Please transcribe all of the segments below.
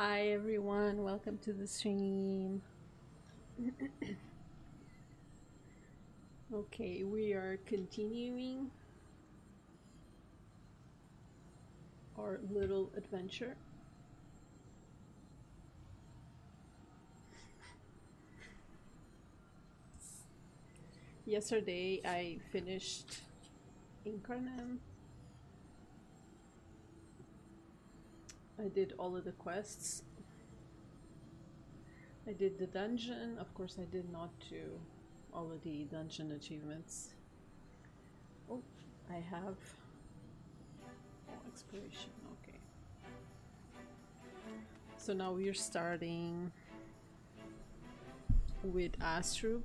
Hi everyone, welcome to the stream. Okay, we are continuing our little adventure. Yesterday I finished Incarnam. I did all of the quests. I did the dungeon. Of course I did not do all of the dungeon achievements. Oh, I have exploration, okay. So now we're starting with Astrub.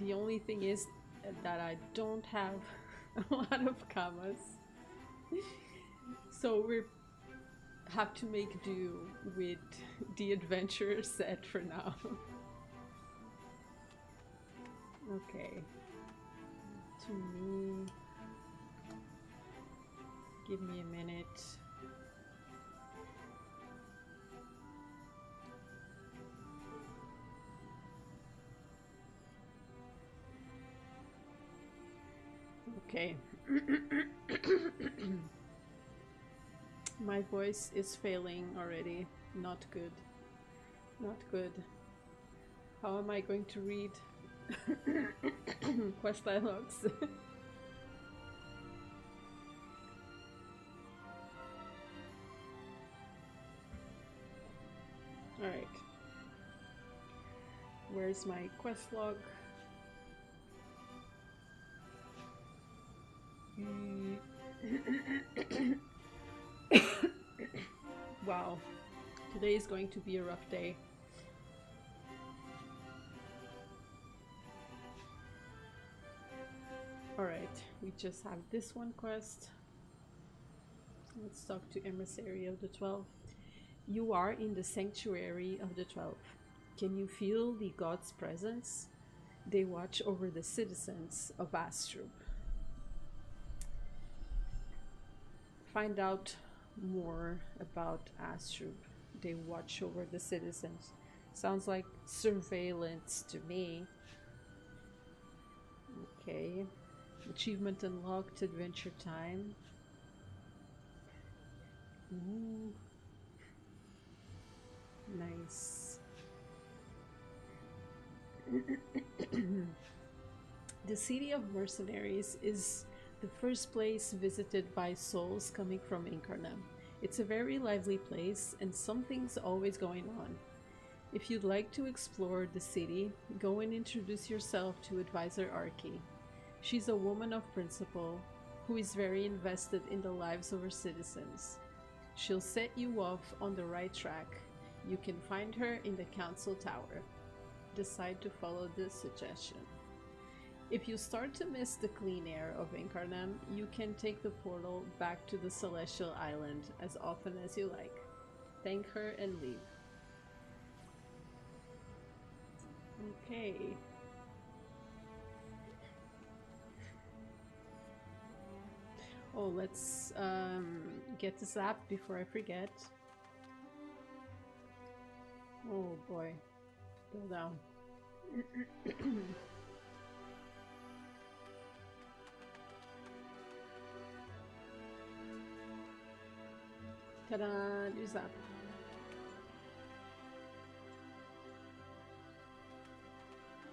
The only thing is that I don't have a lot of commas. So we have to make do with the adventure set for now. Okay. To me, give me a minute. Okay. My voice is failing already. Not good. Not good. How am I going to read quest dialogues? Alright. Where's my quest log? Wow, today is going to be a rough day. Alright, we just have this one quest. Let's talk to Emissary of the 12. You are in the Sanctuary of the 12. Can you feel the gods' presence? They watch over the citizens of Astrub. Find out more about Astrub. They watch over the citizens. Sounds like surveillance to me. Okay. Achievement unlocked, adventure time. Ooh. Nice. The city of mercenaries is the first place visited by souls coming from Incarnam. It's a very lively place and something's always going on. If you'd like to explore the city, go and introduce yourself to Advisor Arki. She's a woman of principle who is very invested in the lives of her citizens. She'll set you off on the right track. You can find her in the council tower. Decide to follow this suggestion. If you start to miss the clean air of Incarnam, you can take the portal back to the Celestial Island as often as you like. Thank her and leave. Okay. Oh, let's get this app before I forget. Oh boy. Go down. Ta-da! New zap.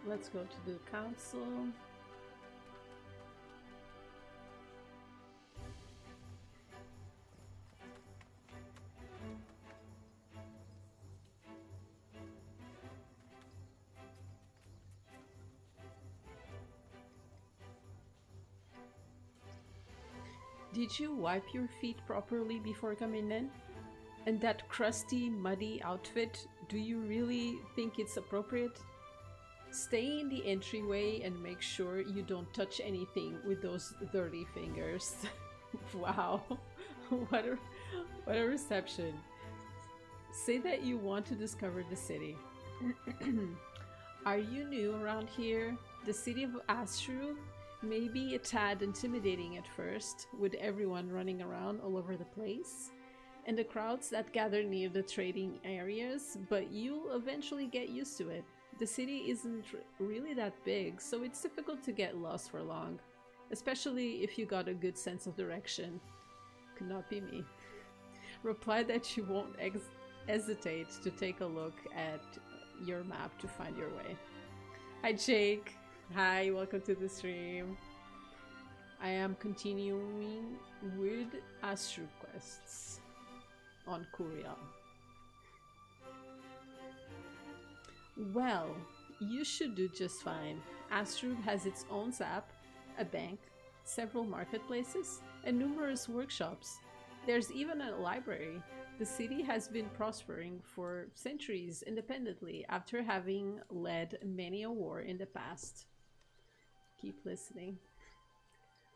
Let's go to the council. Did you wipe your feet properly before coming in? And that crusty, muddy outfit, do you really think it's appropriate? Stay in the entryway and make sure you don't touch anything with those dirty fingers. Wow, what a reception. Say that you want to discover the city. Are you new around here? The city of Astrub Maybe a tad intimidating at first, with everyone running around all over the place, and the crowds that gather near the trading areas, but you'll eventually get used to it. The city isn't really that big, so it's difficult to get lost for long, especially if you got a good sense of direction. Could not be me. Reply that you won't hesitate to take a look at your map to find your way. Hi Jake! Hi, welcome to the stream. I am continuing with Astrub quests on Kourial. Well, you should do just fine. Astrub has its own zap, a bank, several marketplaces, and numerous workshops. There's even a library. The city has been prospering for centuries independently after having led many a war in the past. Keep listening.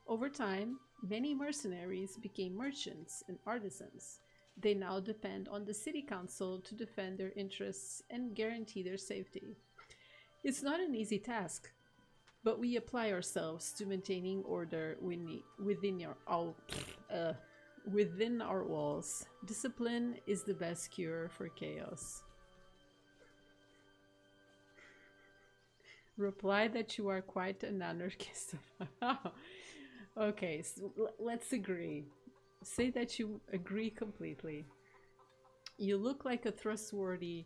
Over time, many mercenaries became merchants and artisans. They now depend on the city council to defend their interests and guarantee their safety. It's not an easy task, but we apply ourselves to maintaining order within our walls. Discipline is the best cure for chaos. Reply that you are quite an anarchist. Okay, so let's agree. Say that you agree completely. You look like a trustworthy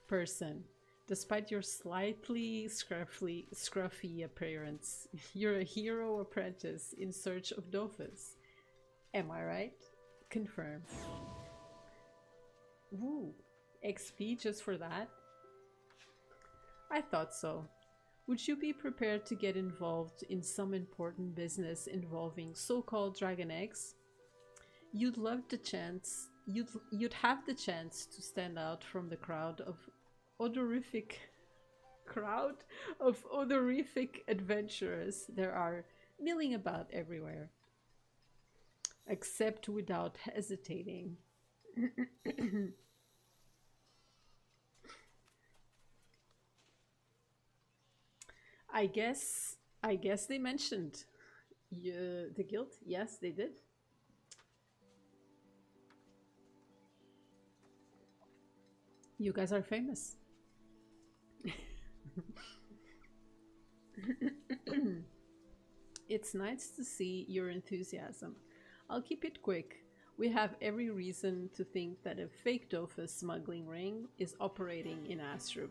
person, despite your slightly scruffy appearance. You're a hero apprentice in search of Dofus. Am I right? Confirm. Woo! XP just for that? I thought so. Would you be prepared to get involved in some important business involving so-called dragon eggs? You'd have the chance to stand out from the crowd of odorific adventurers there are milling about everywhere. Accept without hesitating. I guess they mentioned the guild. Yes, they did. You guys are famous. It's nice to see your enthusiasm. I'll keep it quick. We have every reason to think that a fake Dofus smuggling ring is operating in Astrub.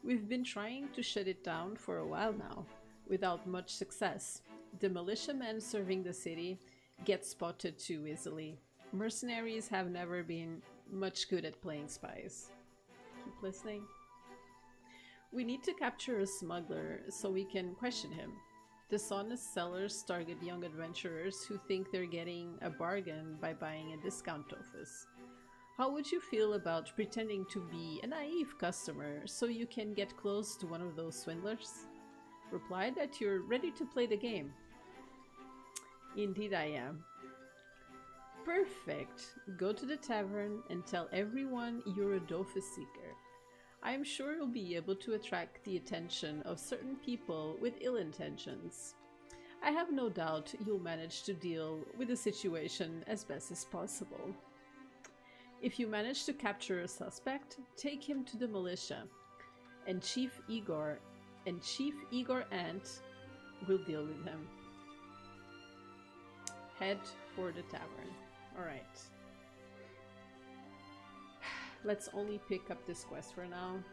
We've been trying to shut it down for a while now, without much success. The militiamen serving the city get spotted too easily. Mercenaries have never been much good at playing spies. Keep listening. We need to capture a smuggler so we can question him. Dishonest sellers target young adventurers who think they're getting a bargain by buying a discount Dofus. How would you feel about pretending to be a naive customer so you can get close to one of those swindlers? Reply that you're ready to play the game. Indeed I am. Perfect. Go to the tavern and tell everyone you're a Dofus seeker. I'm sure you'll be able to attract the attention of certain people with ill intentions. I have no doubt you'll manage to deal with the situation as best as possible. If you manage to capture a suspect, take him to the militia, and Chief Igor Ant will deal with him. Head for the tavern. Alright. Let's only pick up this quest for now.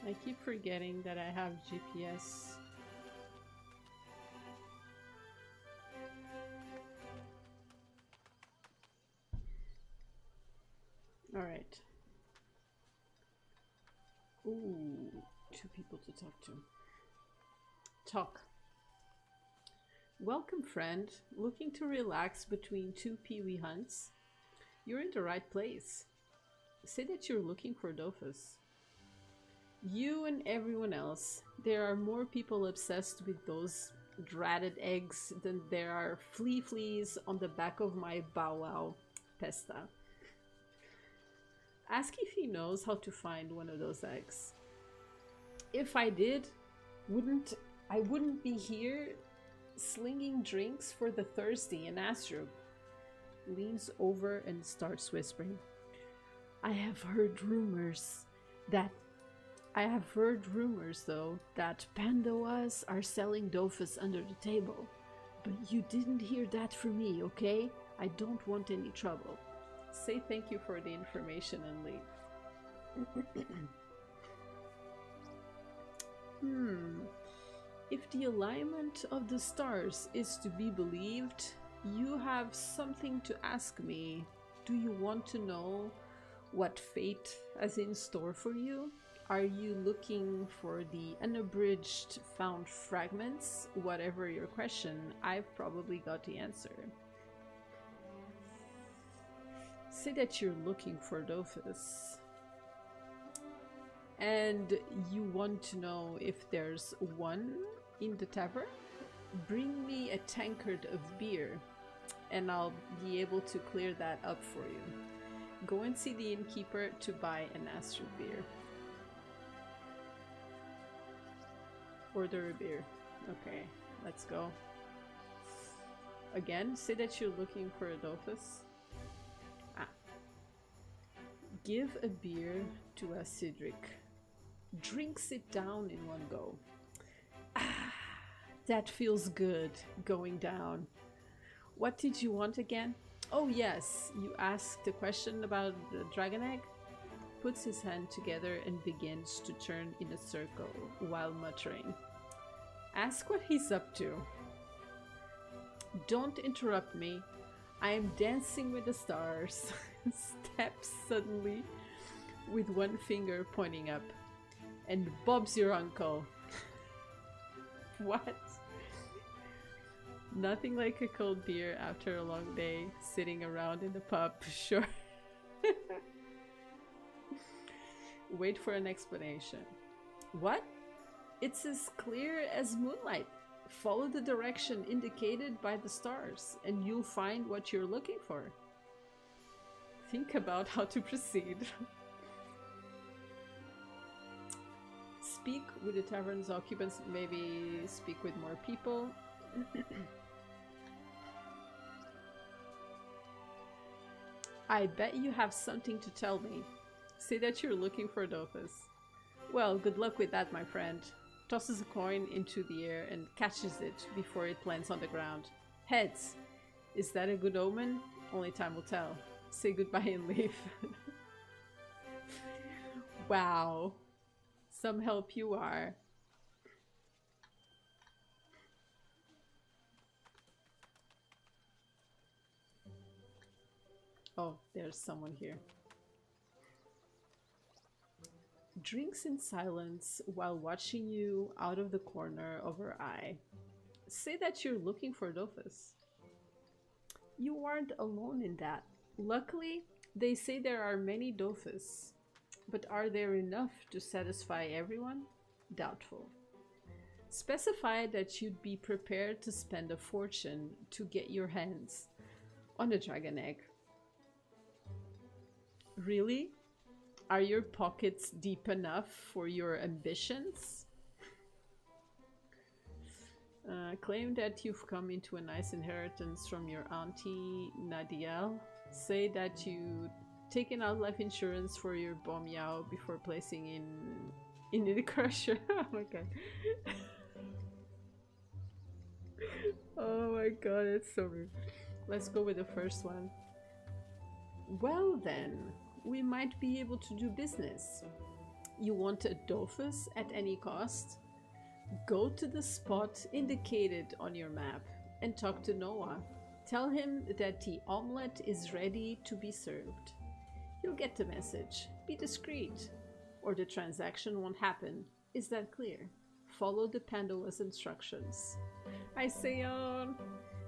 I keep forgetting that I have GPS. All right. Ooh, 2 people to talk to. Talk. Welcome, friend. Looking to relax between 2 peewee hunts? You're in the right place. Say that you're looking for Dofus. You and everyone else. There are more people obsessed with those ratted eggs, then there are fleas on the back of my bow wow pesta. Ask if he knows how to find one of those eggs. If I did, I wouldn't be here slinging drinks for the thirsty in Astrub. Leans over and starts whispering. I have heard rumors though that Pandoas are selling dofus under the table. But you didn't hear that from me, okay? I don't want any trouble. Say thank you for the information and leave. If the alignment of the stars is to be believed, you have something to ask me. Do you want to know what fate has in store for you? Are you looking for the unabridged found fragments? Whatever your question, I've probably got the answer. Say that you're looking for Dofus. And you want to know if there's one in the tavern? Bring me a tankard of beer and I'll be able to clear that up for you. Go and see the innkeeper to buy an Astrub beer. Order a beer. Okay, let's go. Again, say that you're looking for a Dofus. Give a beer to a Cedric. Drinks it down in one go. That feels good, going down. What did you want again? Oh yes, you asked a question about the dragon egg? Puts his hand together and begins to turn in a circle while muttering. Ask what he's up to. Don't interrupt me. I am dancing with the stars. Steps suddenly with one finger pointing up. And Bob's your uncle. What? Nothing like a cold beer after a long day, sitting around in the pub, sure. Wait for an explanation. What? It's as clear as moonlight. Follow the direction indicated by the stars, and you'll find what you're looking for. Think about how to proceed. Speak with the tavern's occupants, maybe speak with more people. I bet you have something to tell me. Say that you're looking for Dofus. Well, good luck with that, my friend. Tosses a coin into the air and catches it before it lands on the ground. Heads. Is that a good omen? Only time will tell. Say goodbye and leave. Wow. Some help you are. Oh, there's someone here. Drinks in silence while watching you out of the corner of her eye. Say that you're looking for Dofus. You aren't alone in that. Luckily, they say there are many Dofus. But are there enough to satisfy everyone? Doubtful. Specify that you'd be prepared to spend a fortune to get your hands on a dragon egg. Really? Are your pockets deep enough for your ambitions? Claim that you've come into a nice inheritance from your auntie Nadiel. Say that you taken out life insurance for your bomb yao before placing in the crusher. Oh my god. Oh my god, it's so rude. Let's go with the first one. Well then, we might be able to do business. You want a Dofus at any cost? Go to the spot indicated on your map and talk to Noah. Tell him that the omelette is ready to be served. You'll get the message. Be discreet, or the transaction won't happen. Is that clear? Follow the Pandoa's instructions. I say on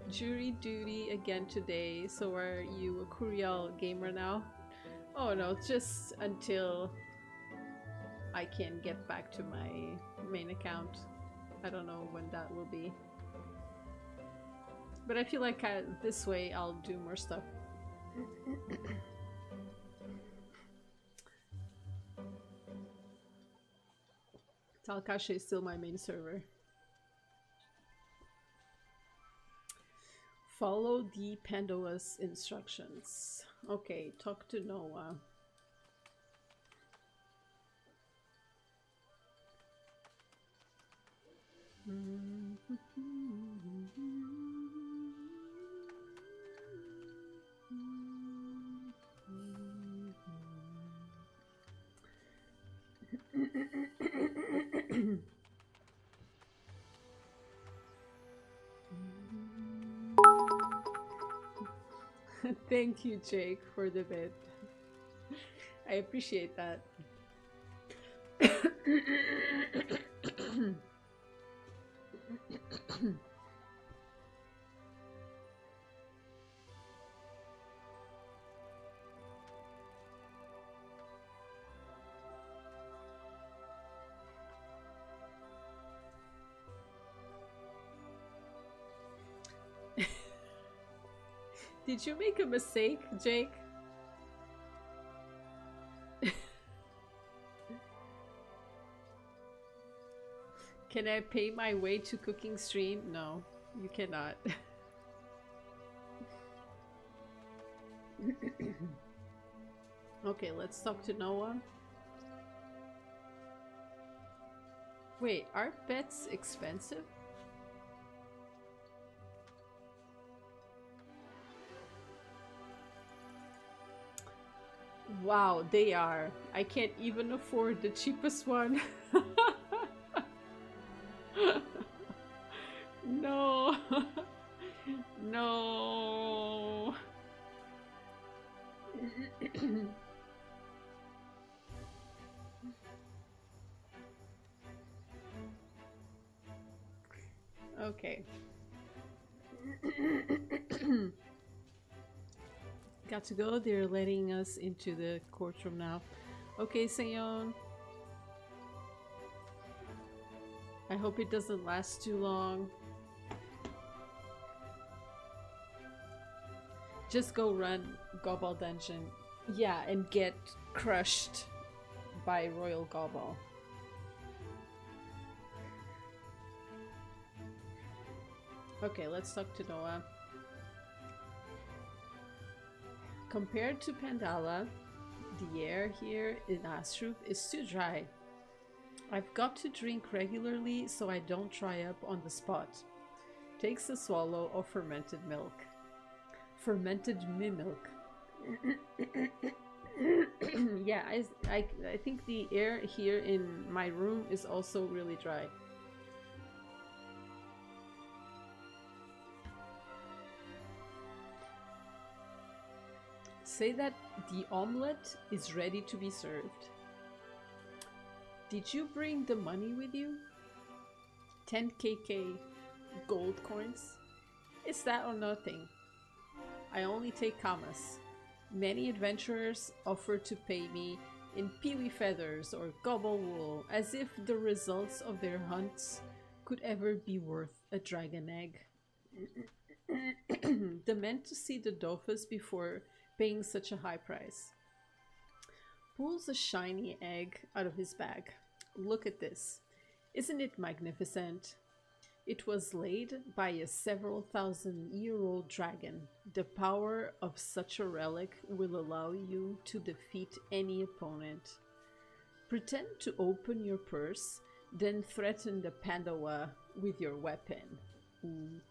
jury duty again today. So are you a Kourial gamer now? Oh no, just until I can get back to my main account. I don't know when that will be. But I feel like this way I'll do more stuff. Talcache is still my main server. Follow the Pandoa's instructions. Okay, talk to Noah. Thank you, Jake, for the bit. I appreciate that. Did you make a mistake, Jake? Can I pay my way to cooking stream? No, you cannot. Okay, let's talk to Noah. Wait, are pets expensive? Wow, they are. I can't even afford the cheapest one. No. No. Okay. Got to go. They're letting us into the courtroom now. Okay, Seon. I hope it doesn't last too long. Just go run Gobble Dungeon. Yeah, and get crushed by Royal Gobble. Okay, let's talk to Noah. Compared to Pandala, the air here in Astrub is too dry. I've got to drink regularly so I don't dry up on the spot. Takes a swallow of fermented milk. Fermented milk. Yeah, I think the air here in my room is also really dry. Say that the omelette is ready to be served. Did you bring the money with you? 10 KK gold coins? It's that or nothing. I only take kamas. Many adventurers offer to pay me in peewee feathers or gobble wool, as if the results of their hunts could ever be worth a dragon egg. Demand to see the Dofus before paying such a high price. Pulls a shiny egg out of his bag. Look at this. Isn't it magnificent? It was laid by a several thousand-year-old dragon. The power of such a relic will allow you to defeat any opponent. Pretend to open your purse, then threaten the Pandawa with your weapon. Ooh.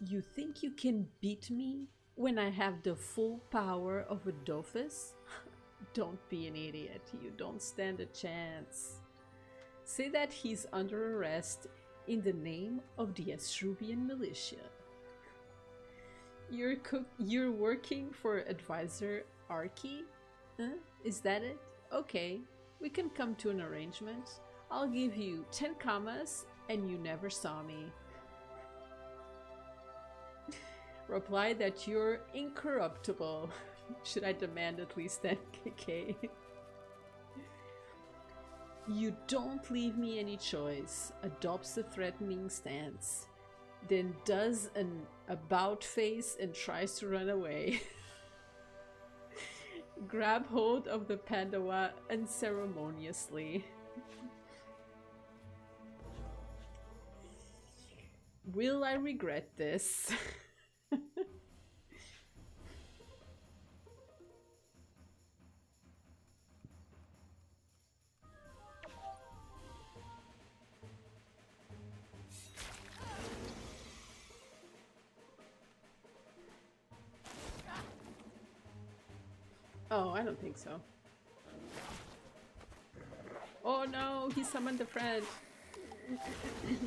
You think you can beat me when I have the full power of a Dofus? Don't be an idiot. You don't stand a chance. Say that he's under arrest in the name of the Astrubian militia. You're working for advisor Arki? Huh? Is that it? Okay, we can come to an arrangement. I'll give you 10 kamas and you never saw me. Reply that you're incorruptible. Should I demand at least 10 KK? You don't leave me any choice. Adopts a threatening stance. then does an about face and tries to run away. Grab hold of the Pandawa unceremoniously. Will I regret this? Oh, I don't think so. Oh no, he summoned the friend.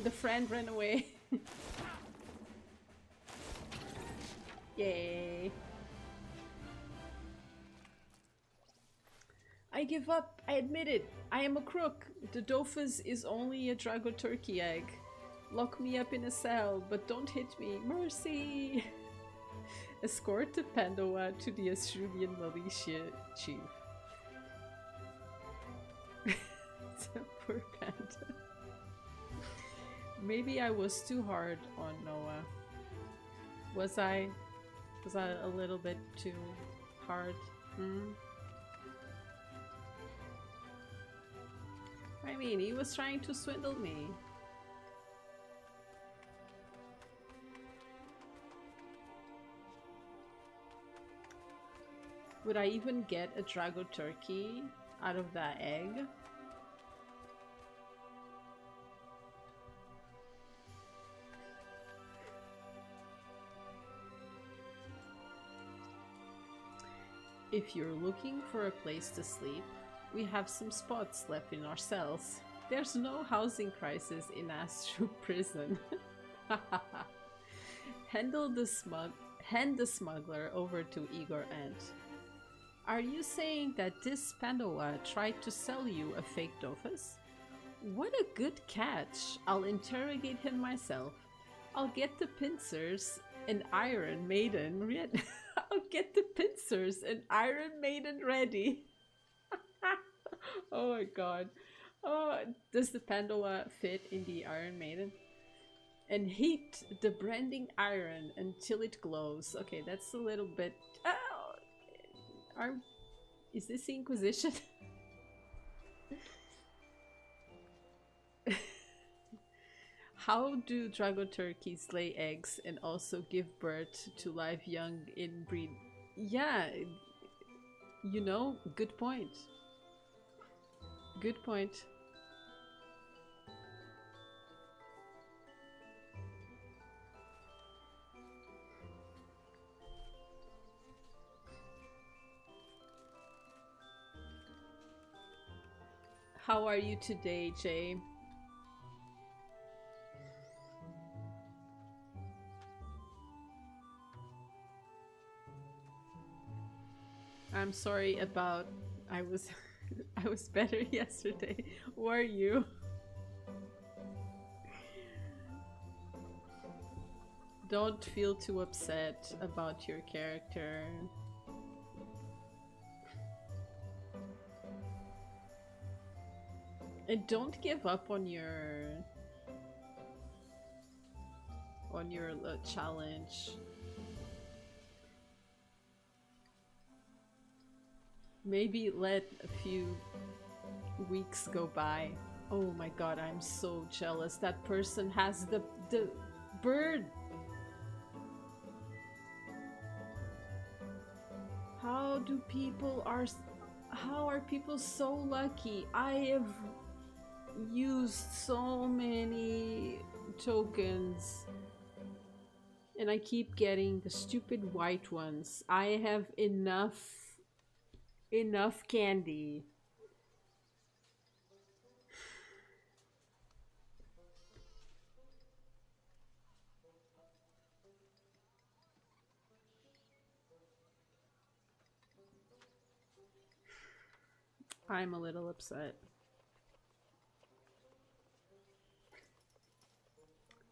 The friend ran away. Yay. I give up. I admit it. I am a crook. The Dofus is only a Drago turkey egg. Lock me up in a cell, but don't hit me. Mercy! Escort the Pandawa to the Astrubian militia chief. Poor panda. Maybe I was too hard on Noah. Was I? Was I a little bit too hard? I mean, he was trying to swindle me. Would I even get a Drago turkey out of that egg? If you're looking for a place to sleep, we have some spots left in our cells. There's no housing crisis in Astrub prison. Hand the smuggler over to Igor Ant. Are you saying that this Pandawa tried to sell you a fake Dofus? What a good catch! I'll interrogate him myself. I'll get the pincers and Iron Maiden ready. I'll get the pincers and Iron Maiden ready. Oh my god. Oh, does the Pandawa fit in the Iron Maiden? And heat the branding iron until it glows. Okay, that's a little bit... Is this the Inquisition? How do Drago turkeys lay eggs and also give birth to live young inbreed? Yeah, you know, good point. Good point. How are you today, Jay? I'm sorry about... I was better yesterday. Were you? Don't feel too upset about your character. And don't give up on your challenge. Maybe let a few weeks go by. Oh my god, I'm so jealous. That person has the bird. How are people so lucky? I have used so many tokens and I keep getting the stupid white ones. I have enough candy. I'm a little upset.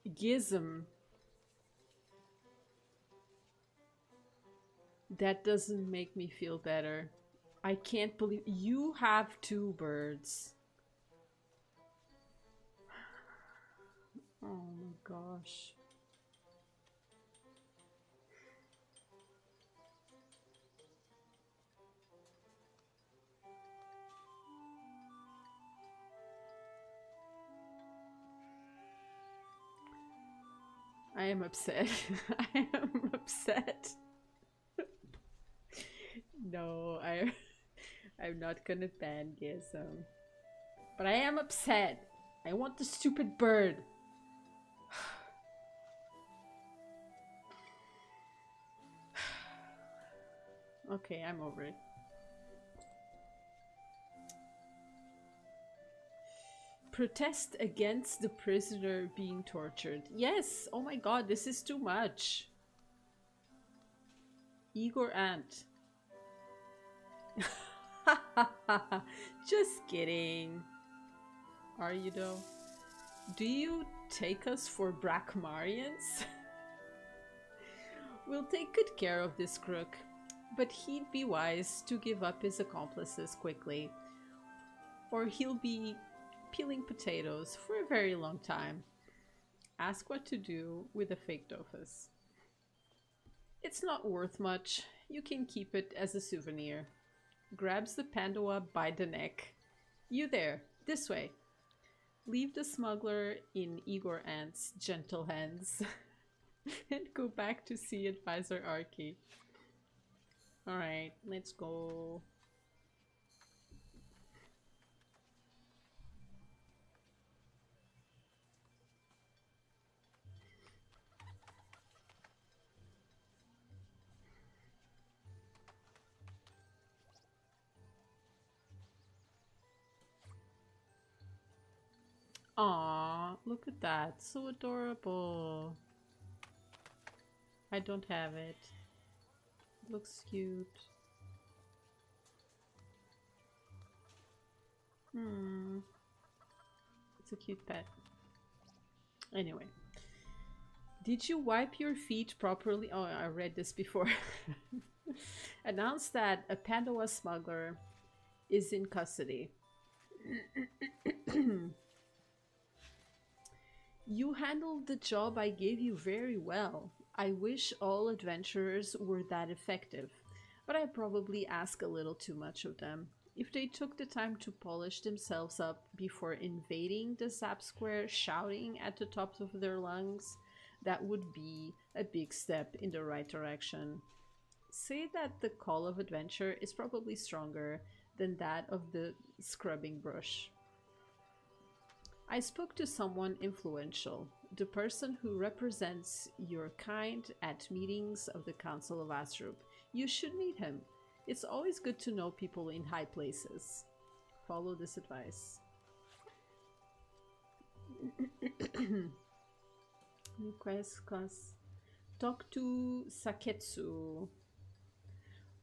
Gizm. That doesn't make me feel better. I can't believe you have 2 birds. Oh my gosh. I am upset. I am upset. No, I'm not gonna ban Gizem. But I am upset. I want the stupid bird. Okay, I'm over it. Protest against the prisoner being tortured. Yes! Oh my god, this is too much. Igor Ant. Just kidding. Are you though? Do you take us for Brackmarians? We'll take good care of this crook, but he'd be wise to give up his accomplices quickly, or he'll be peeling potatoes for a very long time. Ask what to do with a fake Dofus. It's not worth much. You can keep it as a souvenir. Grabs the Pandoa by the neck. You there, this way. Leave the smuggler in Igor Ant's gentle hands and go back to see Advisor Arky. Alright, let's go. Aww, look at that. So adorable. I don't have it. It looks cute. It's a cute pet. Anyway. Did you wipe your feet properly? Oh, I read this before. Announced that a Pandoa smuggler is in custody. You handled the job I gave you very well. I wish all adventurers were that effective, but I probably ask a little too much of them. If they took the time to polish themselves up before invading the Zap Square shouting at the tops of their lungs, that would be a big step in the right direction. Say that the call of adventure is probably stronger than that of the scrubbing brush. I spoke to someone influential, the person who represents your kind at meetings of the Council of Astrub. You should meet him. It's always good to know people in high places. Follow this advice. Request class. Talk to Saketsu.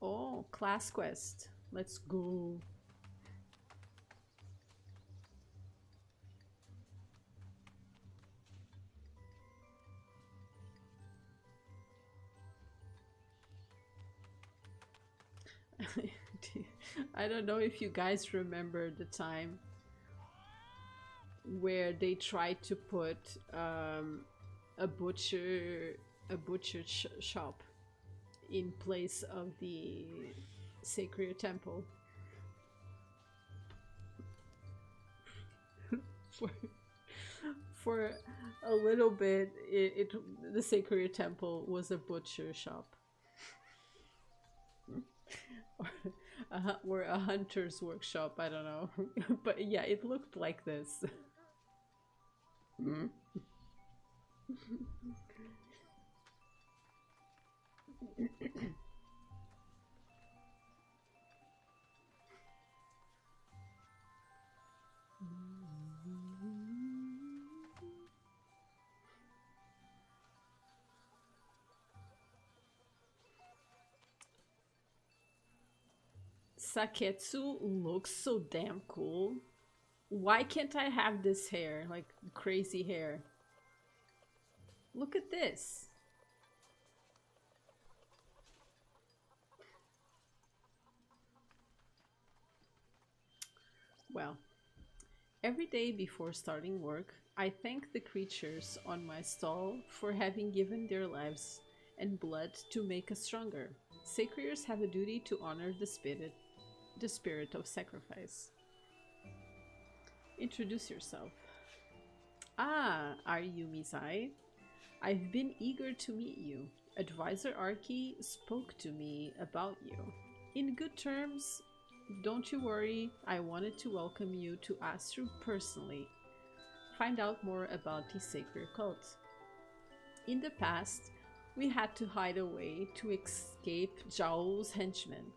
Oh, class quest. Let's go. I don't know if you guys remember the time where they tried to put a butcher shop in place of the sacred temple. For a little bit, the sacred temple was a butcher shop. Or a hunter's workshop, I don't know. But yeah, it looked like this. Saketsu looks so damn cool. Why can't I have this hair? Like, crazy hair. Look at this. Well, every day before starting work, I thank the creatures on my stall for having given their lives and blood to make us stronger. Sacred have a duty to honor the spirit of sacrifice. Introduce yourself. Ah, are you Mizai? I've been eager to meet you. Advisor Archie spoke to me about you. In good terms, don't you worry, I wanted to welcome you to Astrub personally. Find out more about the sacred cult. In the past, we had to hide away to escape Jaul's henchmen.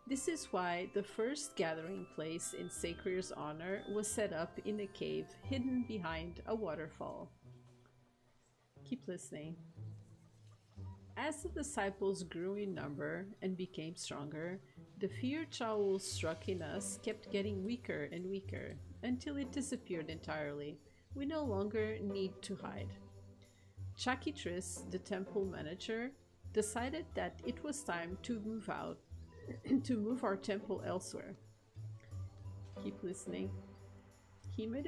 This is why the first gathering place in Sakrier's honor was set up in a cave hidden behind a waterfall. Keep listening. As the disciples grew in number and became stronger, the fear Jaul struck in us kept getting weaker and weaker until it disappeared entirely. We no longer need to hide. Chakitris, the temple manager, decided that it was time to move out, to move our temple elsewhere. Keep listening. He made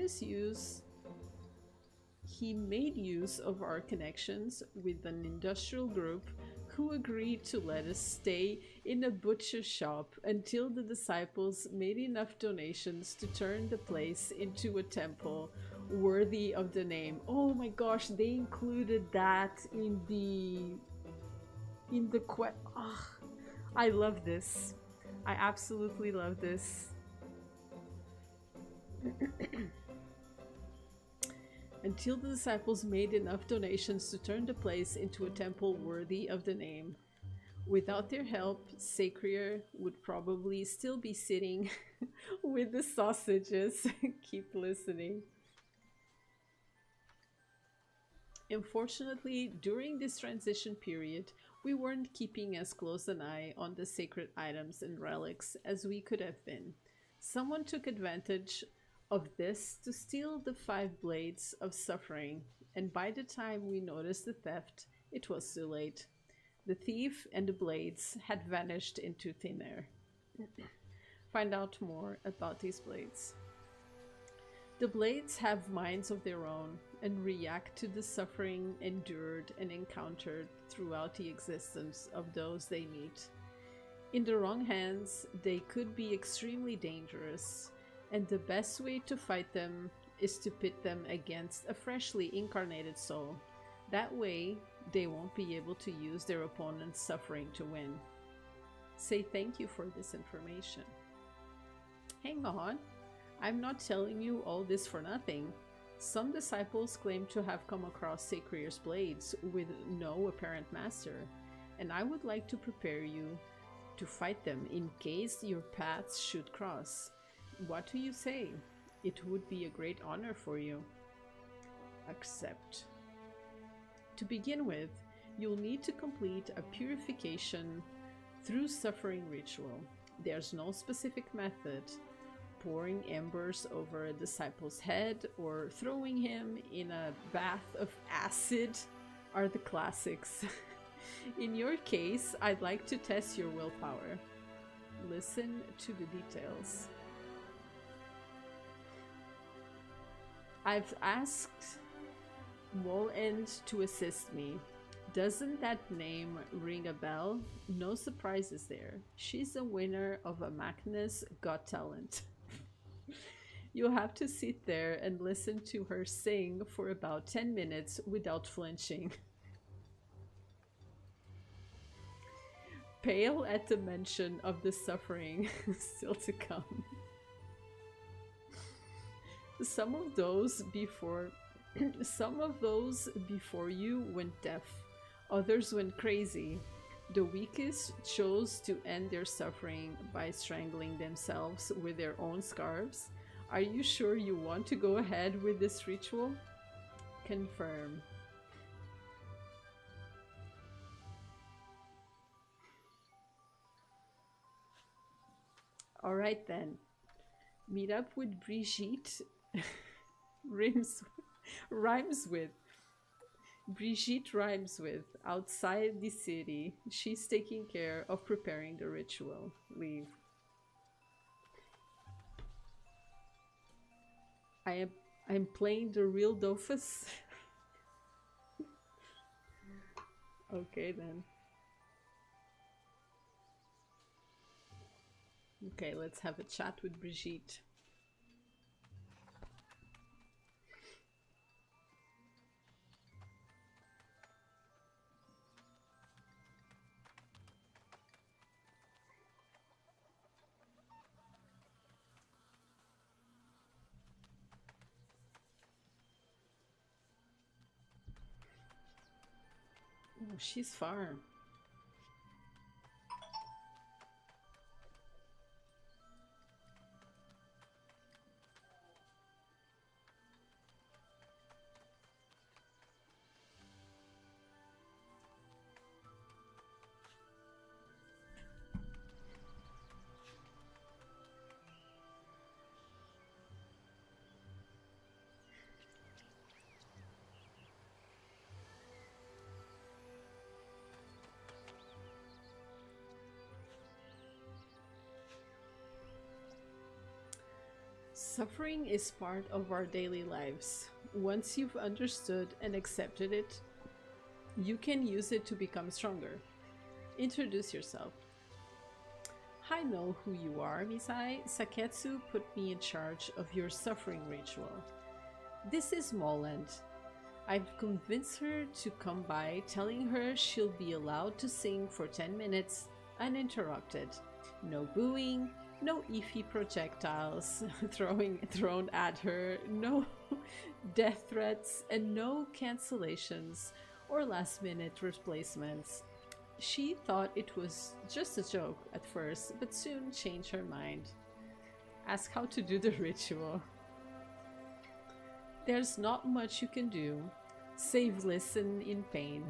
use of our connections with an industrial group who agreed to let us stay in a butcher shop until the disciples made enough donations to turn the place into a temple worthy of the name. Oh my gosh, they included that in the quest. Oh, I love this. I absolutely love this. Until the disciples made enough donations to turn the place into a temple worthy of the name. Without their help, Sakrier would probably still be sitting with the sausages. Keep listening. Unfortunately, during this transition period, we weren't keeping as close an eye on the sacred items and relics as we could have been. Someone took advantage of this to steal the 5 blades of suffering, and by the time we noticed the theft, it was too late. The thief and the blades had vanished into thin air. Find out more about these blades. The blades have minds of their own and react to the suffering endured and encountered throughout the existence of those they meet. In the wrong hands, they could be extremely dangerous, and the best way to fight them is to pit them against a freshly incarnated soul. That way, they won't be able to use their opponent's suffering to win. Say thank you for this information. Hang on, I'm not telling you all this for nothing. Some disciples claim to have come across Sakrier's blades with no apparent master, and I would like to prepare you to fight them in case your paths should cross. What do you say? It would be a great honor for you. Accept. To begin with, you'll need to complete a purification through suffering ritual. There's no specific method. Pouring embers over a disciple's head or throwing him in a bath of acid are the classics. In your case, I'd like to test your willpower. Listen to the details. I've asked Woland to assist me. Doesn't that name ring a bell? No surprises there. She's a winner of a Magnus Got Talent. You'll have to sit there and listen to her sing for about 10 minutes without flinching. Pale at the mention of the suffering still to come. Some of those before you went deaf, others went crazy. The weakest chose to end their suffering by strangling themselves with their own scarves. Are you sure you want to go ahead with this ritual? Confirm. Alright then. Meet up with Brigitte. Rhymes with. Brigitte rhymes with. Outside the city. She's taking care of preparing the ritual. Leave. I'm playing the real Dofus. Okay then. Okay, let's have a chat with Brigitte. Oh, she's far. Suffering is part of our daily lives. Once you've understood and accepted it, you can use it to become stronger. Introduce yourself. I know who you are, Misai. Saketsu put me in charge of your suffering ritual. This is Moland. I've convinced her to come by, telling her she'll be allowed to sing for 10 minutes, uninterrupted. No booing, no iffy projectiles thrown at her, no death threats, and no cancellations or last-minute replacements. She thought it was just a joke at first, but soon changed her mind. Ask how to do the ritual. There's not much you can do, save listen in pain.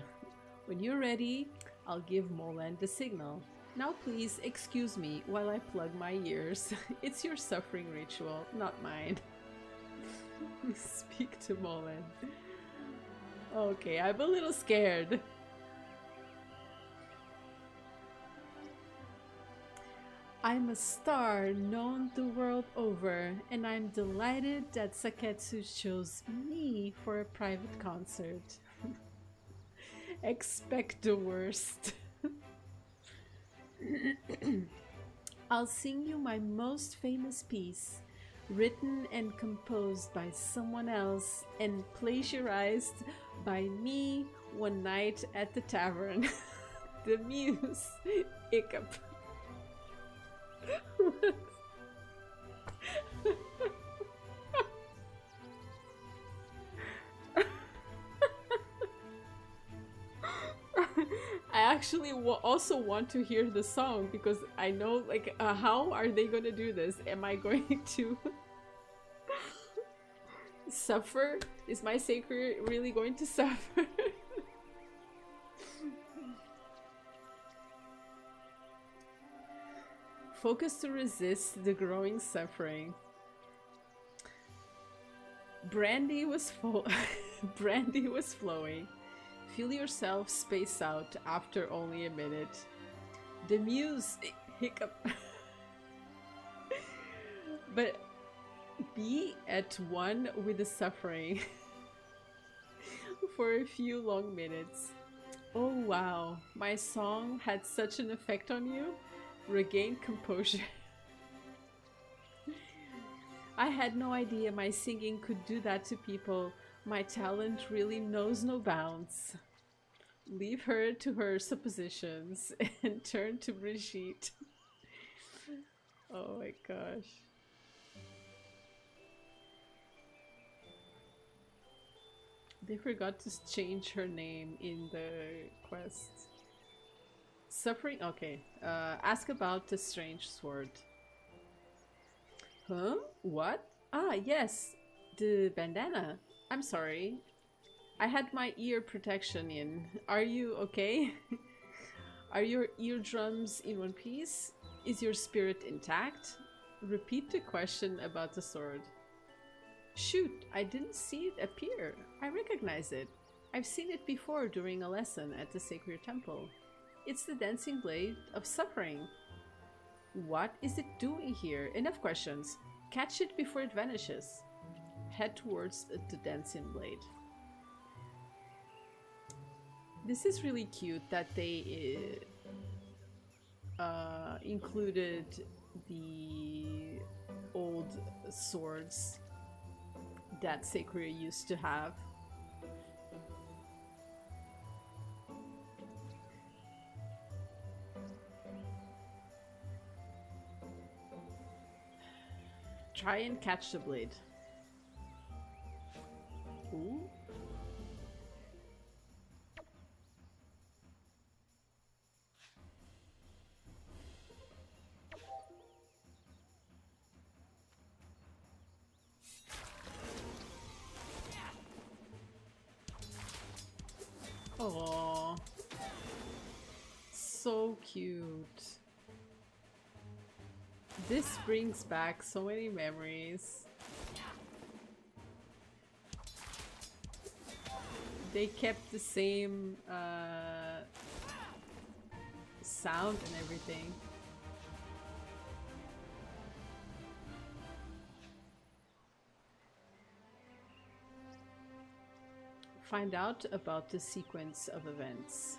When you're ready, I'll give Moland the signal. Now please excuse me while I plug my ears. It's your suffering ritual, not mine. Speak to Moland. Okay, I'm a little scared. I'm a star known the world over, and I'm delighted that Saketsu chose me for a private concert. Expect the worst. I'll sing you my most famous piece, written and composed by someone else and plagiarized by me one night at the tavern. The muse. Hiccup. I actually also want to hear the song because I know, like, how are they going to do this? Am I going to suffer? Is my sacred really going to suffer? Focus to resist the growing suffering. Brandy was full. Brandy was flowing. Feel yourself space out after only a minute. The muse hiccup. But be at one with the suffering for a few long minutes. Oh wow, my song had such an effect on you. Regain composure. I had no idea my singing could do that to people. My talent really knows no bounds. Leave her to her suppositions and turn to Brigitte. Oh my gosh. They forgot to change her name in the quest. Suffering? Okay. Ask about the strange sword. Huh? What? Ah, yes. The bandana. I'm sorry. I had my ear protection in. Are you okay? Are your eardrums in one piece? Is your spirit intact? Repeat the question about the sword. Shoot, I didn't see it appear. I recognize it. I've seen it before during a lesson at the Sacred Temple. It's the dancing blade of suffering. What is it doing here? Enough questions. Catch it before it vanishes. Head towards the dancing blade. This is really cute that they included the old swords that Sakura used to have. Try and catch the blade. Ooh. Oh, so cute. This brings back so many memories. They kept the same sound and everything. Find out about the sequence of events.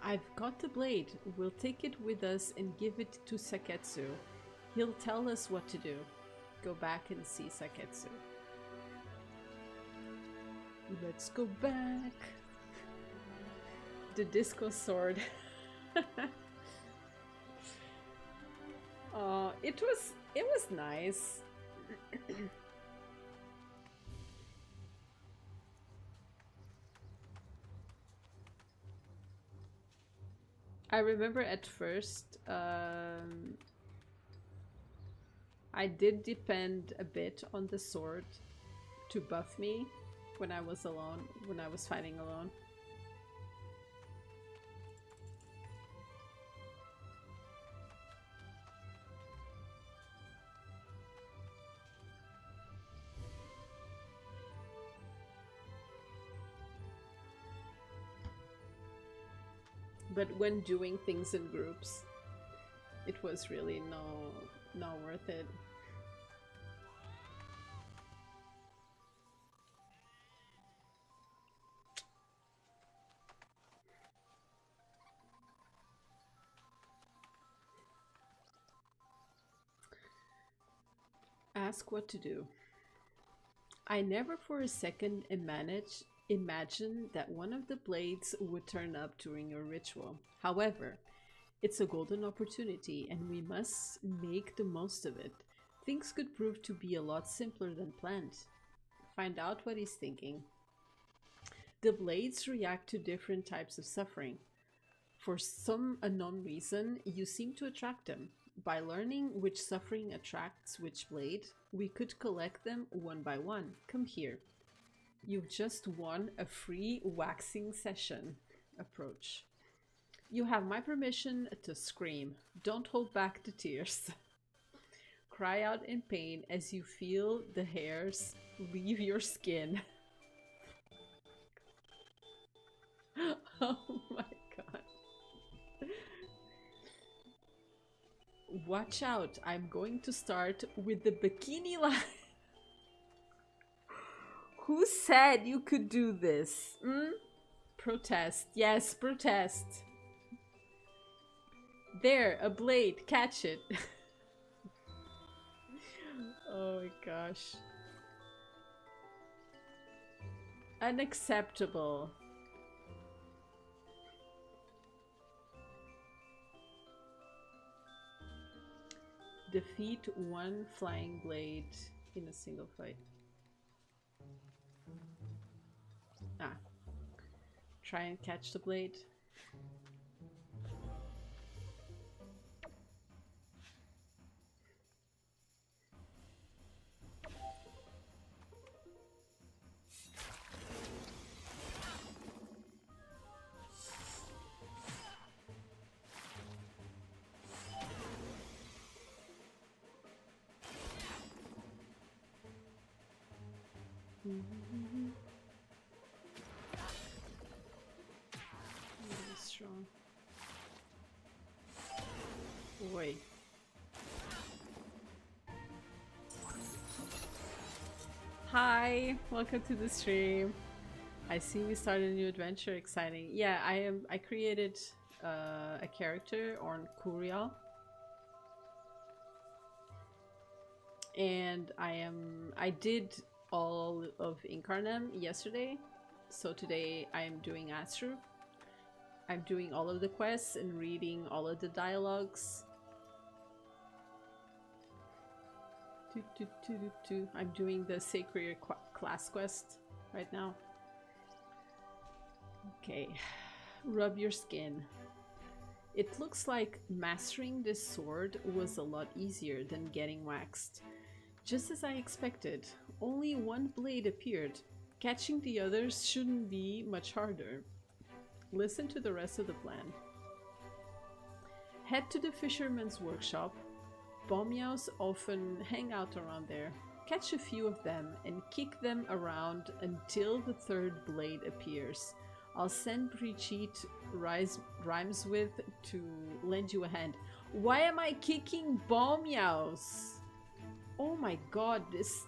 I've got the blade. We'll take it with us and give it to Saketsu. He'll tell us what to do. Go back and see Saketsu. Let's go back. The disco sword. It was nice. I remember at first I did depend a bit on the sword to buff me when I was alone, when I was fighting alone. But when doing things in groups, it was really not worth it. Ask what to do. I never for a second imagined that one of the blades would turn up during your ritual. However, it's a golden opportunity and we must make the most of it. Things could prove to be a lot simpler than planned. Find out what he's thinking. The blades react to different types of suffering. For some unknown reason, you seem to attract them. By learning which suffering attracts which blade, we could collect them one by one. Come here. You've just won a free waxing session. Approach. You have my permission to scream. Don't hold back the tears. Cry out in pain as you feel the hairs leave your skin. Oh my god. Watch out, I'm going to start with the bikini line. Who said you could do this? Protest. Yes, protest. There, a blade. Catch it. Oh my gosh. Unacceptable. Defeat one flying blade in a single fight. Ah. Try and catch the blade. Really strong. Boy. Hi, welcome to the stream. I see we started a new adventure. Exciting. Yeah, I created a character on Kourial. And I did all of Incarnam yesterday, so today I am doing Astrub. I'm doing all of the quests and reading all of the dialogues. I'm doing the Sacred class quest right now. Okay, rub your skin. It looks like mastering this sword was a lot easier than getting waxed. Just as I expected, only one blade appeared. Catching the others shouldn't be much harder. Listen to the rest of the plan. Head to the fisherman's workshop. Bomyaos often hang out around there. Catch a few of them and kick them around until the third blade appears. I'll send Brigitte rhymes with to lend you a hand. Why am I kicking Bomyaos? Oh my god, this...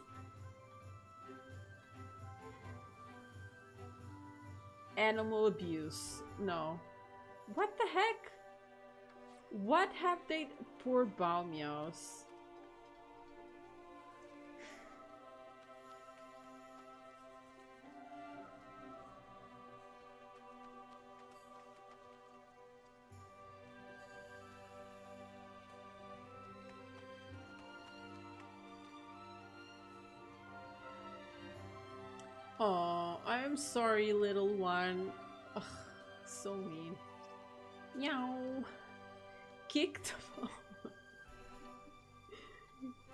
Animal abuse. No. What the heck? What have they... Poor Bomyaos. Oh, I'm sorry, little one. Ugh, so mean. Meow. Kick the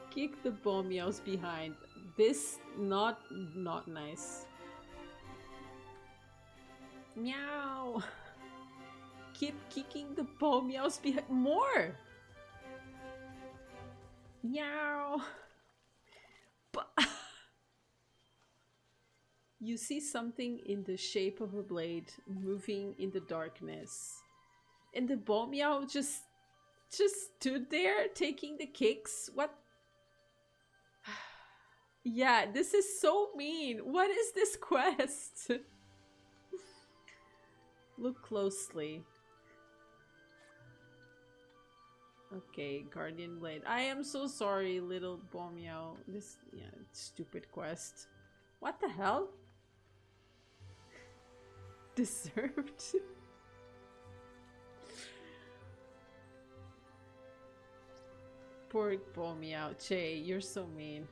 kick the Bomyaos behind. This not nice. Meow. Keep kicking the Bomyaos behind. More. Meow. You see something in the shape of a blade moving in the darkness. And the Bomyao just stood there taking the kicks. What? Yeah, this is so mean. What is this quest? Look closely. Okay, Guardian Blade. I am so sorry, little Bomyao. This, yeah, stupid quest. What the hell? Deserved. Poor Bomyao. Che, you're so mean.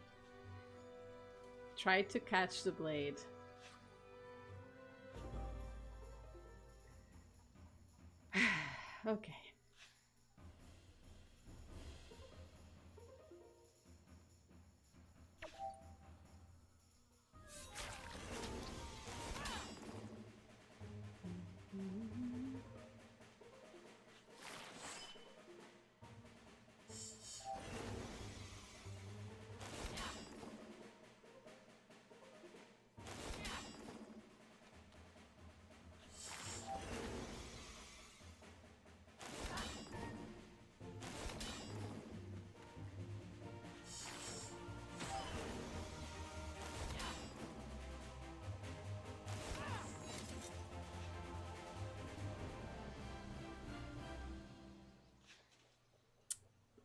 Try to catch the blade. Okay.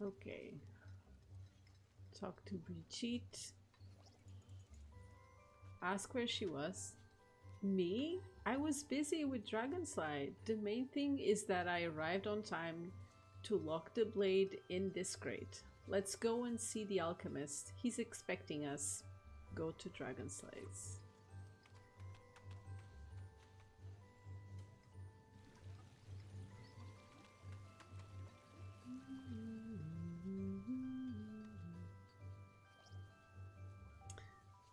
Okay. Talk to Brigitte. Ask where she was. Me? I was busy with Dragonslide. The main thing is that I arrived on time to lock the blade in this crate. Let's go and see the alchemist. He's expecting us. Go to Dragonslides.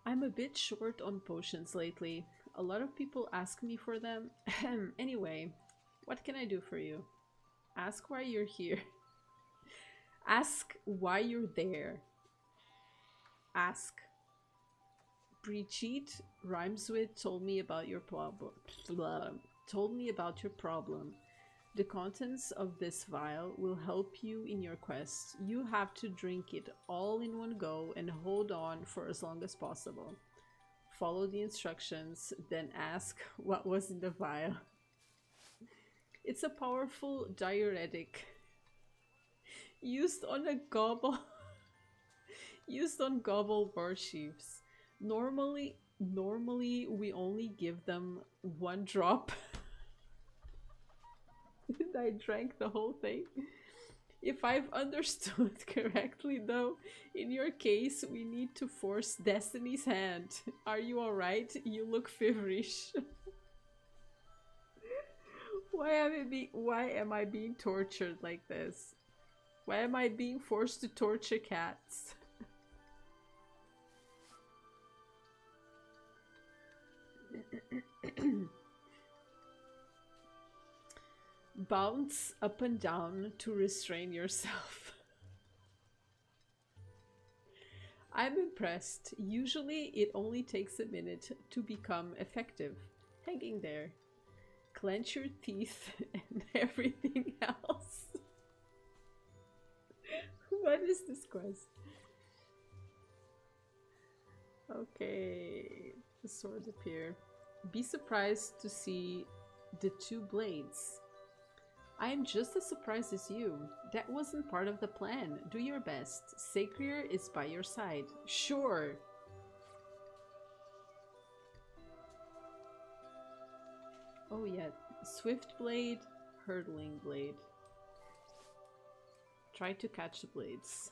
I'm a bit short on potions lately. A lot of people ask me for them. Anyway, what can I do for you? Ask why you're here. Ask why you're there. Ask. Brigitte rhymes with told me about your problem. Told me about your problem. The contents of this vial will help you in your quest. You have to drink it all in one go and hold on for as long as possible. Follow the instructions, then ask what was in the vial. It's a powerful diuretic used on gobble warships. Normally we only give them one drop. I drank the whole thing. If I've understood correctly though, in your case we need to force Destiny's hand. Are you alright? You look feverish. Why am I being tortured like this? Why am I being forced to torture cats? Bounce up and down to restrain yourself. I'm impressed. Usually it only takes a minute to become effective. Hanging there. Clench your teeth and everything else. What is this quest? Okay, the sword appear. Be surprised to see the two blades. I am just as surprised as you. That wasn't part of the plan. Do your best. Sakrir is by your side. Sure. Oh yeah, swift blade, hurtling blade. Try to catch the blades.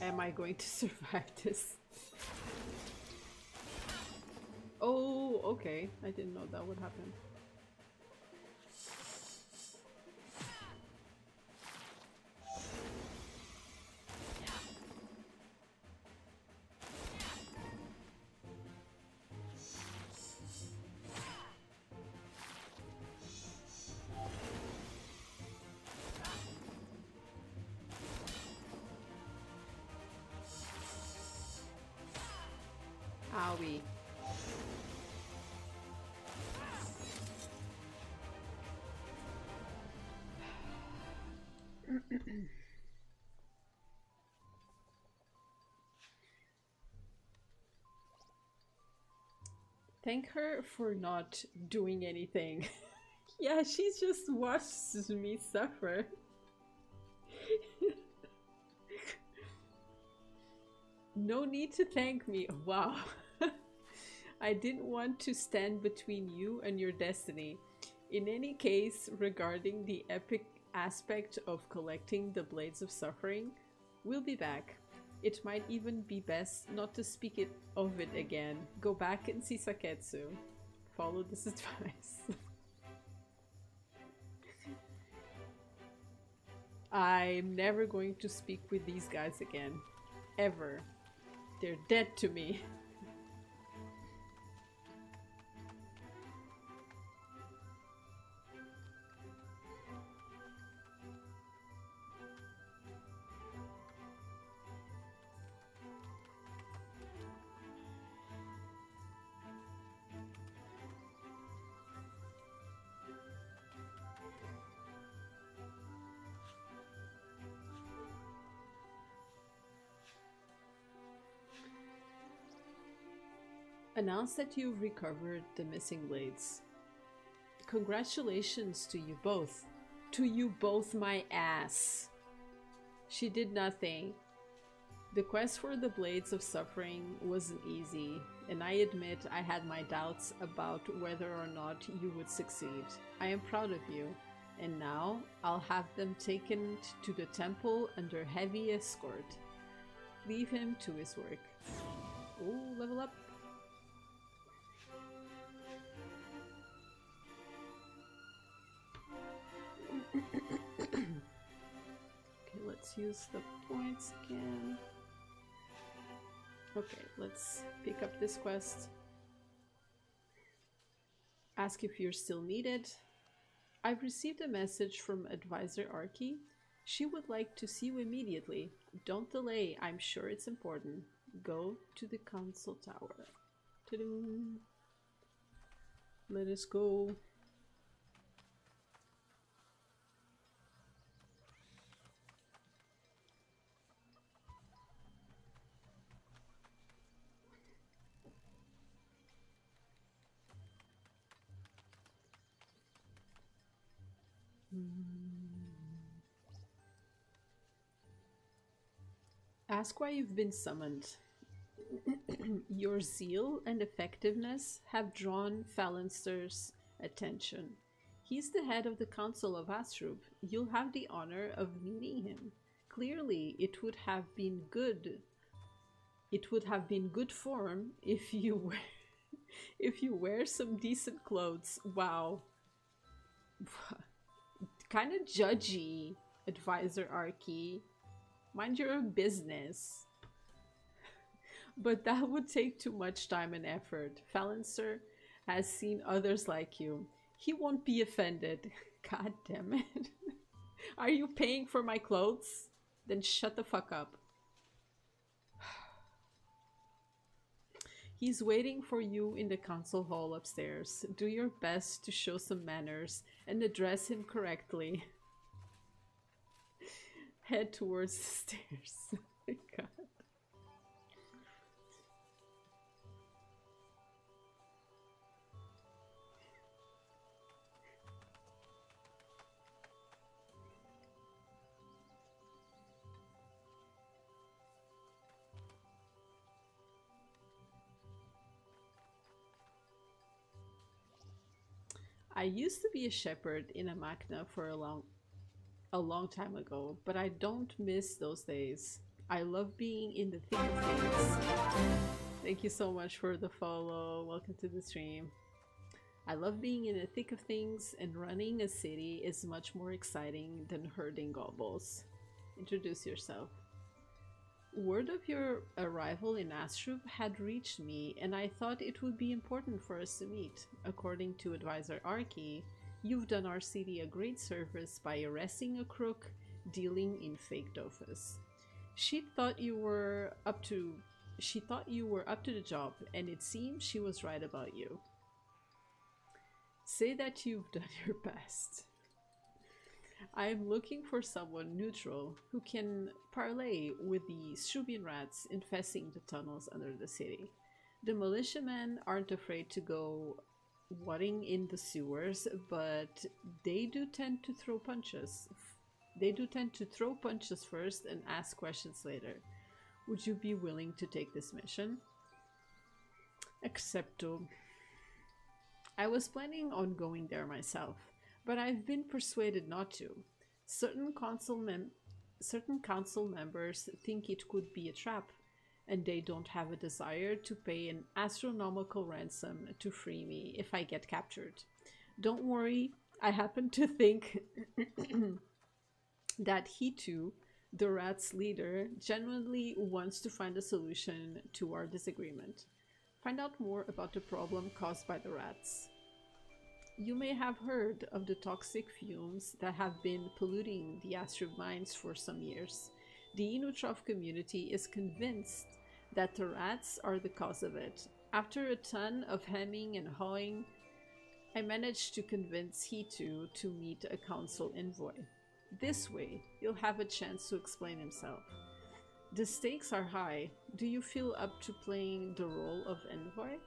Am I going to survive this? Oh, okay. I didn't know that would happen. Owie. Thank her for not doing anything. Yeah, she just watches me suffer. No need to thank me. Wow. I didn't want to stand between you and your destiny. In any case, regarding the epic aspect of collecting the Blades of Suffering, we'll be back. It might even be best not to speak of it again. Go back and see Saketsu. Follow this advice. I'm never going to speak with these guys again. Ever. They're dead to me. Announce that you've recovered the missing blades. Congratulations to you both. To you both, my ass. She did nothing. The quest for the Blades of Suffering wasn't easy, and I admit I had my doubts about whether or not you would succeed. I am proud of you, and now I'll have them taken to the temple under heavy escort. Leave him to his work. Ooh, level up. Okay, let's use the points again. Okay, let's pick up this quest. Ask if you're still needed. I've received a message from Advisor Arki. She would like to see you immediately. Don't delay, I'm sure it's important. Go to the council tower. Ta-doom. Let us go. Ask why you've been summoned. Your zeal and effectiveness have drawn Phalanster's attention. He's the head of the Council of Astrub. You'll have the honor of meeting him. Clearly, it would have been good form if you were If you wear some decent clothes, wow. Kind of judgy, Advisor Arky. Mind your own business. But that would take too much time and effort. Falancer has seen others like you. He won't be offended. God damn it. Are you paying for my clothes? Then shut the fuck up. He's waiting for you in the council hall upstairs. Do your best to show some manners and address him correctly. Head towards the stairs. God. I used to be a shepherd in a machna for a long time ago, but I don't miss those days. I love being in the thick of things. Thank you so much for the follow. Welcome to the stream. I love being in the thick of things, and running a city is much more exciting than herding gobbles. Introduce yourself. Word of your arrival in Astrub had reached me, and I thought it would be important for us to meet. According to Advisor Arky, you've done our city a great service by arresting a crook dealing in fake dofus. She thought you were up to the job, and it seems she was right about you. Say that you've done your best. I am looking for someone neutral who can parley with the Strubian rats infesting the tunnels under the city. The militiamen aren't afraid to go wadding in the sewers, but they do tend to throw punches. They do tend to throw punches first and ask questions later. Would you be willing to take this mission? Accepto. I was planning on going there myself, but I've been persuaded not to. Certain council members think it could be a trap, and they don't have a desire to pay an astronomical ransom to free me if I get captured. Don't worry, I happen to think that he too, the rat's leader, genuinely wants to find a solution to our disagreement. Find out more about the problem caused by the rats. You may have heard of the toxic fumes that have been polluting the Astrub mines for some years. The Inutrov community is convinced that the rats are the cause of it. After a ton of hemming and hawing, I managed to convince Hitu to meet a council envoy. This way, he'll have a chance to explain himself. The stakes are high. Do you feel up to playing the role of envoy?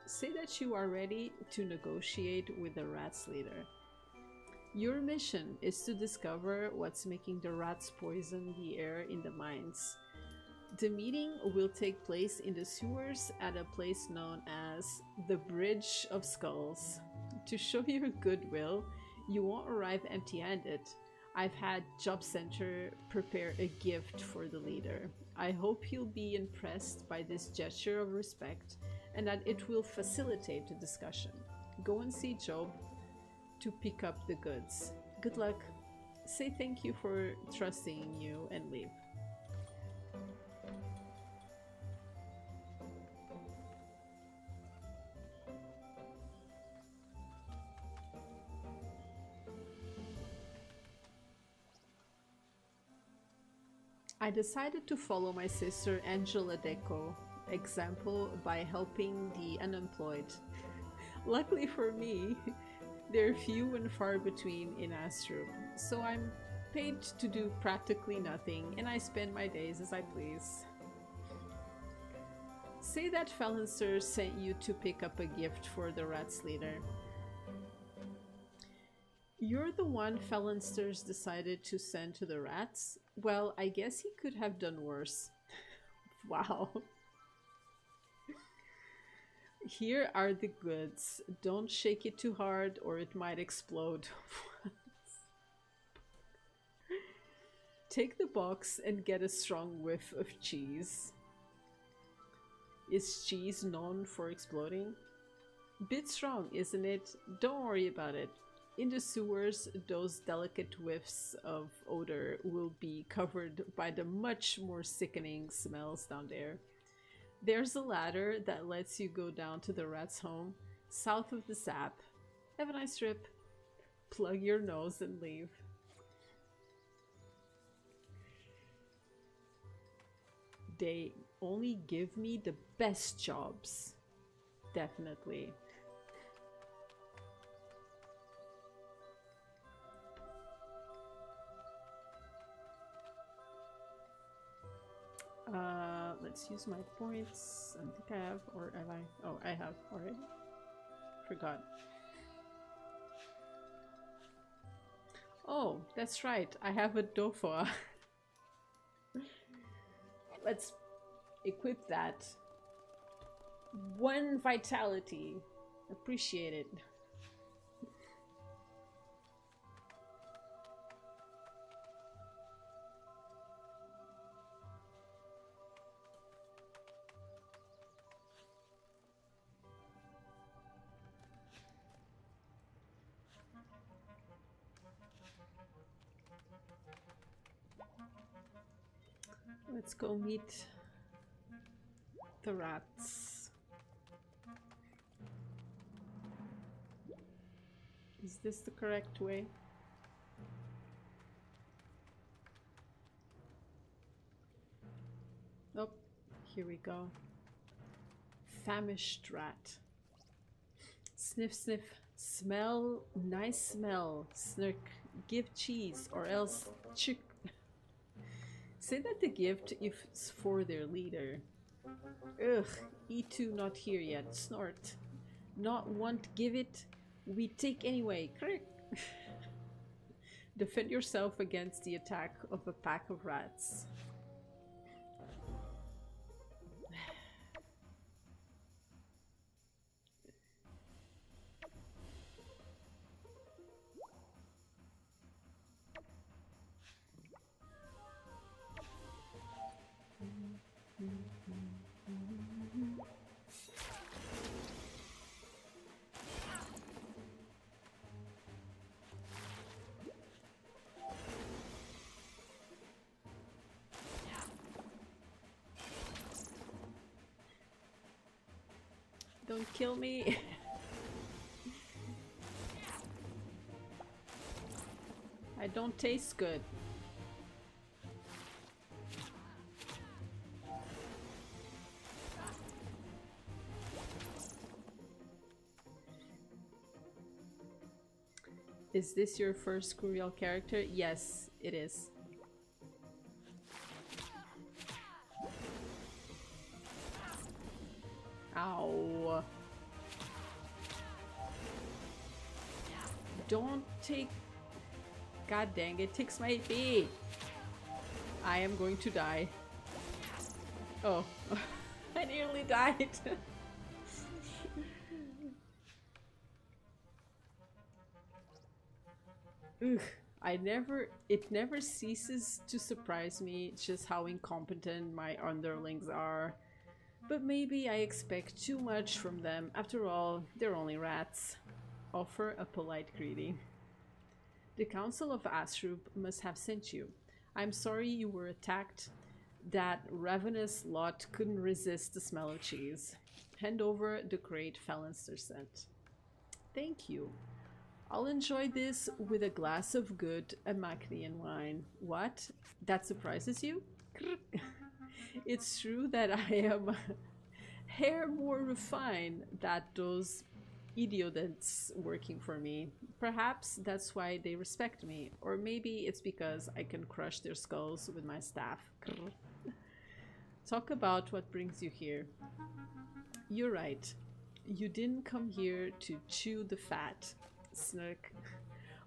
Say that you are ready to negotiate with the rat's leader. Your mission is to discover what's making the rats poison the air in the mines. The meeting will take place in the sewers at a place known as the Bridge of Skulls. To show your goodwill, you won't arrive empty-handed. I've had Job Center prepare a gift for the leader. I hope he'll be impressed by this gesture of respect and that it will facilitate the discussion. Go and see Job to pick up the goods. Good luck. Say thank you for trusting you and leave. I decided to follow my sister Angela Deco example by helping the unemployed. Luckily for me, they're few and far between in Astrub, so I'm paid to do practically nothing and I spend my days as I please. Say that Falancer sent you to pick up a gift for the rat's leader. You're the one Falansters decided to send to the rats? Well, I guess he could have done worse. Wow. Here are the goods. Don't shake it too hard or it might explode. Take the box and get a strong whiff of cheese. Is cheese known for exploding? Bit strong, isn't it? Don't worry about it. In the sewers, those delicate whiffs of odor will be covered by the much more sickening smells down there. There's a ladder that lets you go down to the rat's home, south of the sap. Have a nice trip. Plug your nose and leave. They only give me the best jobs. Definitely. Let's use my points. I think I have, or have I? Oh, I have already. Forgot. Oh, that's right. I have a Dofa. Let's equip that. 1 vitality. Appreciate it. Let's go meet the rats. Is this the correct way? Oh, here we go. Famished rat. Sniff, sniff. Smell, nice smell. Snirk. Give cheese or else chick. Say that the gift is for their leader. Ugh, E2 not here yet. Snort. Not want give it. We take anyway. Crick. Defend yourself against the attack of a pack of rats. Don't kill me. I don't taste good. Is this your first Kourial character? Yes, it is. Ow. Don't take... God dang it, takes my AP. I am going to die. Oh, I nearly died. Ugh, it never ceases to surprise me just how incompetent my underlings are. But maybe I expect too much from them. After all, they're only rats. Offer a polite greeting. The Council of Astrub must have sent you. I'm sorry you were attacked. That ravenous lot couldn't resist the smell of cheese. Hand over the crate Phalanster sent. Thank you. I'll enjoy this with a glass of good Amachnian wine. What? That surprises you? It's true that I am a hair more refined than those idiots working for me. Perhaps that's why they respect me. Or maybe it's because I can crush their skulls with my staff. Talk about what brings you here. You're right. You didn't come here to chew the fat. Snark.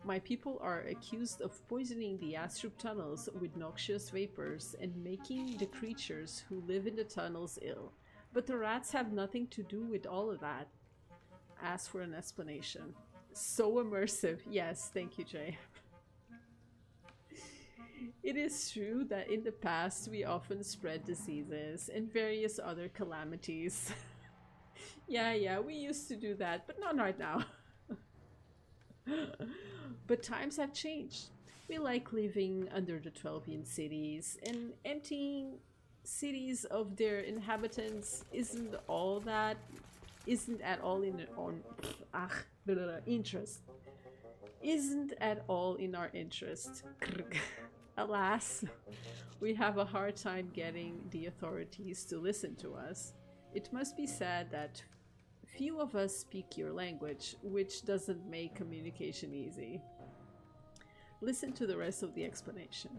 My people are accused of poisoning the Astrub tunnels with noxious vapors and making the creatures who live in the tunnels ill. But the rats have nothing to do with all of that. Ask for an explanation. So immersive. Yes, thank you, Jay. It is true that in the past we often spread diseases and various other calamities. Yeah, we used to do that, but not right now. But times have changed. We like living under the 12 cities, and emptying cities of their inhabitants isn't at all in our interest. Isn't at all in our interest. Alas, we have a hard time getting the authorities to listen to us. It must be said that few of us speak your language, which doesn't make communication easy. Listen to the rest of the explanation.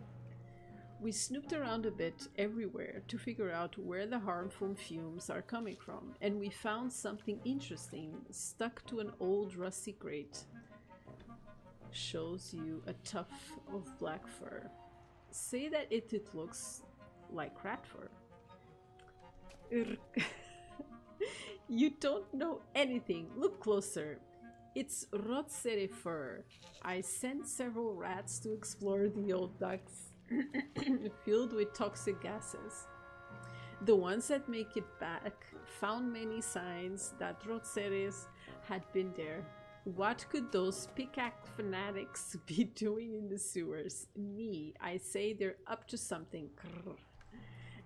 We snooped around a bit everywhere to figure out where the harmful fumes are coming from, and we found something interesting stuck to an old rusty grate. Shows you a tuft of black fur. Say that it looks like rat fur. You don't know anything. Look closer. It's rotsere fur. I sent several rats to explore the old ducts filled with toxic gases. The ones that make it back found many signs that rotseres had been there. What could those pickaxe fanatics be doing in the sewers? Me, I say they're up to something.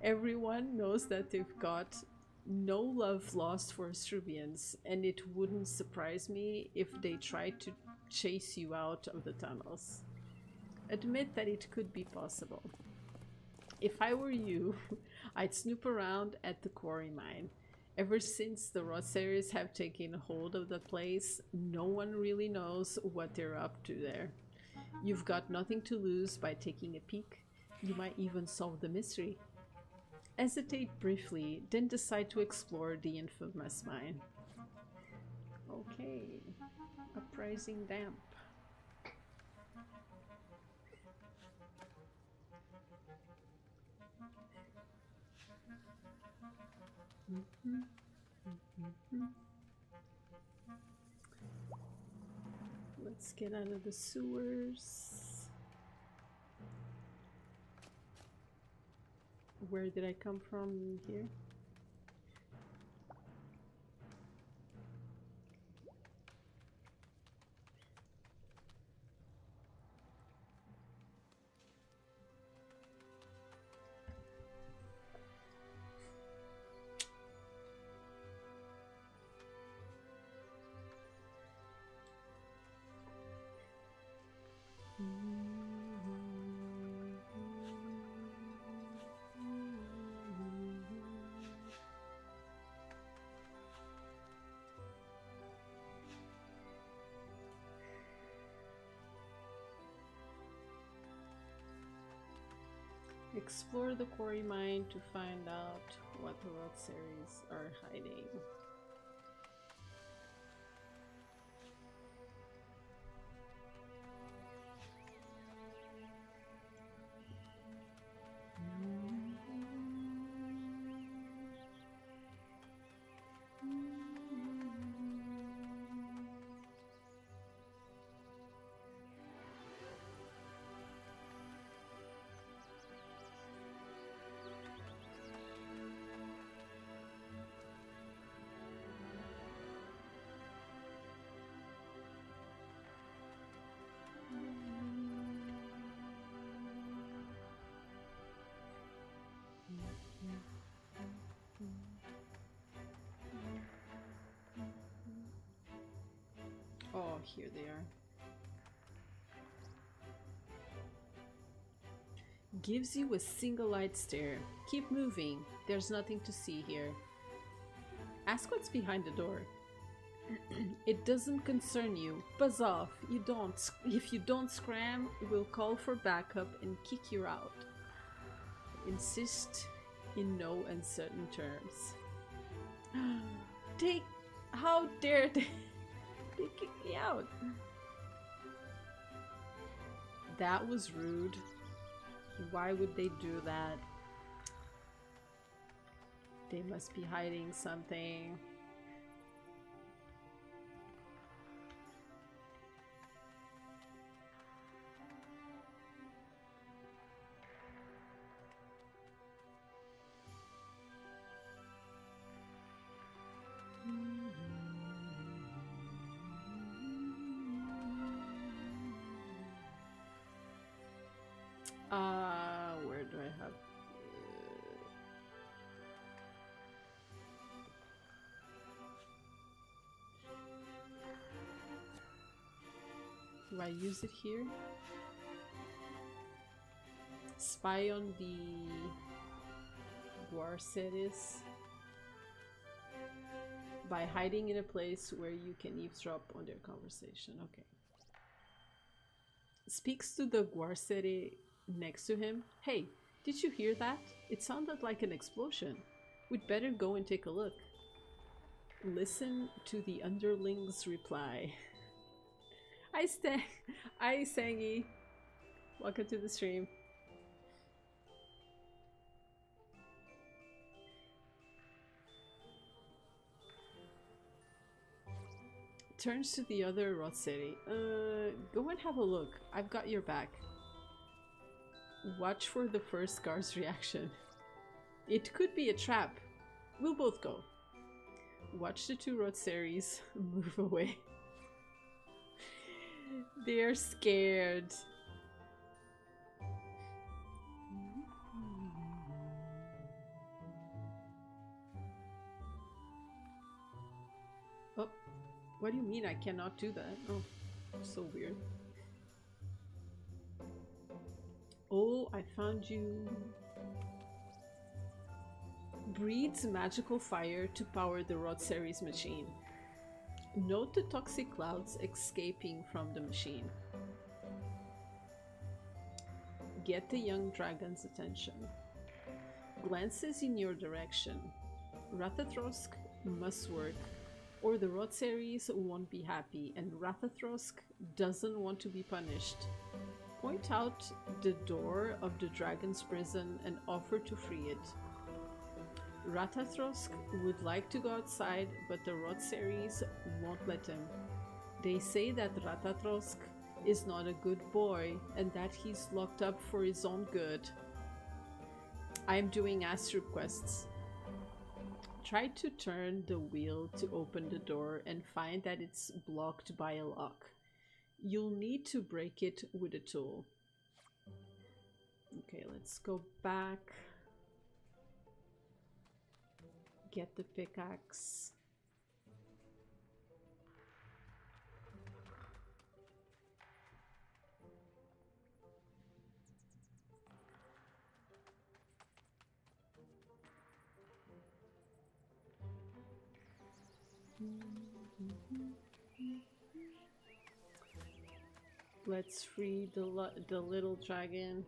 Everyone knows that they've got no love lost for Astrubians, and it wouldn't surprise me if they tried to chase you out of the tunnels. Admit that it could be possible. If I were you, I'd snoop around at the quarry mine. Ever since the Rotseries have taken hold of the place, no one really knows what they're up to there. You've got nothing to lose by taking a peek. You might even solve the mystery. Hesitate briefly, then decide to explore the infamous mine. Okay, uprising damp. Let's get out of the sewers. Where did I come from here? Explore the quarry mine to find out what the Rotseries are hiding. Oh, here they are. Gives you a single-eyed stare. Keep moving. There's nothing to see here. Ask what's behind the door. It doesn't concern you. Buzz off. If you don't scram, we'll call for backup and kick you out. Insist in no uncertain terms. How dare they? They kicked me out. That was rude. Why would they do that? They must be hiding something. Where do I have? Do I use it here? Spy on the Guarceres by hiding in a place where you can eavesdrop on their conversation. Okay. Speaks to the Guarcere next to him. Hey, did you hear that? It sounded like an explosion. We'd better go and take a look. Listen to the underling's reply. Hi, Sangy. Welcome to the stream. Turns to the other Rotseri. Go and have a look. I've got your back. Watch for the first guard's reaction. It could be a trap. We'll both go. Watch the two Rotseris move away. They're scared. Oh, what do you mean I cannot do that? Oh, so weird. Oh, I found you. Breeds magical fire to power the Rotseri's machine. Note the toxic clouds escaping from the machine. Get the young dragon's attention. Glances in your direction. Rathathrosk must work, or the Rotseris won't be happy, and Rathathrosk doesn't want to be punished. Point out the door of the dragon's prison and offer to free it. Rathathrosk would like to go outside, but the Rotseris won't let him. They say that Rathathrosk is not a good boy and that he's locked up for his own good. I'm doing Astrub quests. Try to turn the wheel to open the door and find that it's blocked by a lock. You'll need to break it with a tool. Okay, let's go back. Get the pickaxe. Let's free the little dragon.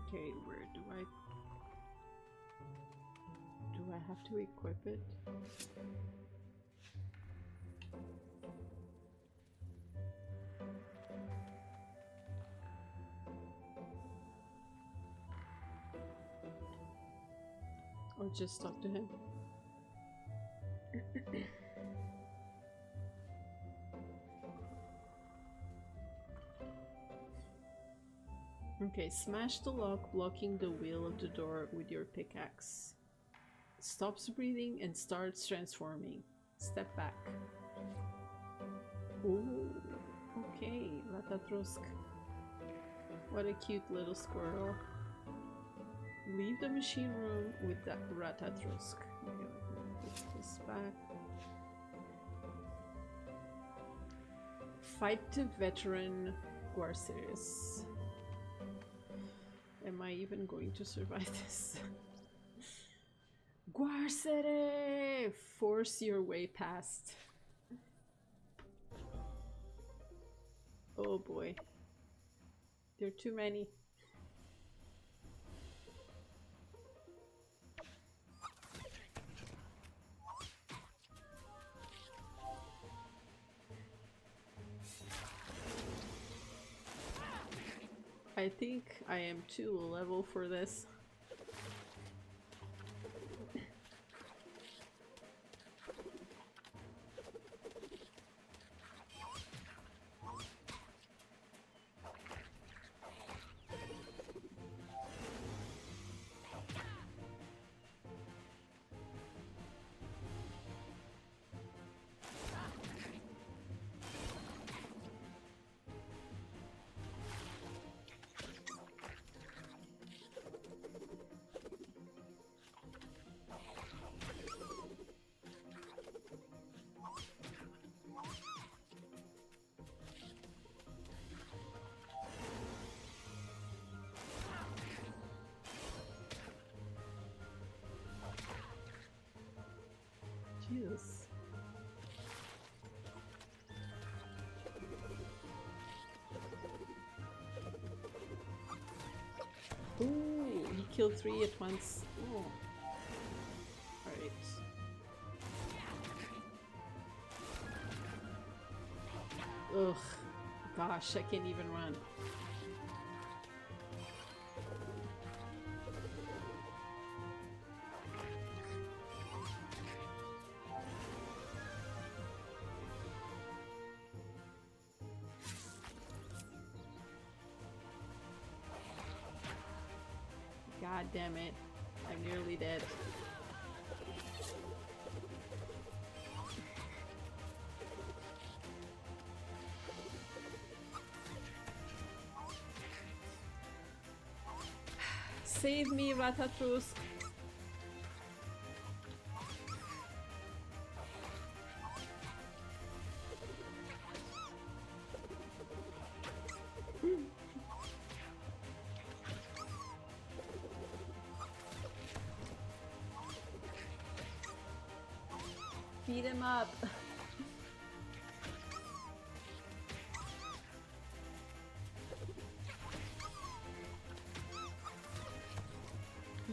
Okay, where do I have to equip it? Or just talk to him? Okay, smash the lock, blocking the wheel of the door with your pickaxe. Stops breathing and starts transforming. Step back. Ooh, okay, Rathathrosk. What a cute little squirrel. Leave the machine room with that Rathathrosk. Okay, let me put this back. Fight the veteran Guarceres. Am I even going to survive this? Guarcere! Force your way past. Oh boy. There are too many. I think I am too low level for this. this. Ooh, he killed 3 at once. Oh. Alright. Ugh. Gosh, I can't even run. God damn it. I'm nearly dead. Save me, Ratatouille. Beat him up.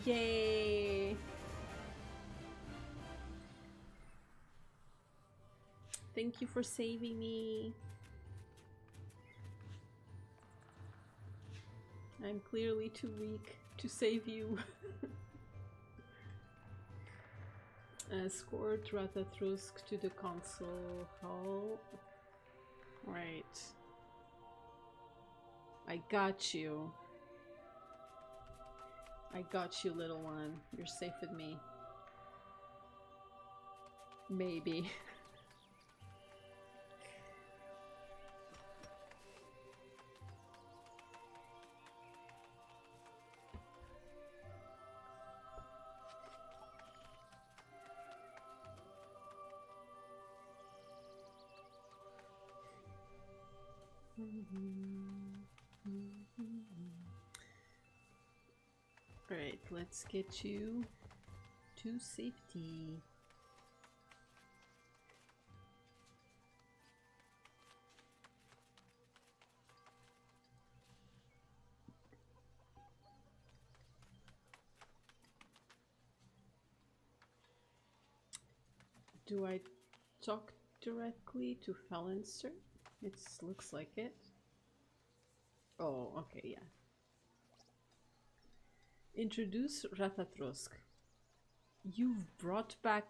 Yay! Thank you for saving me. I'm clearly too weak to save you. Escort Ratatouille to the console hall. Right. I got you. I got you, little one. You're safe with me. Maybe. Alright, let's get you to safety. Do I talk directly to Felinster? It looks like it. Oh, okay, yeah. Introduce Ratatouille. You've brought back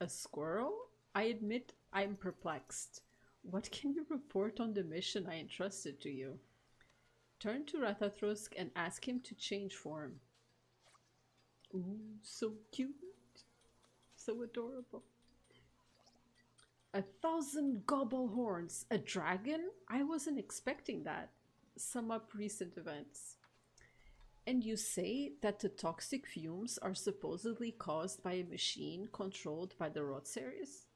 a squirrel? I admit I'm perplexed. What can you report on the mission I entrusted to you? Turn to Ratatouille and ask him to change form. Ooh, so cute. So adorable. 1,000 gobble horns. A dragon? I wasn't expecting that. Sum up recent events. And you say that the toxic fumes are supposedly caused by a machine controlled by the rot series?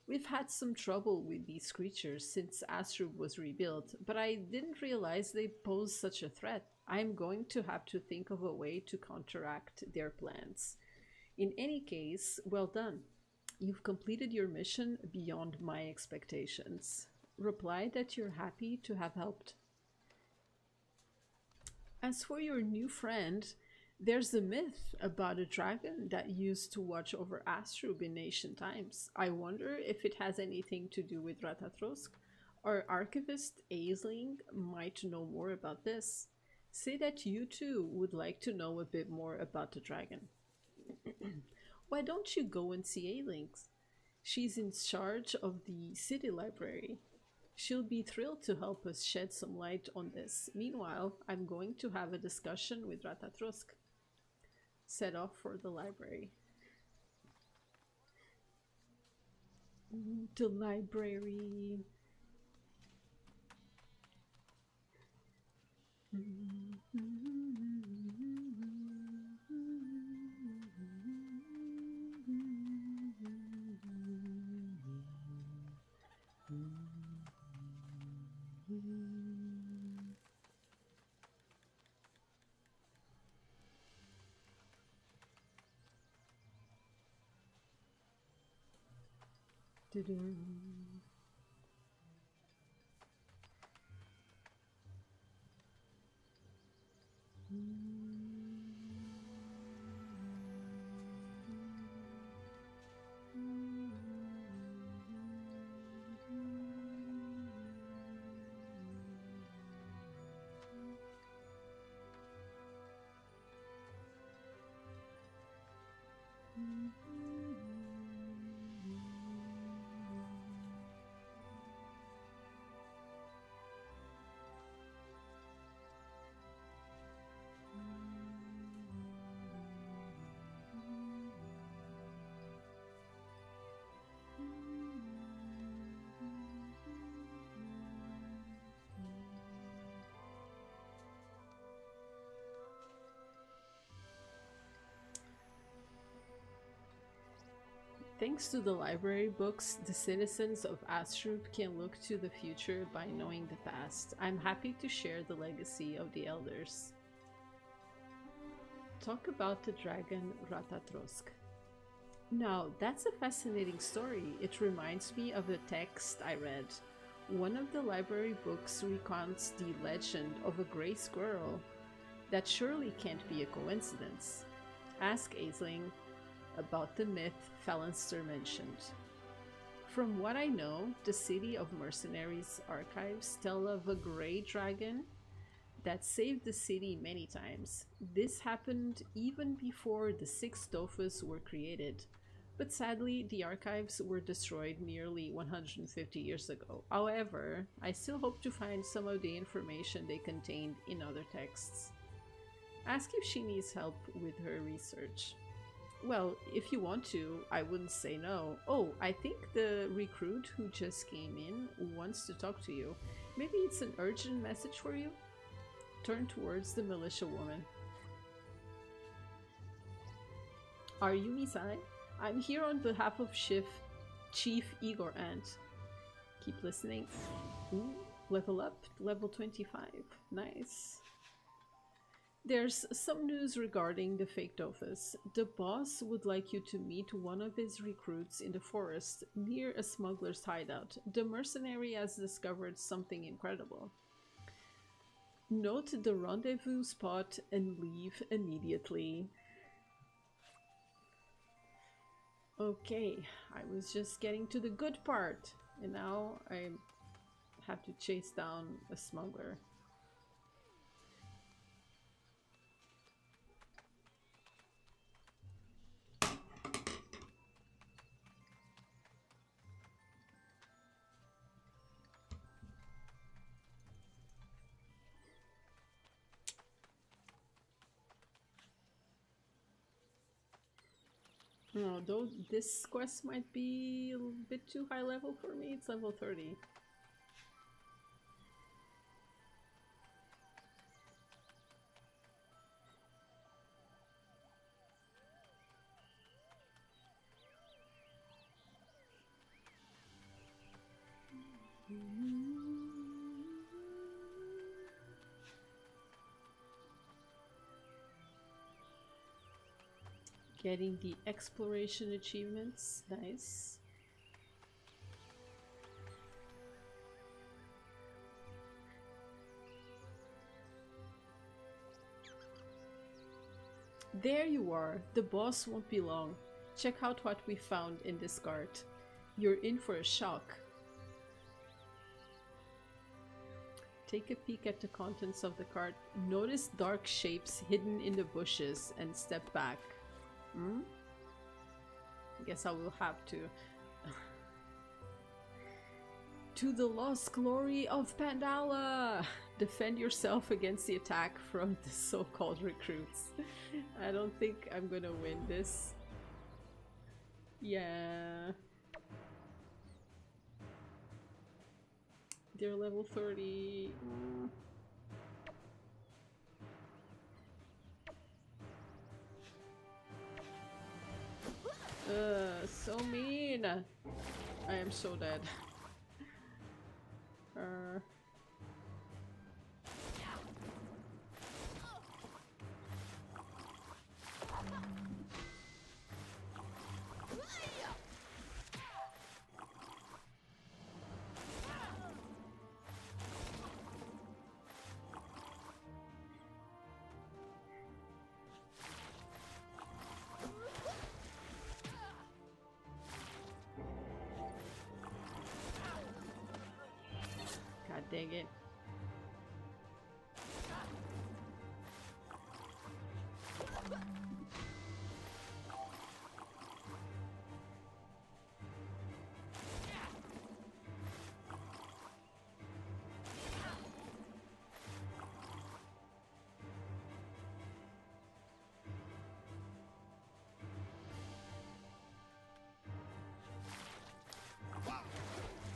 We've had some trouble with these creatures since Astrub was rebuilt, but I didn't realize they pose such a threat. I'm going to have to think of a way to counteract their plans. In any case, well done. You've completed your mission beyond my expectations. Reply that you're happy to have helped. As for your new friend, there's a myth about a dragon that used to watch over Astrub in ancient times. I wonder if it has anything to do with Ratatouille. Our archivist Aisling might know more about this. Say that you too would like to know a bit more about the dragon. Why don't you go and see Aisling? She's in charge of the city library. She'll be thrilled to help us shed some light on this. Meanwhile, I'm going to have a discussion with Ratatouille. Set off for the library. The library. Thanks to the library books, the citizens of Astrub can look to the future by knowing the past. I'm happy to share the legacy of the elders. Talk about the dragon Ratatrosk. Now, that's a fascinating story. It reminds me of a text I read. One of the library books recounts the legend of a gray squirrel. That surely can't be a coincidence. Ask Aisling about the myth Phalanster mentioned. From what I know, the City of Mercenaries archives tell of a grey dragon that saved the city many times. This happened even before the 6 Dofus were created, but sadly the archives were destroyed nearly 150 years ago. However, I still hope to find some of the information they contained in other texts. Ask if she needs help with her research. Well, if you want to, I wouldn't say no. Oh, I think the recruit who just came in wants to talk to you. Maybe it's an urgent message for you? Turn towards the militia woman. Are you Misai? I'm here on behalf of Chief Igor Ant. Keep listening. Ooh, level up, level 25. Nice. There's some news regarding the faked office. The boss would like you to meet one of his recruits in the forest near a smuggler's hideout. The mercenary has discovered something incredible. Note the rendezvous spot and leave immediately. Okay, I was just getting to the good part, and now I have to chase down a smuggler. No, though this quest might be a bit too high level for me. It's level 30. Getting the exploration achievements, nice. There you are, the boss won't be long. Check out what we found in this cart. You're in for a shock. Take a peek at the contents of the cart. Notice dark shapes hidden in the bushes and step back. I guess I will have to. To the lost glory of Pandala! Defend yourself against the attack from the so-called recruits. I don't think I'm gonna win this. Yeah. They're level 30. So mean. I am so dead. Dang it.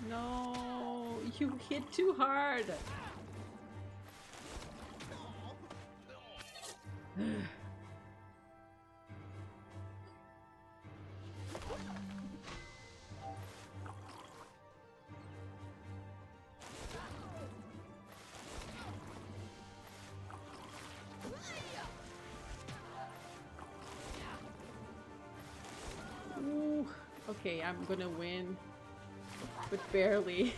No, you hit too hard. Ooh, okay, I'm gonna win, but barely.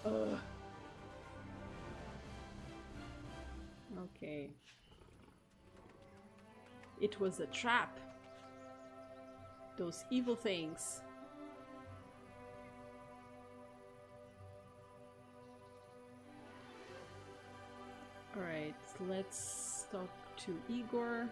Ugh. Okay. It was a trap. Those evil things. Alright, let's talk to Igor.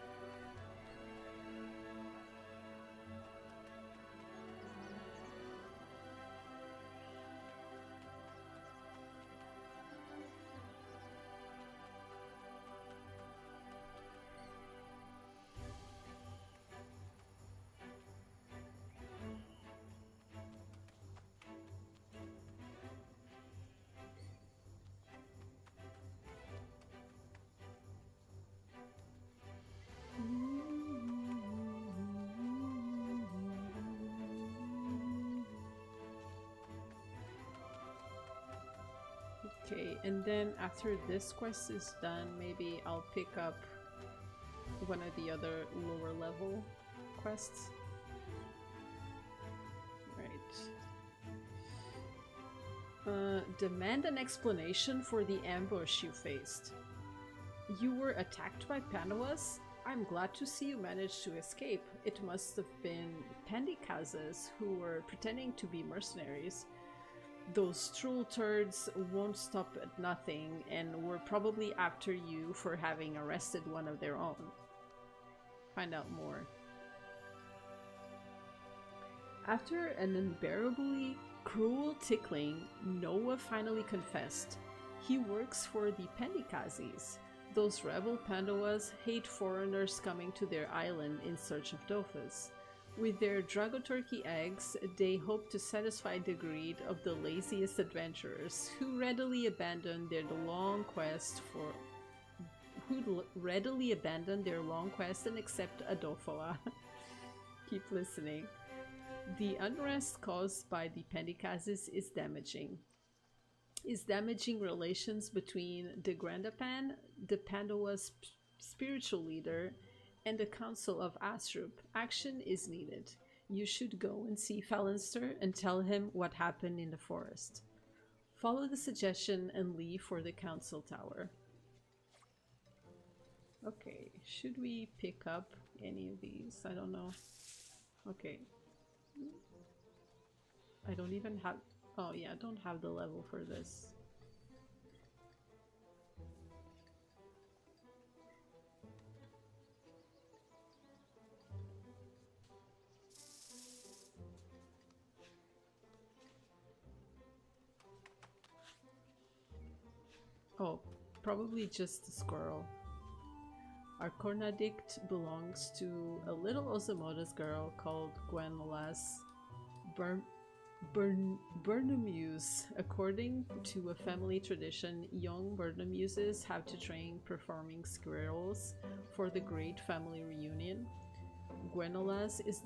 Okay, and then after this quest is done, maybe I'll pick up one of the other lower level quests. Right. Demand an explanation for the ambush you faced. You were attacked by Pandoas? I'm glad to see you managed to escape. It must have been Pandikazes who were pretending to be mercenaries. Those troll turds won't stop at nothing and were probably after you for having arrested one of their own. Find out more. After an unbearably cruel tickling, Noah finally confessed. He works for the Pandikazes. Those rebel Pandoas hate foreigners coming to their island in search of Dofus. With their Dragoturkey eggs, they hope to satisfy the greed of the laziest adventurers who readily abandon their long quest and accept a Dofoa. Keep listening. The unrest caused by the Pandikazes is damaging relations between the Grandapan, the Pandoa's spiritual leader, and the Council of Astrub. Action is needed. You should go and see Falinster and tell him what happened in the forest. Follow the suggestion and leave for the Council Tower. Okay, should we pick up any of these? I don't know. Okay. I don't even have... Oh yeah, I don't have the level for this. Oh, probably just a squirrel. Our Cornadict belongs to a little Osamoda's girl called Gwenolas Burnamuse. According to a family tradition, young Burnamuses have to train performing squirrels for the great family reunion. Gwenolas is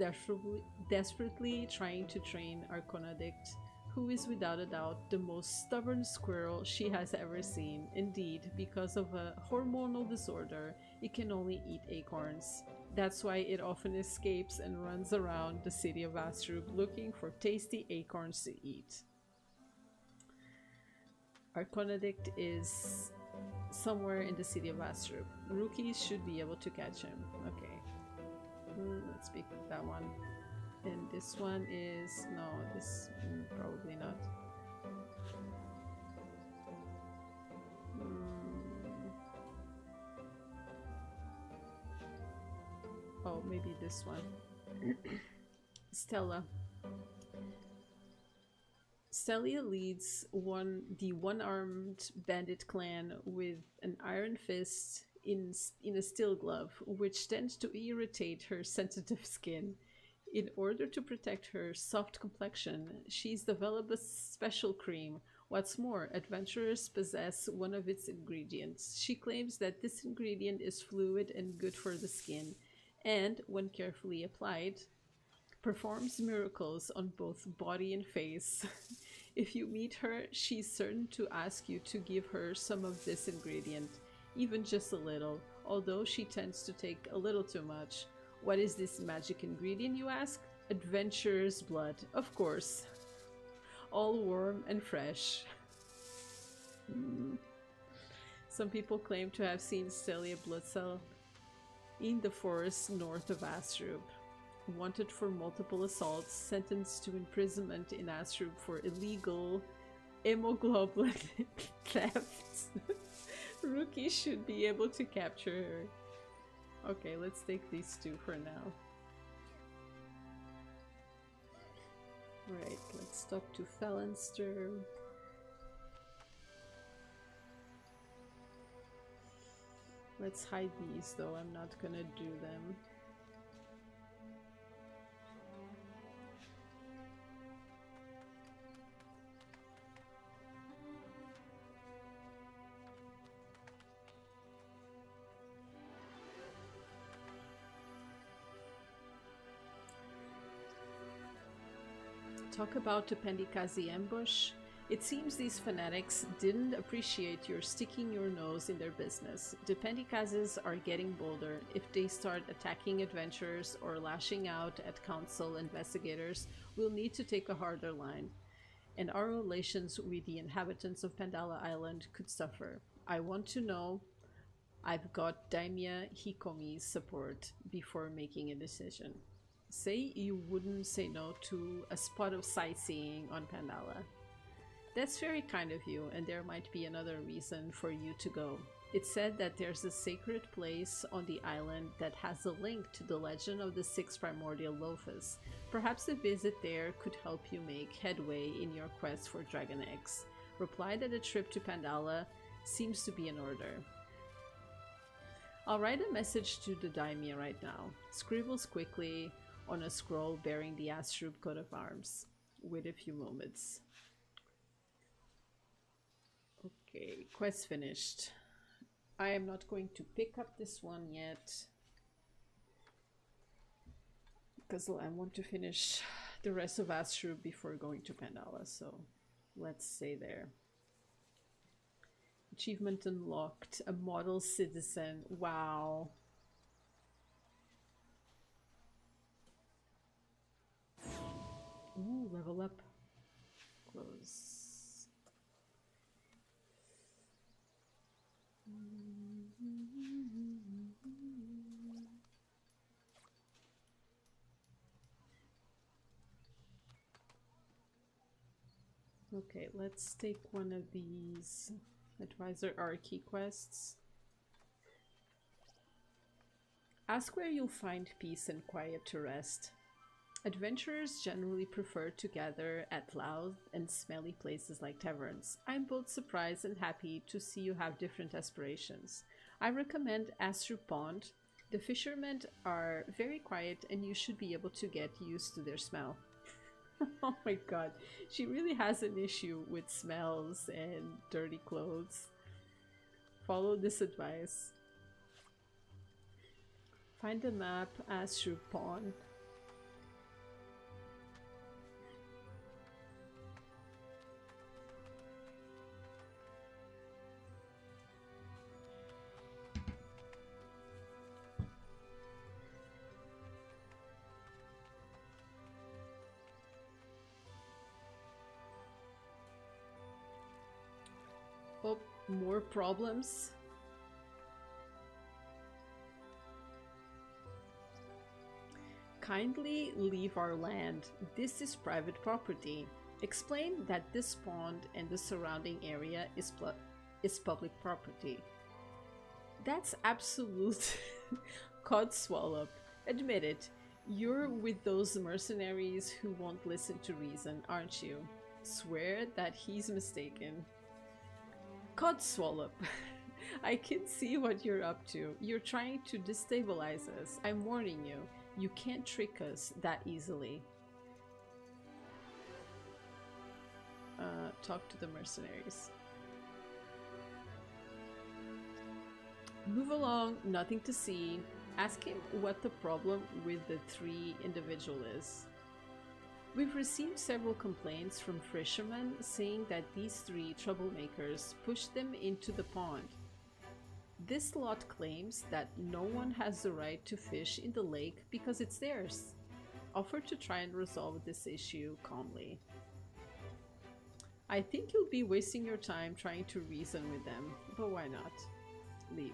desperately trying to train our Conadict, who is without a doubt the most stubborn squirrel she has ever seen. Indeed, because of a hormonal disorder, it can only eat acorns. That's why it often escapes and runs around the city of Astrub looking for tasty acorns to eat. Our Conadict is somewhere in the city of Astrub. Rookies should be able to catch him. Okay. Let's pick that one. And this one is... no, this... probably not. Oh, maybe this one. Stella. Stella leads the one-armed bandit clan with an iron fist in a steel glove, which tends to irritate her sensitive skin. In order to protect her soft complexion, she's developed a special cream. What's more, adventurers possess one of its ingredients. She claims that this ingredient is fluid and good for the skin, and, when carefully applied, performs miracles on both body and face. If you meet her, she's certain to ask you to give her some of this ingredient, even just a little, although she tends to take a little too much. What is this magic ingredient, you ask? Adventurer's blood, of course. All warm and fresh. Some people claim to have seen Stelia Bloodcell in the forest north of Astrub. Wanted for multiple assaults, sentenced to imprisonment in Astrub for illegal hemoglobin theft. Rookies should be able to capture her. Okay, let's take these two for now. Right, let's talk to Phalanster. Let's hide these, though I'm not gonna do them. Talk about the Pendikazi ambush. It seems these fanatics didn't appreciate your sticking your nose in their business. The Pendikazes are getting bolder. If they start attacking adventurers or lashing out at council investigators, we'll need to take a harder line. And our relations with the inhabitants of Pandala Island could suffer. I want to know I've got Daimya Hikomi's support before making a decision. Say you wouldn't say no to a spot of sightseeing on Pandala. That's very kind of you, and there might be another reason for you to go. It's said that there's a sacred place on the island that has a link to the legend of the 6 primordial loafers. Perhaps a visit there could help you make headway in your quest for dragon eggs. Reply that a trip to Pandala seems to be in order. I'll write a message to the Daimya right now. Scribbles quickly on a scroll bearing the Astrub coat of arms. Wait a few moments. Okay, quest finished. I am not going to pick up this one yet because I want to finish the rest of Astrub before going to Pandala, so let's say there. Achievement unlocked, a model citizen. Wow. Ooh, level up. Close. Okay, let's take one of these Advisor Archie quests. Ask where you'll find peace and quiet to rest. Adventurers generally prefer to gather at loud and smelly places like taverns. I'm both surprised and happy to see you have different aspirations. I recommend Astrub Pond. The fishermen are very quiet and you should be able to get used to their smell. Oh my god, she really has an issue with smells and dirty clothes. Follow this advice. Find the map, Astrub Pond. Oh, more problems. Kindly leave our land. This is private property. Explain that this pond and the surrounding area is public property. That's absolute codswallop. Admit it. You're with those mercenaries who won't listen to reason, aren't you? Swear that he's mistaken. Codswallop. I can see what you're up to. You're trying to destabilize us. I'm warning you. You can't trick us that easily. Talk to the mercenaries. Move along, nothing to see. Ask him what the problem with the 3 individual is. We've received several complaints from fishermen saying that these 3 troublemakers pushed them into the pond. This lot claims that no one has the right to fish in the lake because it's theirs. Offer to try and resolve this issue calmly. I think you'll be wasting your time trying to reason with them, but why not? Leave.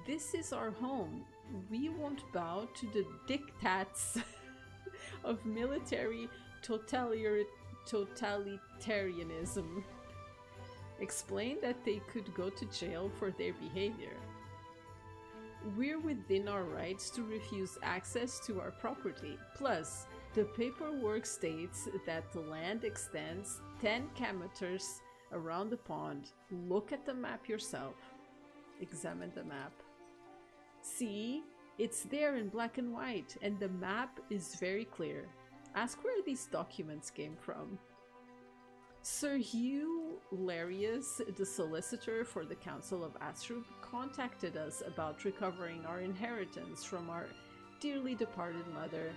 This is our home. We won't bow to the diktats of military totalitarianism. Explain that they could go to jail for their behavior. We're within our rights to refuse access to our property. Plus, the paperwork states that the land extends 10 kilometers around the pond. Look at the map yourself. Examine the map. See, it's there in black and white, and the map is very clear. Ask where these documents came from. Sir Hugh Larius, the solicitor for the Council of Astrub, contacted us about recovering our inheritance from our dearly departed mother.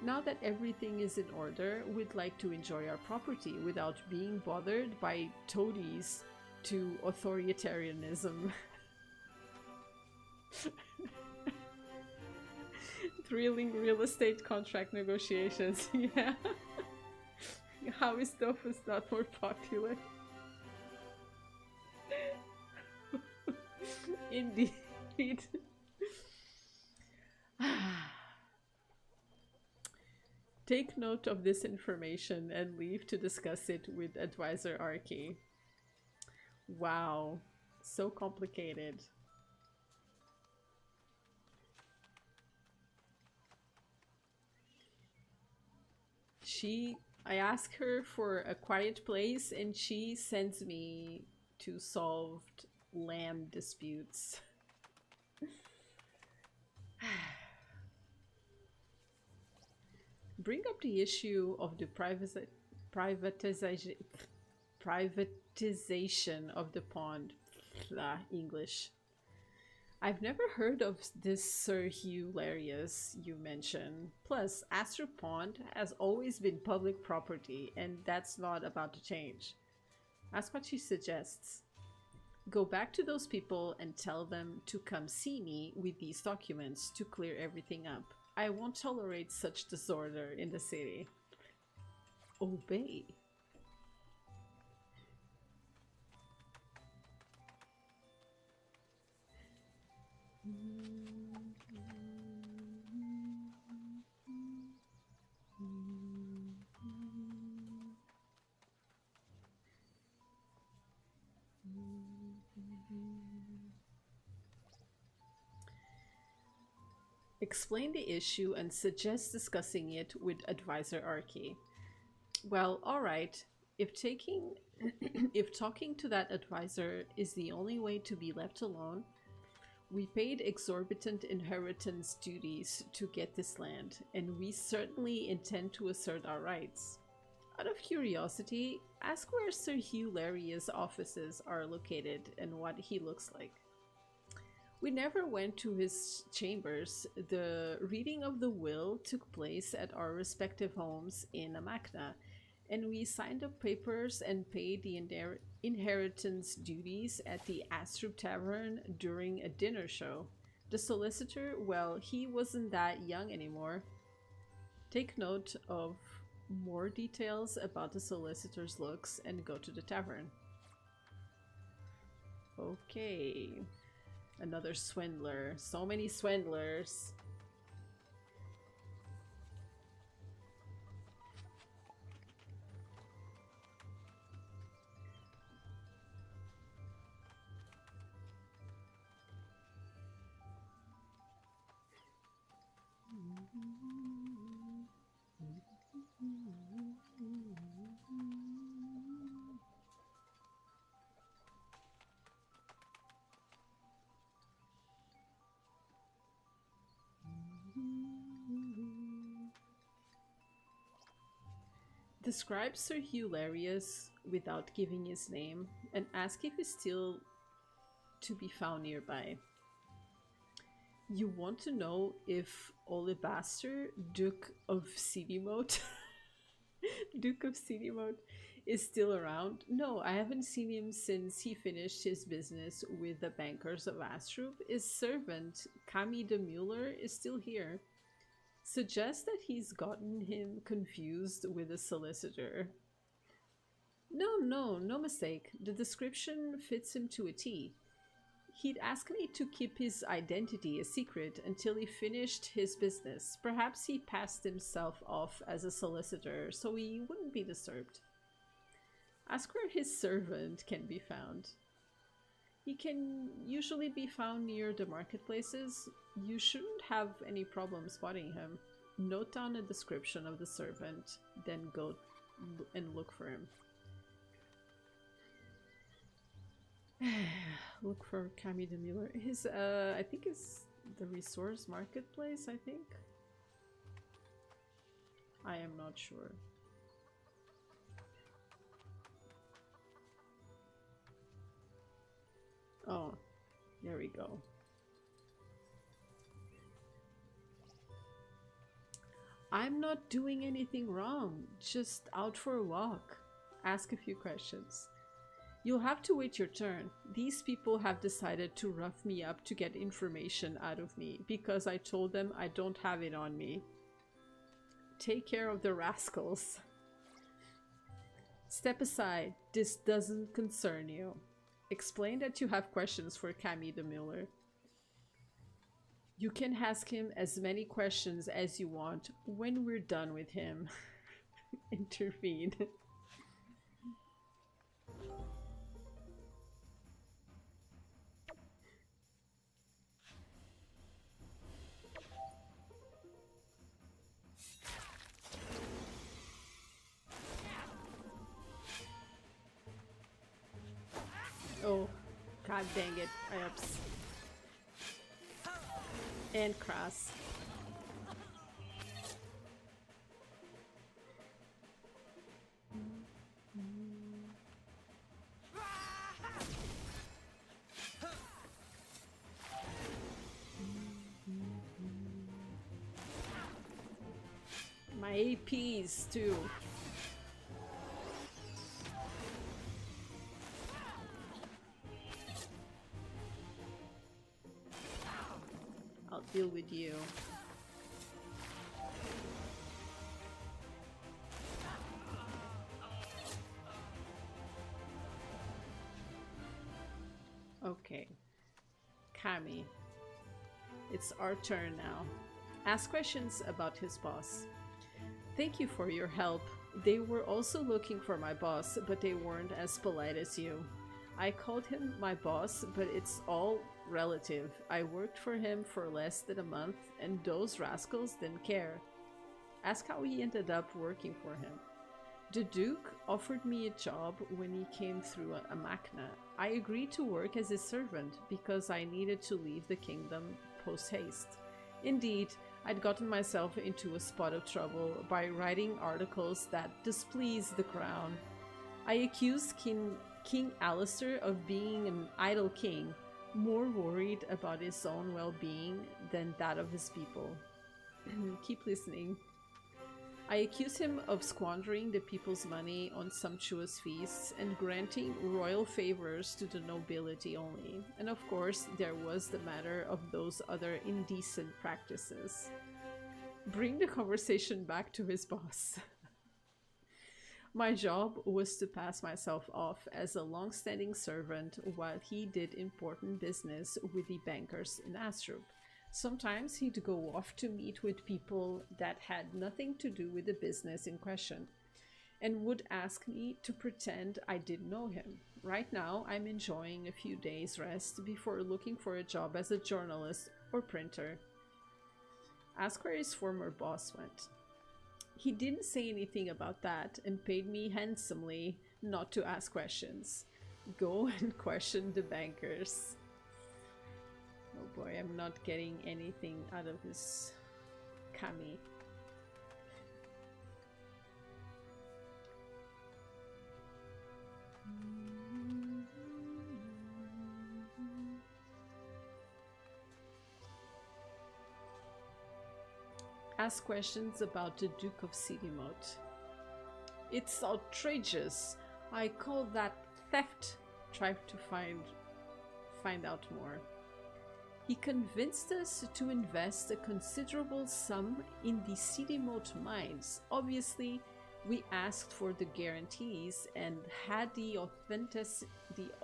Now that everything is in order, we'd like to enjoy our property without being bothered by toadies to authoritarianism. Thrilling real estate contract negotiations, yeah. How is Dofus not more popular? Indeed. Take note of this information and leave to discuss it with Advisor Archie. Wow, so complicated. I ask her for a quiet place and she sends me to solve land disputes. Bring up the issue of the privatization of the pond. English. I've never heard of this Sir Hugh Larius you mentioned. Plus, Astrub Pond has always been public property, and that's not about to change. Ask what she suggests. Go back to those people and tell them to come see me with these documents to clear everything up. I won't tolerate such disorder in the city. Obey. Explain the issue and suggest discussing it with Advisor Archie. Well, alright. If talking to that advisor is the only way to be left alone, we paid exorbitant inheritance duties to get this land, and we certainly intend to assert our rights. Out of curiosity, ask where Sir Hugh Larius' offices are located and what he looks like. We never went to his chambers. The reading of the will took place at our respective homes in Amakna, and we signed up papers and paid the inheritance duties at the Astrub Tavern during a dinner show. The solicitor, well, he wasn't that young anymore. Take note of more details about the solicitor's looks and go to the tavern. Okay. Another swindler. So many swindlers. Describe Sir Hilarious without giving his name and ask if he's still to be found nearby. You want to know if Olibaster, Duke of City Moat, Duke of City Moat, is still around? No, I haven't seen him since he finished his business with the bankers of Astrub. His servant, Kami de Mueller, is still here. Suggest that he's gotten him confused with a solicitor. No mistake. The description fits him to a T. He'd asked me to keep his identity a secret until he finished his business. Perhaps he passed himself off as a solicitor so he wouldn't be disturbed. Ask where his servant can be found. He can usually be found near the marketplaces. You shouldn't have any problem spotting him. Note down a description of the servant, then go and look for him. Look for Kami de Mueller. His, I think it's the resource marketplace, I think. I am not sure. Oh, there we go. I'm not doing anything wrong, just out for a walk. Ask a few questions. You'll have to wait your turn. These people have decided to rough me up to get information out of me because I told them I don't have it on me. Take care of the rascals. Step aside. This doesn't concern you. Explain that you have questions for Kami de Mueller. You can ask him as many questions as you want when we're done with him. Intervene. Oh, god dang it. Oops. And cross. My APs too. I'll deal with you. Okay. Kami. It's our turn now. Ask questions about his boss. Thank you for your help. They were also looking for my boss, but they weren't as polite as you. I called him my boss, but it's all relative. I worked for him for less than a month, and those rascals didn't care. Ask how he ended up working for him. The Duke offered me a job when he came through a Machna. I agreed to work as his servant because I needed to leave the kingdom post-haste. Indeed, I'd gotten myself into a spot of trouble by writing articles that displeased the crown. I accused King Alistair of being an idle king, more worried about his own well-being than that of his people. Keep listening. I accuse him of squandering the people's money on sumptuous feasts and granting royal favors to the nobility only. And of course, there was the matter of those other indecent practices. Bring the conversation back to his boss. My job was to pass myself off as a long-standing servant while he did important business with the bankers in Astrub. Sometimes he'd go off to meet with people that had nothing to do with the business in question, and would ask me to pretend I didn't know him. Right now, I'm enjoying a few days' rest before looking for a job as a journalist or printer. Ask where his former boss went. He didn't say anything about that and paid me handsomely not to ask questions. Go and question the bankers. Oh boy, I'm not getting anything out of this Kami. Ask questions about the Duke of Sidimot. It's outrageous. I call that theft. Try to find out more. He convinced us to invest a considerable sum in the Sidimot mines. Obviously, we asked for the guarantees and had the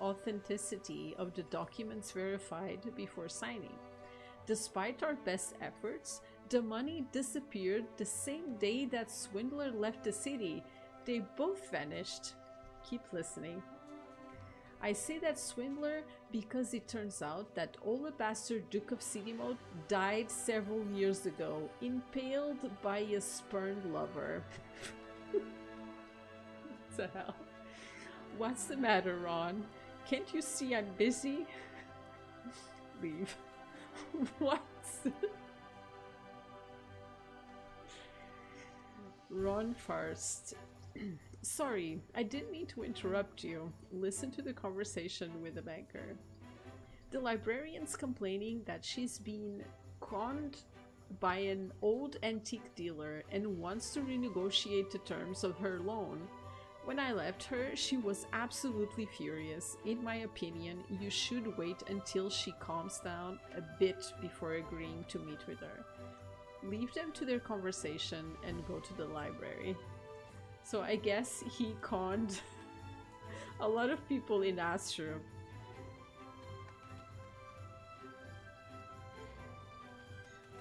authenticity of the documents verified before signing. Despite our best efforts, the money disappeared the same day that Swindler left the city. They both vanished. Keep listening. I say that Swindler because it turns out that old bastard Duke of Sidimot died several years ago, impaled by a spurned lover. What the hell? What's the matter, Ron? Can't you see I'm busy? Leave. What? Ron first. Sorry, I didn't mean to interrupt you. Listen to the conversation with the banker. The librarian's complaining that she's been conned by an old antique dealer and wants to renegotiate the terms of her loan. When I left her, she was absolutely furious. In my opinion, you should wait until she calms down a bit before agreeing to meet with her. Leave them to their conversation and go to the library. So I guess he conned a lot of people in Astrub.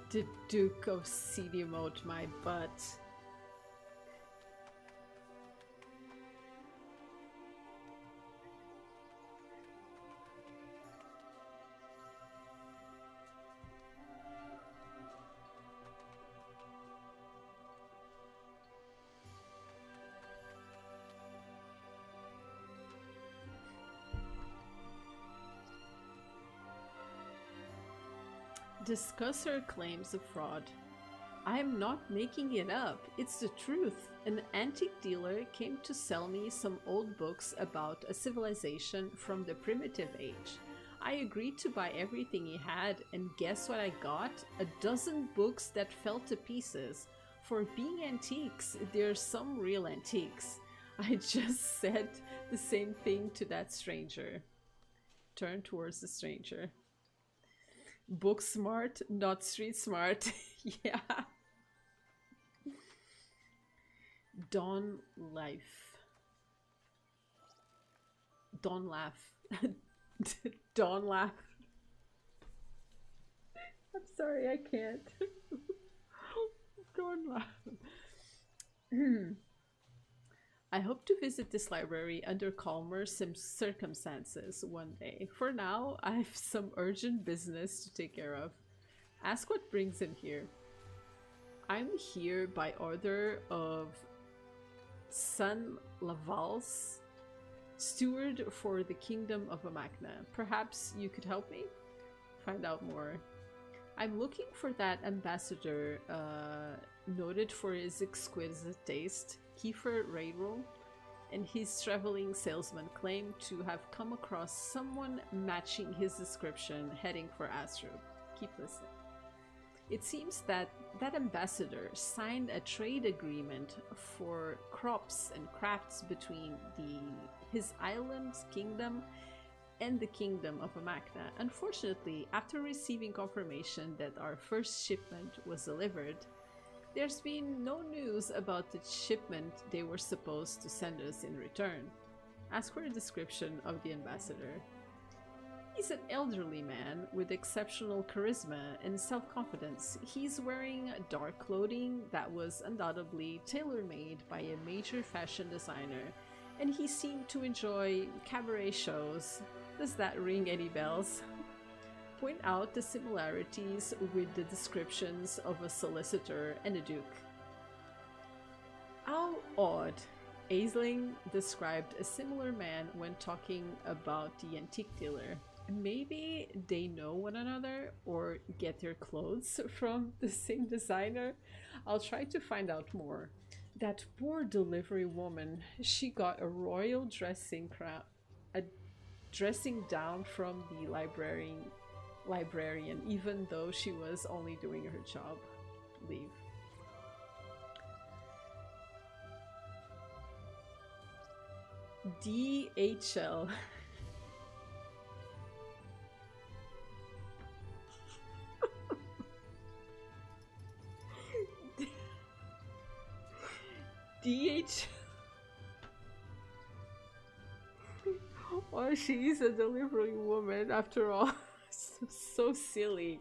The Duke of Sidimot, my butt. Discuss her claims of fraud. I am not making it up. It's the truth. An antique dealer came to sell me some old books about a civilization from the primitive age. I agreed to buy everything he had, and guess what I got? A dozen books that fell to pieces. For being antiques, there's some real antiques. I just said the same thing to that stranger. Turn towards the stranger. Book smart, not street smart. Yeah. Don't life. Don't laugh. Don't laugh. I'm sorry, I can't. Don't laugh. I hope to visit this library under calmer circumstances one day. For now, I have some urgent business to take care of. Ask what brings him here. I'm here by order of Son Laval's steward for the Kingdom of Amacna. Perhaps you could help me? Find out more. I'm looking for that ambassador noted for his exquisite taste, Kiefer Rayrol, and his traveling salesman claimed to have come across someone matching his description heading for Astrub. Keep listening. It seems that that ambassador signed a trade agreement for crops and crafts between his island's kingdom and the Kingdom of Amacna. Unfortunately, after receiving confirmation that our first shipment was delivered, there's been no news about the shipment they were supposed to send us in return. Ask for a description of the ambassador. He's an elderly man with exceptional charisma and self-confidence. He's wearing dark clothing that was undoubtedly tailor-made by a major fashion designer, and he seemed to enjoy cabaret shows. Does that ring any bells? Point out the similarities with the descriptions of a solicitor and a duke. How odd. Aisling described a similar man when talking about the antique dealer. Maybe they know one another or get their clothes from the same designer. I'll try to find out more. That poor delivery woman, she got a royal a dressing down from the librarian, even though she was only doing her job. Leave. DHL. DH. Oh, she's a delivery woman after all. So silly.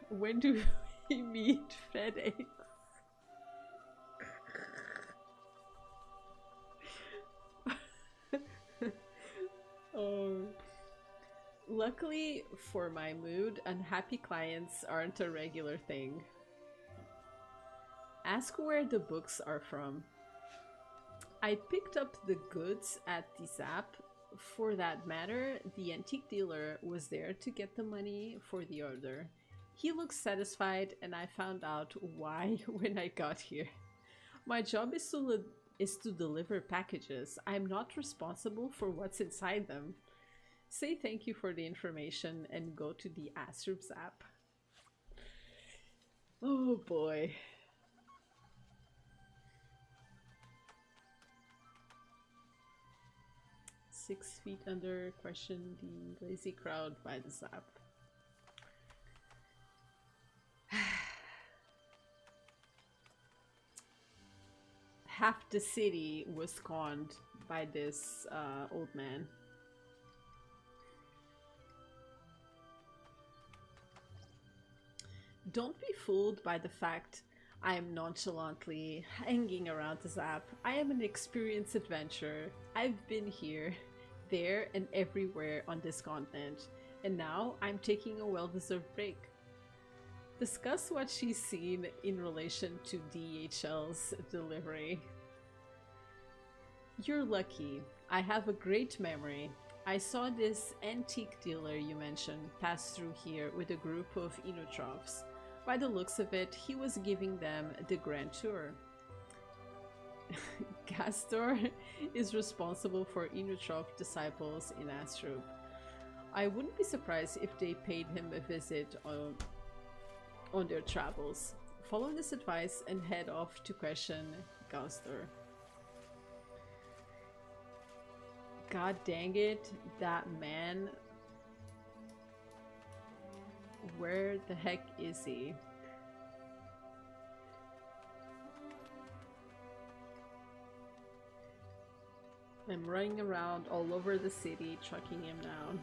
When do we meet FedEx? Oh. Luckily for my mood, unhappy clients aren't a regular thing. Ask where the books are from. I picked up the goods at the Zap. For that matter, the antique dealer was there to get the money for the order. He looked satisfied, and I found out why when I got here. My job is to deliver packages. I'm not responsible for what's inside them. Say thank you for the information and go to the Astrub Zap. Oh boy. "6 feet under," question the lazy crowd by the Zap. Half the city was conned by this old man. Don't be fooled by the fact I am nonchalantly hanging around the Zap. I am an experienced adventurer. I've been here, there, and everywhere on this continent, and now I'm taking a well-deserved break. Discuss what she's seen in relation to DHL's delivery. You're lucky. I have a great memory. I saw this antique dealer you mentioned pass through here with a group of Inotrophs. By the looks of it, he was giving them the grand tour. Gastor is responsible for Inutroph disciples in Astrub. I wouldn't be surprised if they paid him a visit on their travels. Follow this advice and head off to question Gastor. God dang it, that man. Where the heck is he? I'm running around all over the city, tracking him down.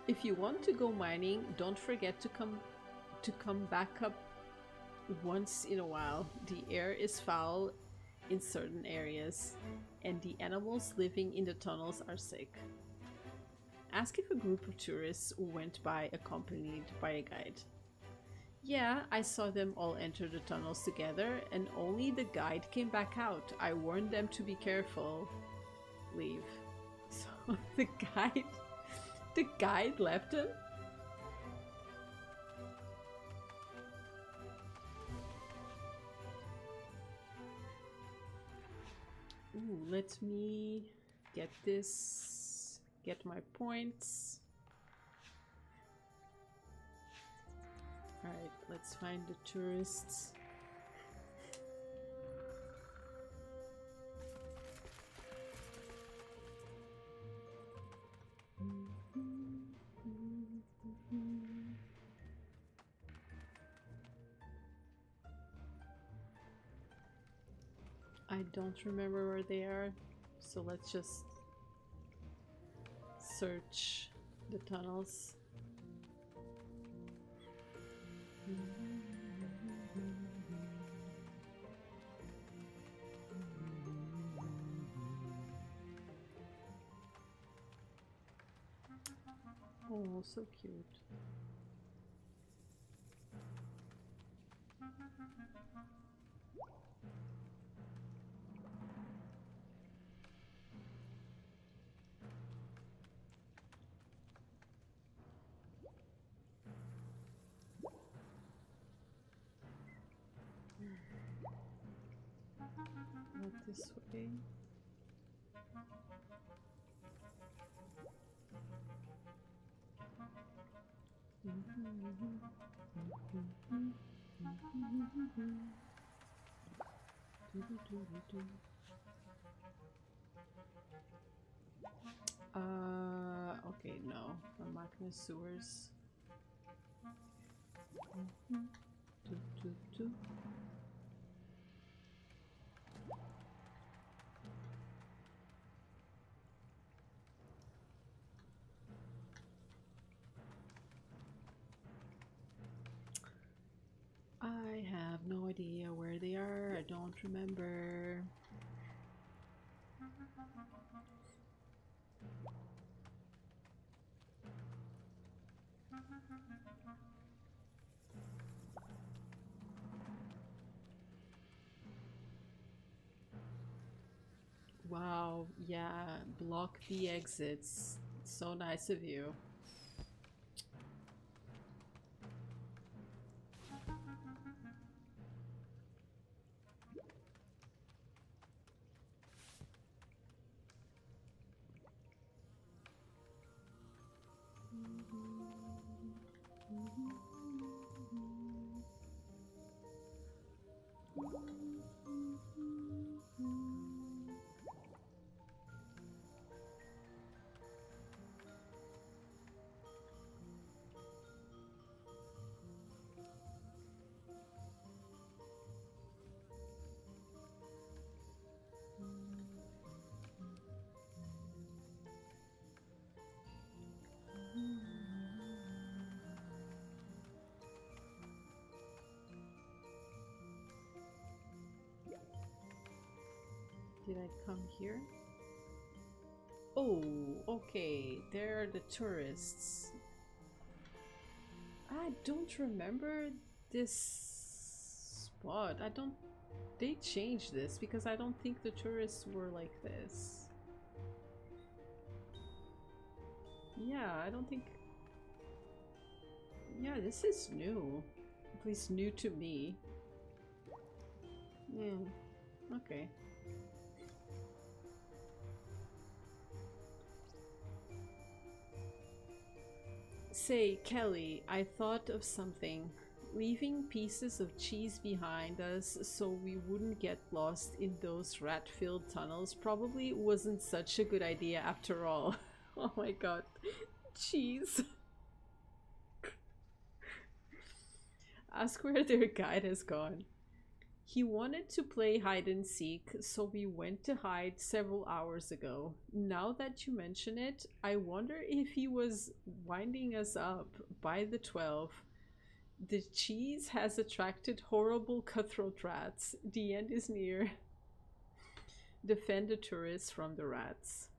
If you want to go mining, don't forget to come back up once in a while. The air is foul in certain areas, and the animals living in the tunnels are sick. Ask if a group of tourists went by accompanied by a guide. Yeah, I saw them all enter the tunnels together, and only the guide came back out. I warned them to be careful. Leave. So the guide left him? Ooh, let me get this, get my points. Alright, let's find the tourists. I don't remember where they are, so let's just search the tunnels. Oh, so cute. Not this way. Okay, no. I'm not gonna sewers. I have no idea where they are. I don't remember. Wow, yeah, block the exits. So nice of you. Did I come here? Oh, okay. There are the tourists. I don't remember this spot. I don't... They changed this because I don't think the tourists were like this. Yeah, I don't think... Yeah, this is new. At least new to me. Okay. Say, Kelly, I thought of something. Leaving pieces of cheese behind us so we wouldn't get lost in those rat-filled tunnels probably wasn't such a good idea after all. Oh my god. Cheese. Ask where their guide has gone. He wanted to play hide and seek, so we went to hide several hours ago. Now that you mention it, I wonder if he was winding us up by the 12. The cheese has attracted horrible cutthroat rats. The end is near. Defend the tourists from the rats.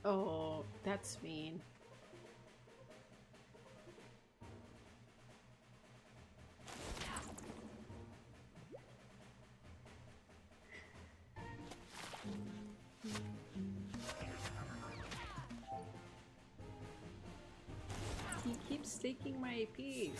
Oh, that's mean. He keeps taking my piece.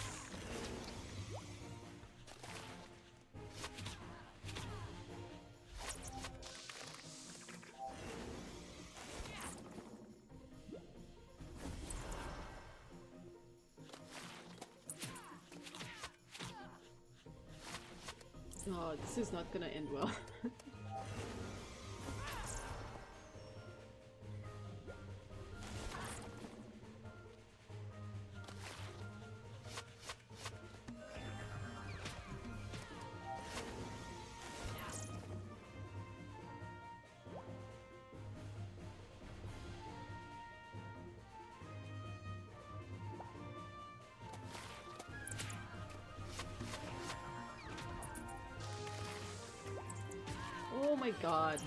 Oh, this is not gonna end well. Oh my god.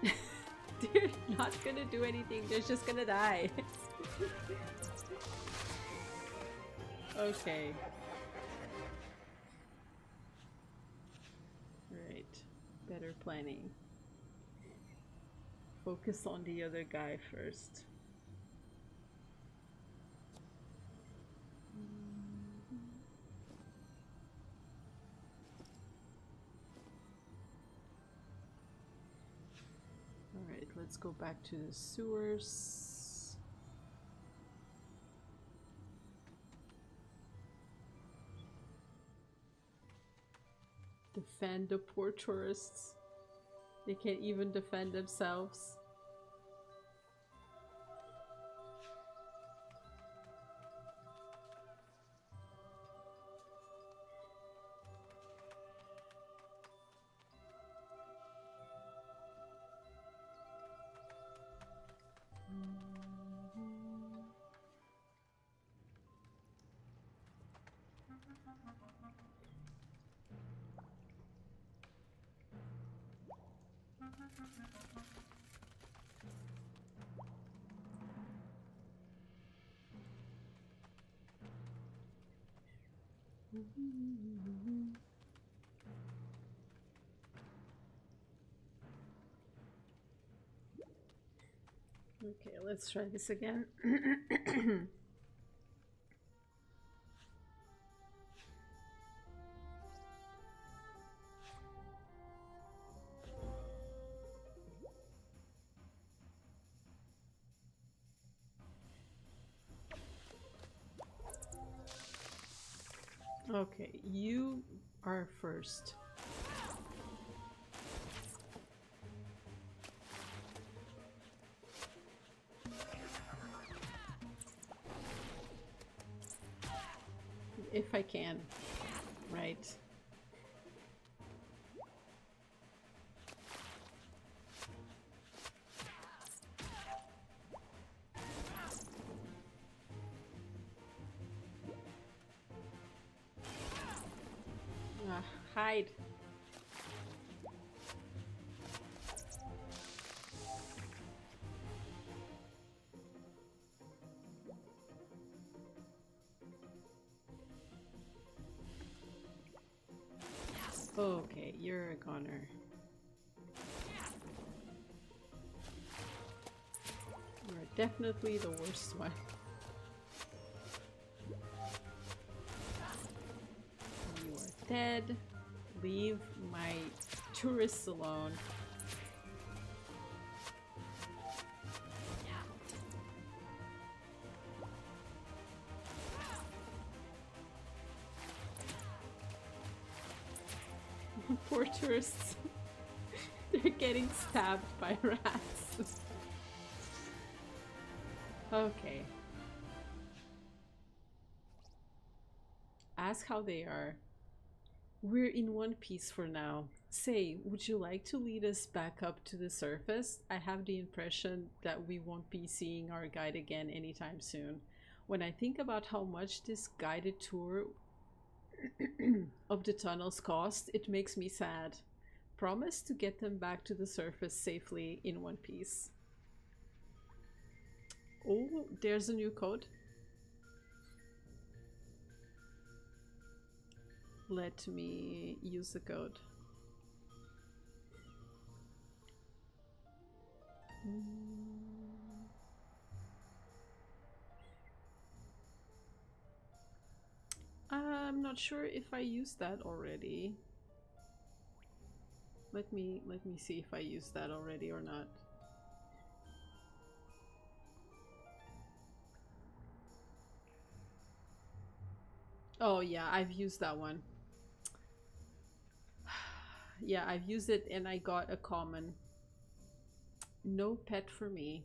They're not gonna do anything, they're just gonna die. Okay. Right. Better planning. Focus on the other guy first. Alright, let's go back to the sewers. Defend the poor tourists. They can't even defend themselves. Okay, let's try this again. Okay, you are first. If I can, right? Hide. Okay, you're a goner. You're definitely the worst one. You are dead. Leave my tourists alone. Poor tourists. They're getting stabbed by rats. Okay. Ask how they are. We're in one piece for now. Say, would you like to lead us back up to the surface? I have the impression that we won't be seeing our guide again anytime soon. When I think about how much this guided tour of the tunnels cost, it makes me sad. Promise to get them back to the surface safely in one piece. Oh, there's a new code. Let me use the code. I'm not sure if I used that already. Let me see if I used that already or not. Oh yeah, I've used that one. Yeah, I've used it and I got a common. No pet for me.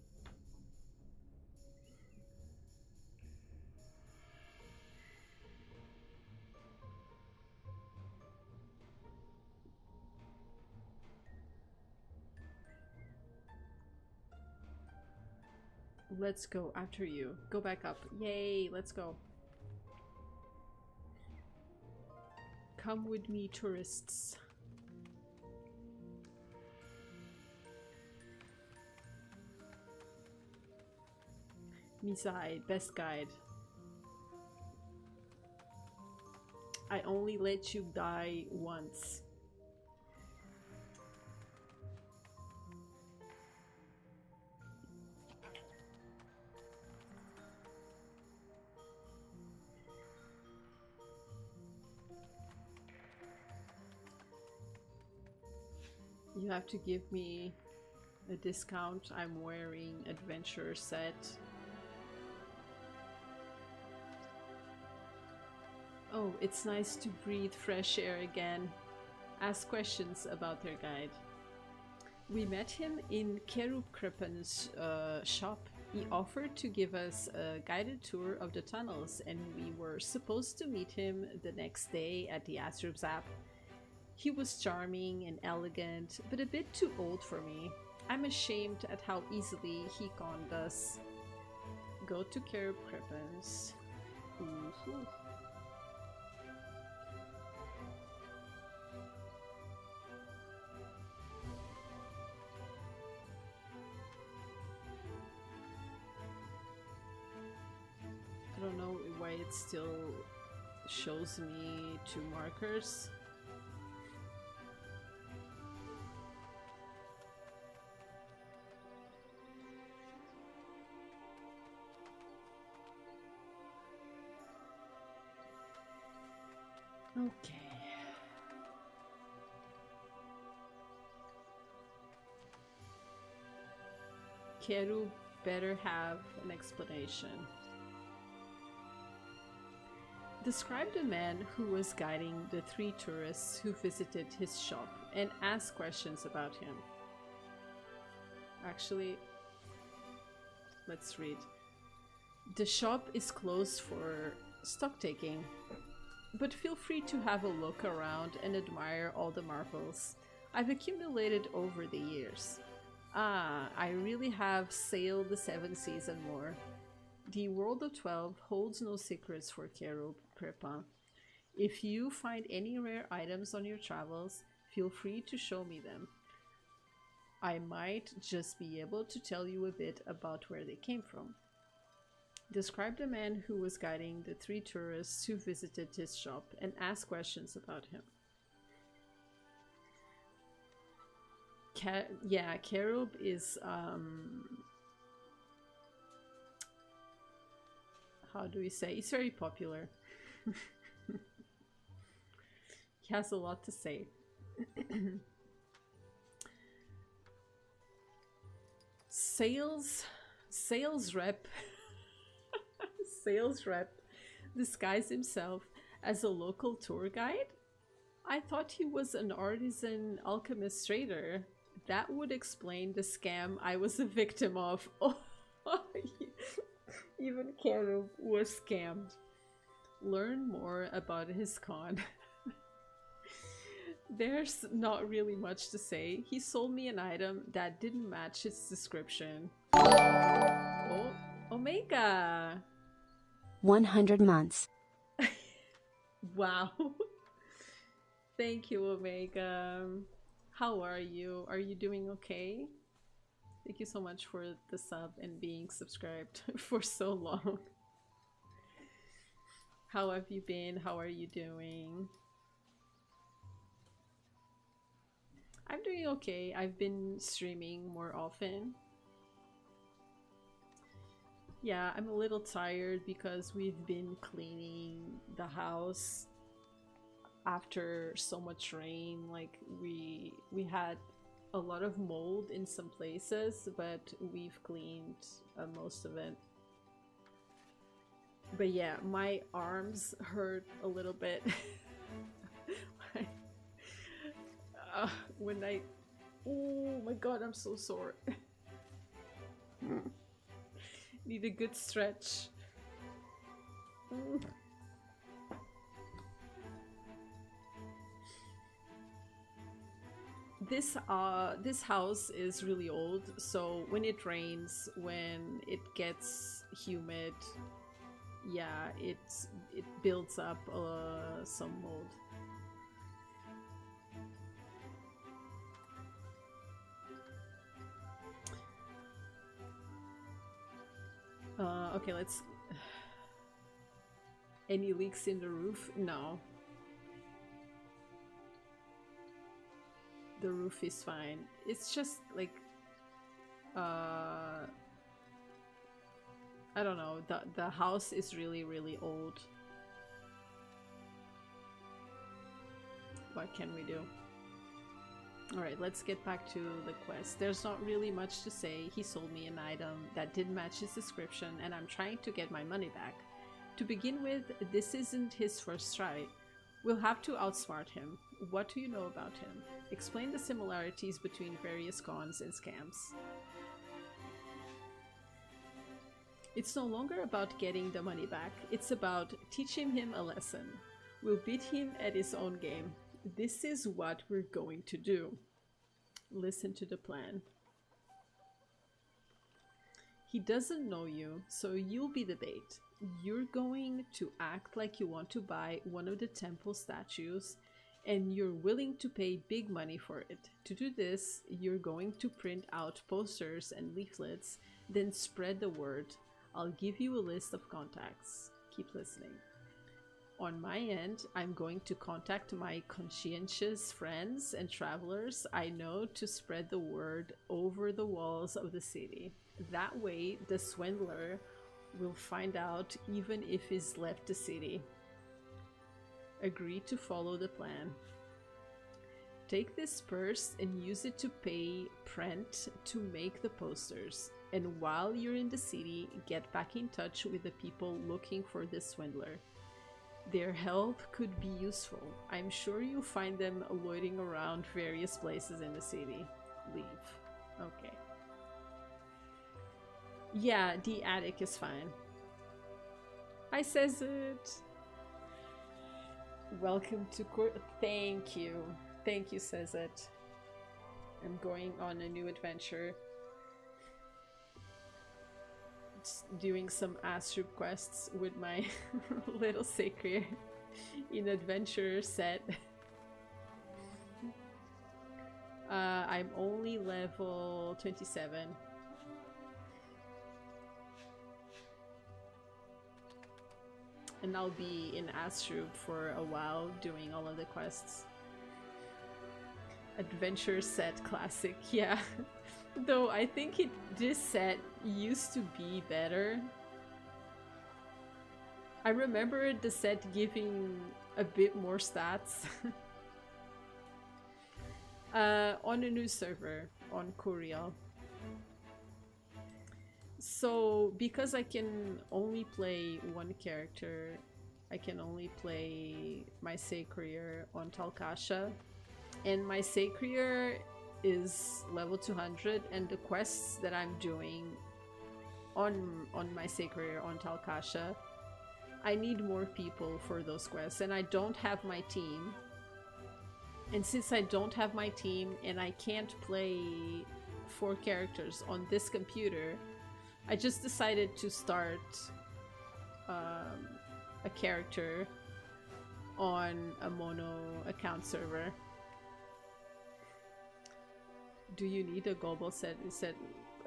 Let's go after you. Go back up. Yay, let's go. Come with me, tourists. Misai, best guide. I only let you die once. You have to give me a discount. I'm wearing adventure set. Oh, it's nice to breathe fresh air again. Ask questions about their guide. We met him in Kerupkrepen's shop. He offered to give us a guided tour of the tunnels, and we were supposed to meet him the next day at the Astrub Zap. He was charming and elegant, but a bit too old for me. I'm ashamed at how easily he conned us. Go to Kerupkrepen's. I don't know why it still shows me 2 markers. Okay. Keru better have an explanation. Describe the man who was guiding the 3 tourists who visited his shop and ask questions about him. Actually, let's read. The shop is closed for stock taking, but feel free to have a look around and admire all the marvels I've accumulated over the years. Ah, I really have sailed the 7 seas and more. The World of 12 holds no secrets for Kerupkrepa. If you find any rare items on your travels, feel free to show me them. I might just be able to tell you a bit about where they came from. Describe the man who was guiding the 3 tourists who visited his shop and ask questions about him. Yeah, Kerub is how do we say? He's very popular. He has a lot to say. Sales rep sales rep disguised himself as a local tour guide? I thought he was an artisan alchemist trader. That would explain the scam I was a victim of. Oh, even Kerub was scammed. Learn more about his con. There's not really much to say. He sold me an item that didn't match his description. Oh, Omega! 100 months. Wow. Thank you, Omega. How are you? Are you doing okay? Thank you so much for the sub and being subscribed for so long. How have you been? How are you doing? I'm doing okay. I've been streaming more often. Yeah, I'm a little tired because we've been cleaning the house after so much rain. Like we had a lot of mold in some places, but we've cleaned most of it. But yeah, my arms hurt a little bit. When I... Oh my god, I'm so sore. Need a good stretch. This house is really old, so when it rains, when it gets humid, yeah, it builds up some mold. Okay, let's... Any leaks in the roof? No. The roof is fine. It's just like... I don't know, the house is really old. What can we do? Alright, let's get back to the quest. There's not really much to say. He sold me an item that didn't match his description, and I'm trying to get my money back. To begin with, this isn't his first try. We'll have to outsmart him. What do you know about him? Explain the similarities between various cons and scams. It's no longer about getting the money back. It's about teaching him a lesson. We'll beat him at his own game. This is what we're going to do. Listen to the plan. He doesn't know you, so you'll be the bait. You're going to act like you want to buy one of the temple statues, and you're willing to pay big money for it. To do this, you're going to print out posters and leaflets, then spread the word. I'll give you a list of contacts. Keep listening. On my end, I'm going to contact my conscientious friends and travelers I know to spread the word over the walls of the city. That way, the swindler will find out even if he's left the city. Agree to follow the plan. Take this purse and use it to pay Prent to make the posters. And while you're in the city, get back in touch with the people looking for this swindler. Their help could be useful. I'm sure you'll find them loitering around various places in the city. Leave. Okay. Yeah, the attic is fine. I says it. Welcome to court. Thank you. Thank you, says it. I'm going on a new adventure. Doing some Astrub quests with my little sacred in adventure set. I'm only level 27. And I'll be in Astrub for a while doing all of the quests. Adventure set classic, yeah. Though I think this set used to be better. I remember the set giving a bit more stats. On a new server, on Kourial. So, because I can only play one character, I can only play my Sacred on Talkasha. And my Sacred is level 200, and the quests that I'm doing on my Sacred on Talkasha, I need more people for those quests, and I don't have my team. And since I don't have my team and I can't play 4 characters on this computer, I just decided to start a character on a mono account server. Do you need a global set? It said,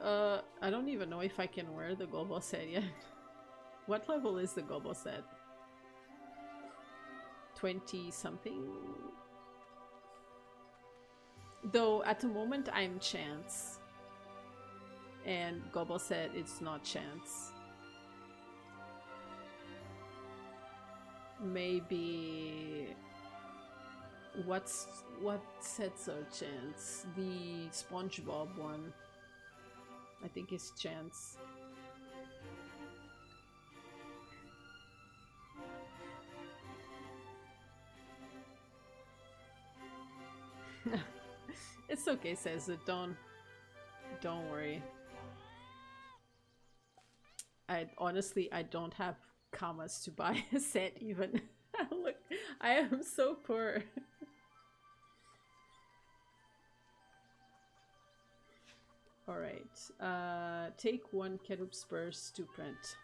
I don't even know if I can wear the global set yet. What level is the global set? 20 something? Though at the moment I'm Chance. And global set it's not Chance. Maybe... What sets are Chance? The SpongeBob one. I think it's Chance. It's okay, says it. Don't worry. I don't have commas to buy a set even. Look, I am so poor. Alright. Take one Kerub Spurs to print.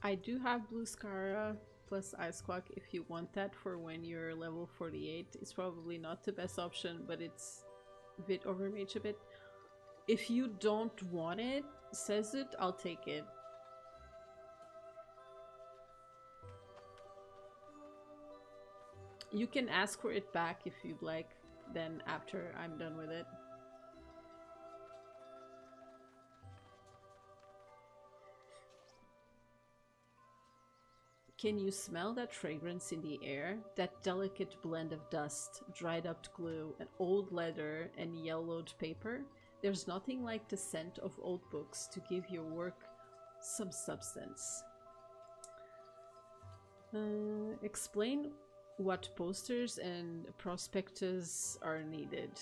I do have Blue Scara plus Ice Clock if you want that for when you're level 48. It's probably not the best option, but it's a bit overmage a bit. If you don't want it, says it, I'll take it. You can ask for it back if you'd like, then after I'm done with it. Can you smell that fragrance in the air? That delicate blend of dust, dried up glue, and old leather and yellowed paper? There's nothing like the scent of old books to give your work some substance. Explain what posters and prospectus are needed.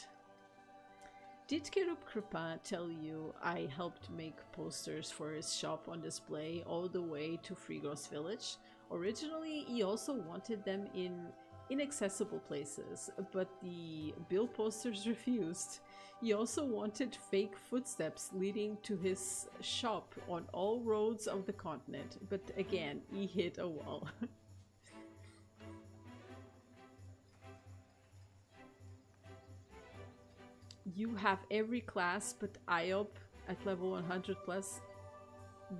Did Kerub Kripin tell you I helped make posters for his shop on display all the way to Frigos village? Originally, he also wanted them in inaccessible places, but the bill posters refused. He also wanted fake footsteps leading to his shop on all roads of the continent, but again, he hit a wall. You have every class but IOP at level 100 plus.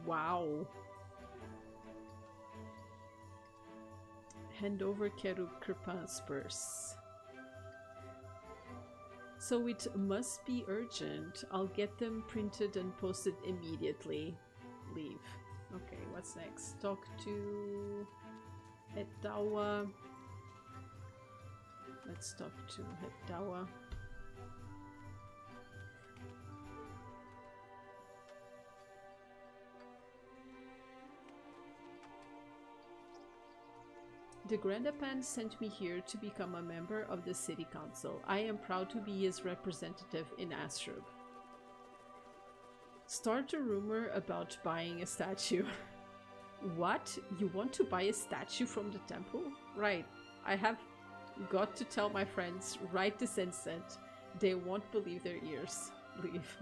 Wow. Hand over Kerub Kripin's purse. So it must be urgent. I'll get them printed and posted immediately. Leave. Okay, what's next? Talk to Hetawa. Let's talk to Hetawa. The Grandapan sent me here to become a member of the city council. I am proud to be his representative in Astrub. Start a rumor about buying a statue. What? You want to buy a statue from the temple? Right. I have got to tell my friends right this instant. They won't believe their ears. Leave.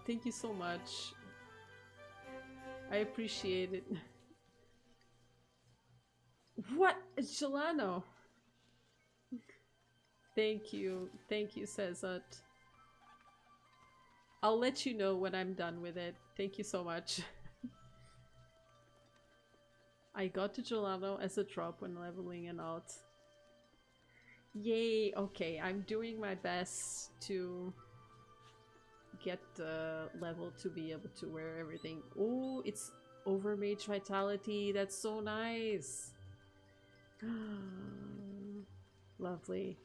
Thank you so much. I appreciate it. What? Gelano? Thank you, Cesat. I'll let you know when I'm done with it. Thank you so much. I got to Gelano as a drop when leveling and out. Yay, okay, I'm doing my best to get the level to be able to wear everything. Oh, it's overmage vitality. That's so nice. Lovely.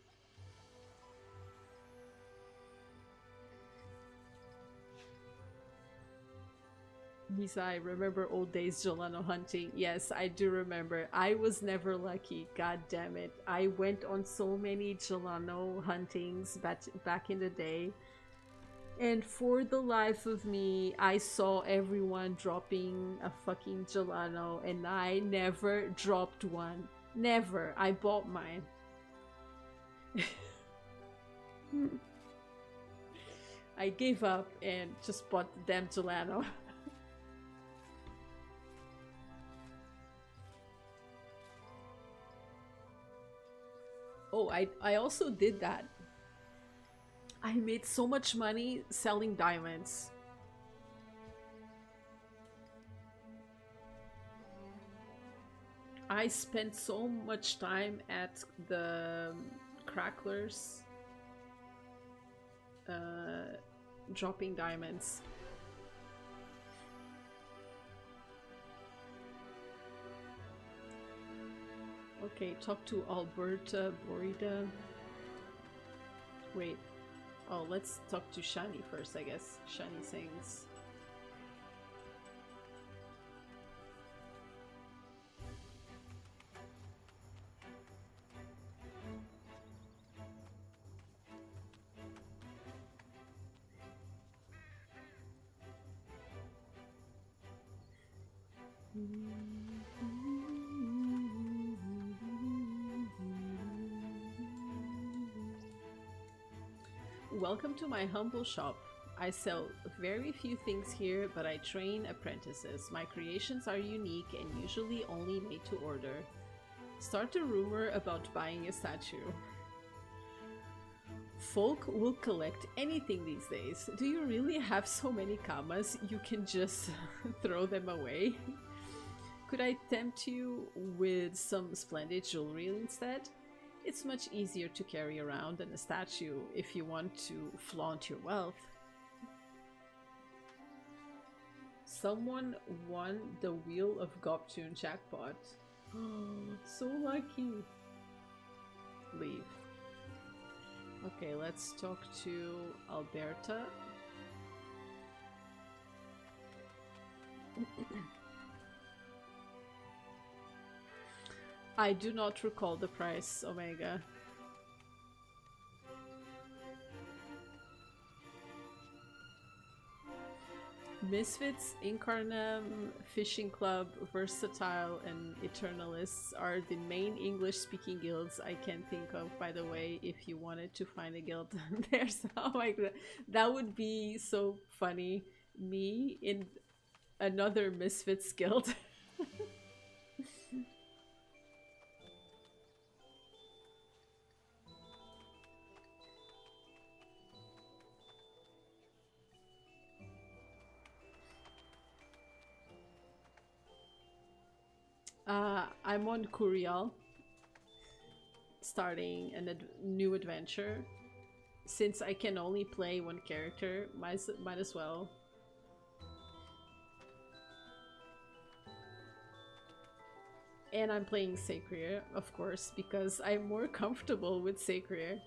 Misai, remember old days Gelano hunting? Yes, I do remember. I was never lucky. God damn it. I went on so many Gelano huntings back in the day. And for the life of me, I saw everyone dropping a fucking Gelano and I never dropped one. Never. I bought mine. I gave up and just bought the damn Gelano. Oh, I also did that. I made so much money selling diamonds. I spent so much time at the cracklers uh, dropping diamonds. Okay, talk to Alberta Borida. Wait. Oh, let's talk to Shani first, I guess. Shani sings. Welcome to my humble shop. I sell very few things here, but I train apprentices. My creations are unique and usually only made to order. Start a rumor about buying a statue. Folk will collect anything these days. Do you really have so many kamas you can just throw them away? Could I tempt you with some splendid jewelry instead? It's much easier to carry around than a statue if you want to flaunt your wealth. Someone won the Wheel of Goptune jackpot. Oh, so lucky. Leave. Okay, let's talk to Alberta. I do not recall the price, Omega. Misfits, Incarnam, Fishing Club, Versatile, and Eternalists are the main English-speaking guilds I can think of, by the way, if you wanted to find a guild. There's, oh my god, that would be so funny. Me in another Misfits guild. I'm on Kourial, starting a new adventure. Since I can only play one character, might as well. And I'm playing Sacred, of course, because I'm more comfortable with Sacred.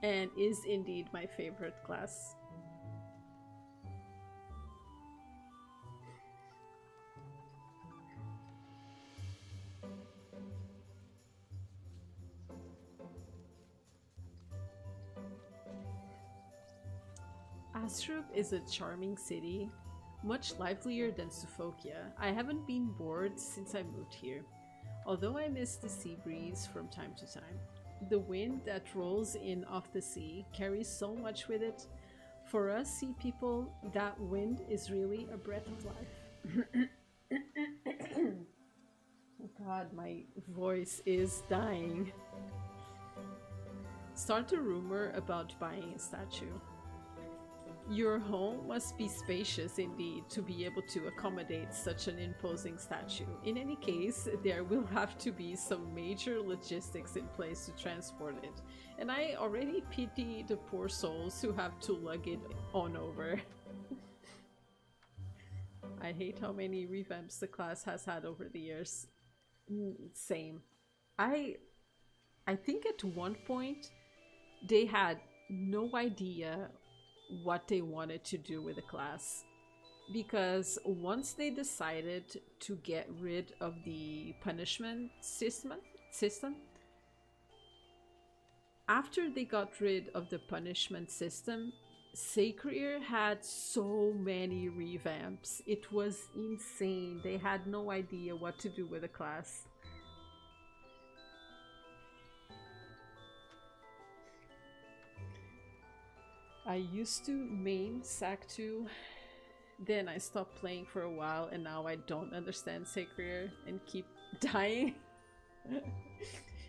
And is indeed my favorite class. Astrub is a charming city, much livelier than Sophokia. I haven't been bored since I moved here, although I miss the sea breeze from time to time. The wind that rolls in off the sea carries so much with it. For us sea people, that wind is really a breath of life. God, my voice is dying. Start a rumor about buying a statue. Your home must be spacious indeed to be able to accommodate such an imposing statue. In any case, there will have to be some major logistics in place to transport it, and I already pity the poor souls who have to lug it on over. I hate how many revamps the class has had over the years. Same. I I think at one point they had no idea what they wanted to do with the class, because once they decided to get rid of the punishment system, after they got rid of the punishment system, Sacred had so many revamps. It was insane. They had no idea what to do with the class. I used to main Sac 2 Then I stopped playing for a while, and now I don't understand Sacred and keep dying.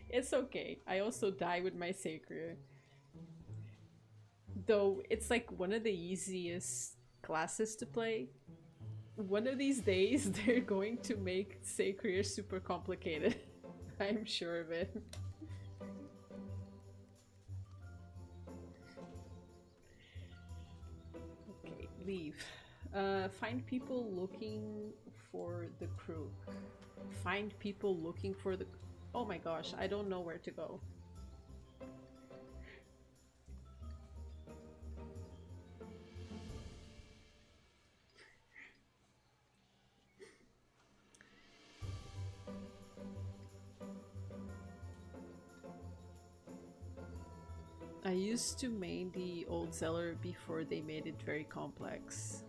It's okay. I also die with my Sacred. Though it's like one of the easiest classes to play. One of these days, they're going to make Sacred super complicated. I'm sure of it. Okay, leave. Find people looking for the crew. Find people looking for the... Oh my gosh, I don't know where to go. I used to main the old Zeller before they made it very complex.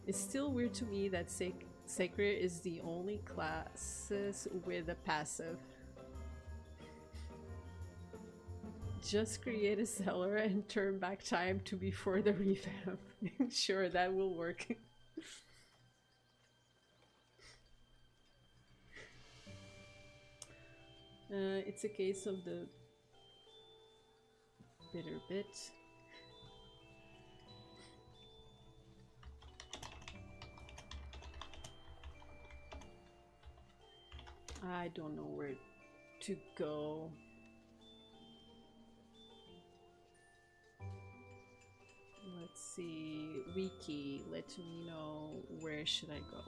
It's still weird to me that Sacred is the only classes with a passive. Just create a Zeller and turn back time to before the revamp. Sure, that will work. It's a case of the bitter bit. I don't know where to go. Let's see. Wiki, let me know where should I go.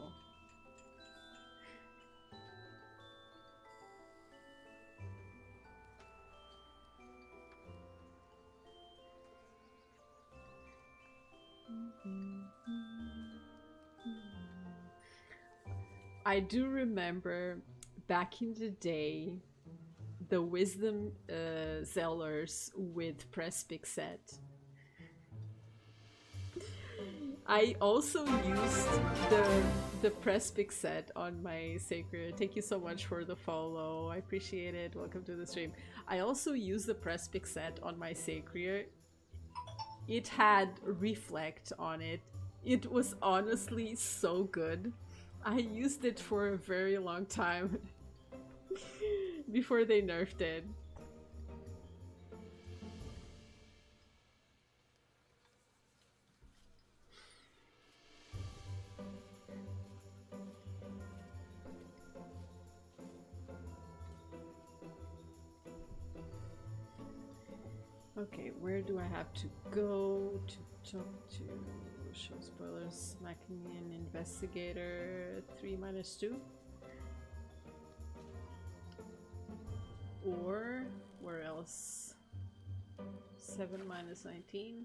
I do remember back in the day the Wisdom Zellers with Prespix set. I also used the Prespix set on my Sacred. Thank you so much for the follow. I appreciate it. Welcome to the stream. I also used the Prespix set on my Sacred. It had Reflect on it. It was honestly so good. I used it for a very long time before they nerfed it. Okay, where do I have to go to talk to? Show spoilers. Smacking in investigator 3-2. Or where else? 7-19.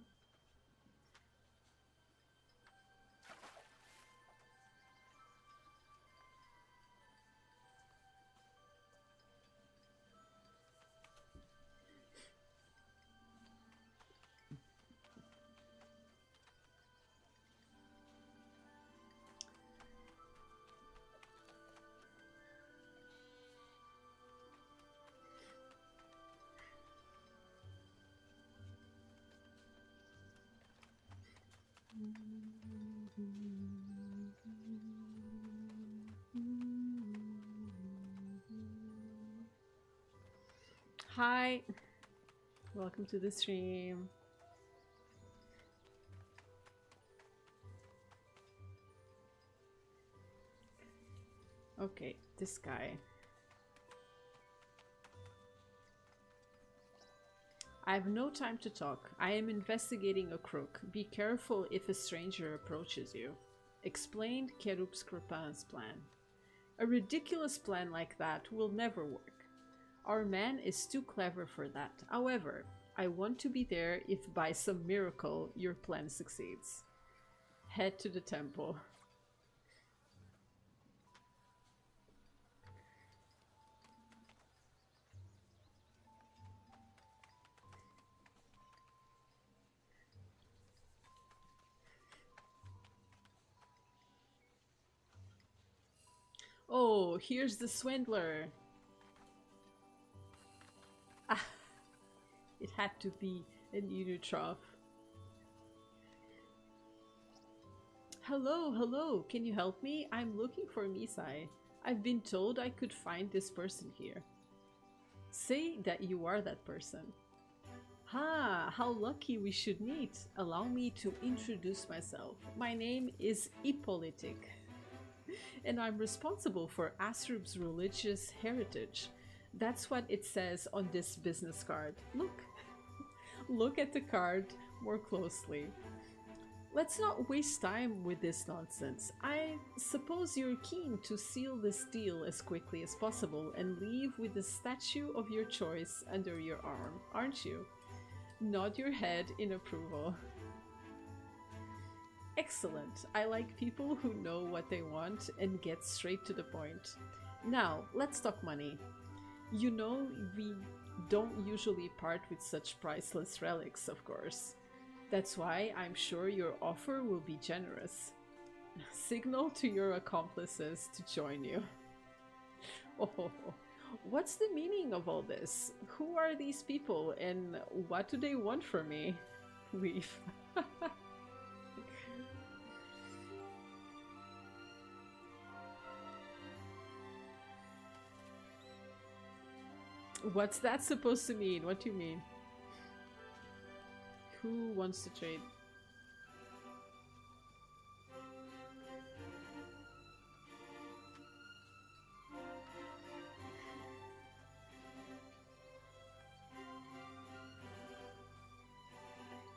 Hi, welcome to the stream. Okay, this guy. I have no time to talk. I am investigating a crook. Be careful if a stranger approaches you. Explained Kerup's Krippan's plan. A ridiculous plan like that will never work. Our man is too clever for that. However, I want to be there if by some miracle your plan succeeds. Head to the temple. Oh, here's the swindler. Ah, it had to be an Unitroph. Hello, hello, can you help me? I'm looking for Misai. I've been told I could find this person here. Say that you are that person. Ah, how lucky we should meet. Allow me to introduce myself. My name is Hippolytic, and I'm responsible for Astrub's religious heritage. That's what it says on this business card. Look, look at the card more closely. Let's not waste time with this nonsense. I suppose you're keen to seal this deal as quickly as possible and leave with the statue of your choice under your arm, aren't you? Nod your head in approval. Excellent. I like people who know what they want and get straight to the point. Now, let's talk money. You know, we don't usually part with such priceless relics, of course. That's why I'm sure your offer will be generous. Signal to your accomplices to join you. Oh, what's the meaning of all this? Who are these people and what do they want from me? Leave. What's that supposed to mean? What do you mean? Who wants to trade?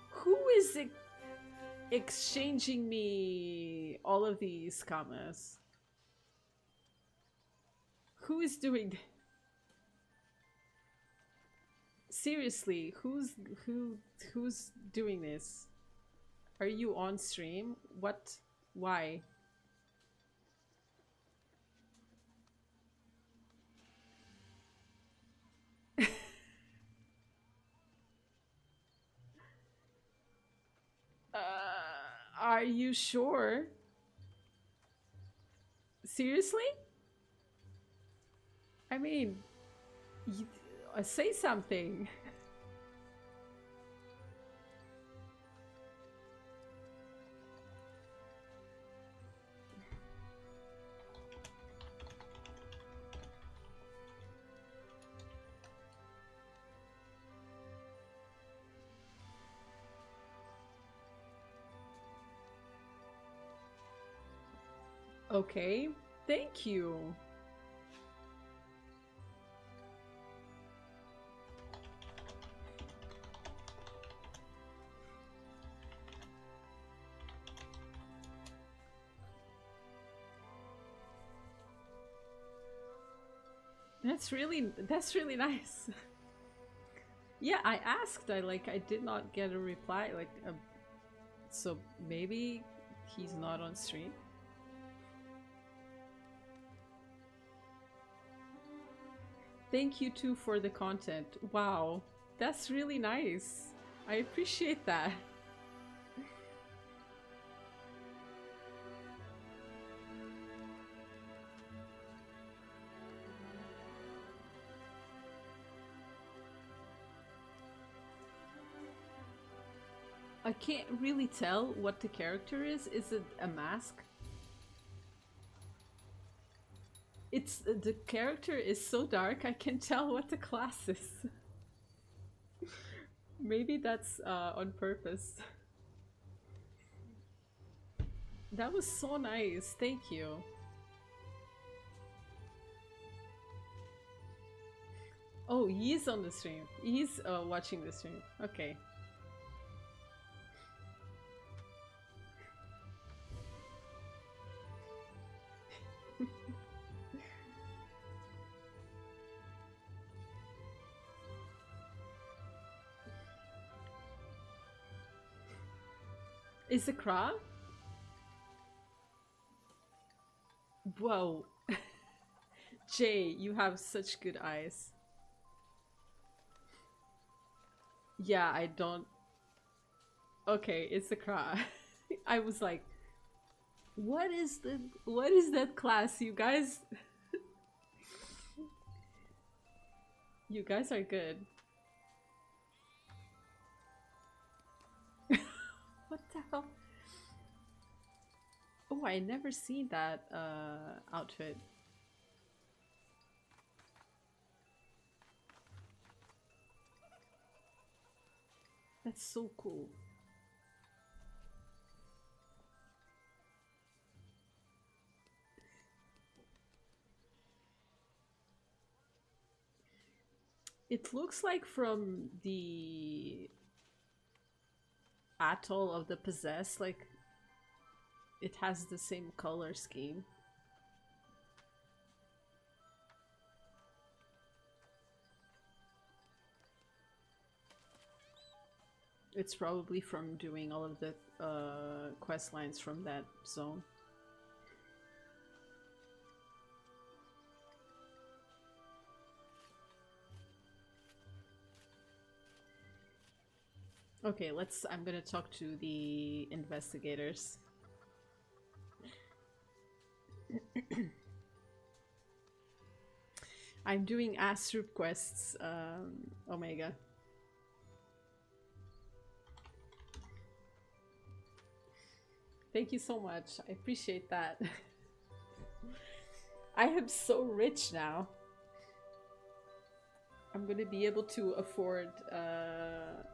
Who is exchanging me all of these commas? Who is doing? Seriously, who's doing this? Are you on stream? What? Why? Are you sure? Seriously? I mean, you, say something. Okay, thank you. That's really nice. Yeah, I asked. I did not get a reply. So maybe he's not on stream. Thank you too for the content. Wow, that's really nice. I appreciate that. I can't really tell what the character is. Is it a mask? It's the character is so dark I can tell what the class is. Maybe that's on purpose. That was so nice. Thank you. Oh, he's on the stream. He's watching the stream. Okay. Is it Kra? Whoa. Jay, you have such good eyes. Yeah, I don't... Okay, it's a Kra. I was like, what is that class? You guys... You guys are good. What the hell? Oh, I never seen that outfit. That's so cool. It looks like from the atoll of the possessed, like it has the same color scheme. It's probably from doing all of the quest lines from that zone. Okay, I'm gonna talk to the investigators. I'm doing Astrub quests, Omega. Thank you so much. I appreciate that. I am so rich now. I'm gonna be able to afford a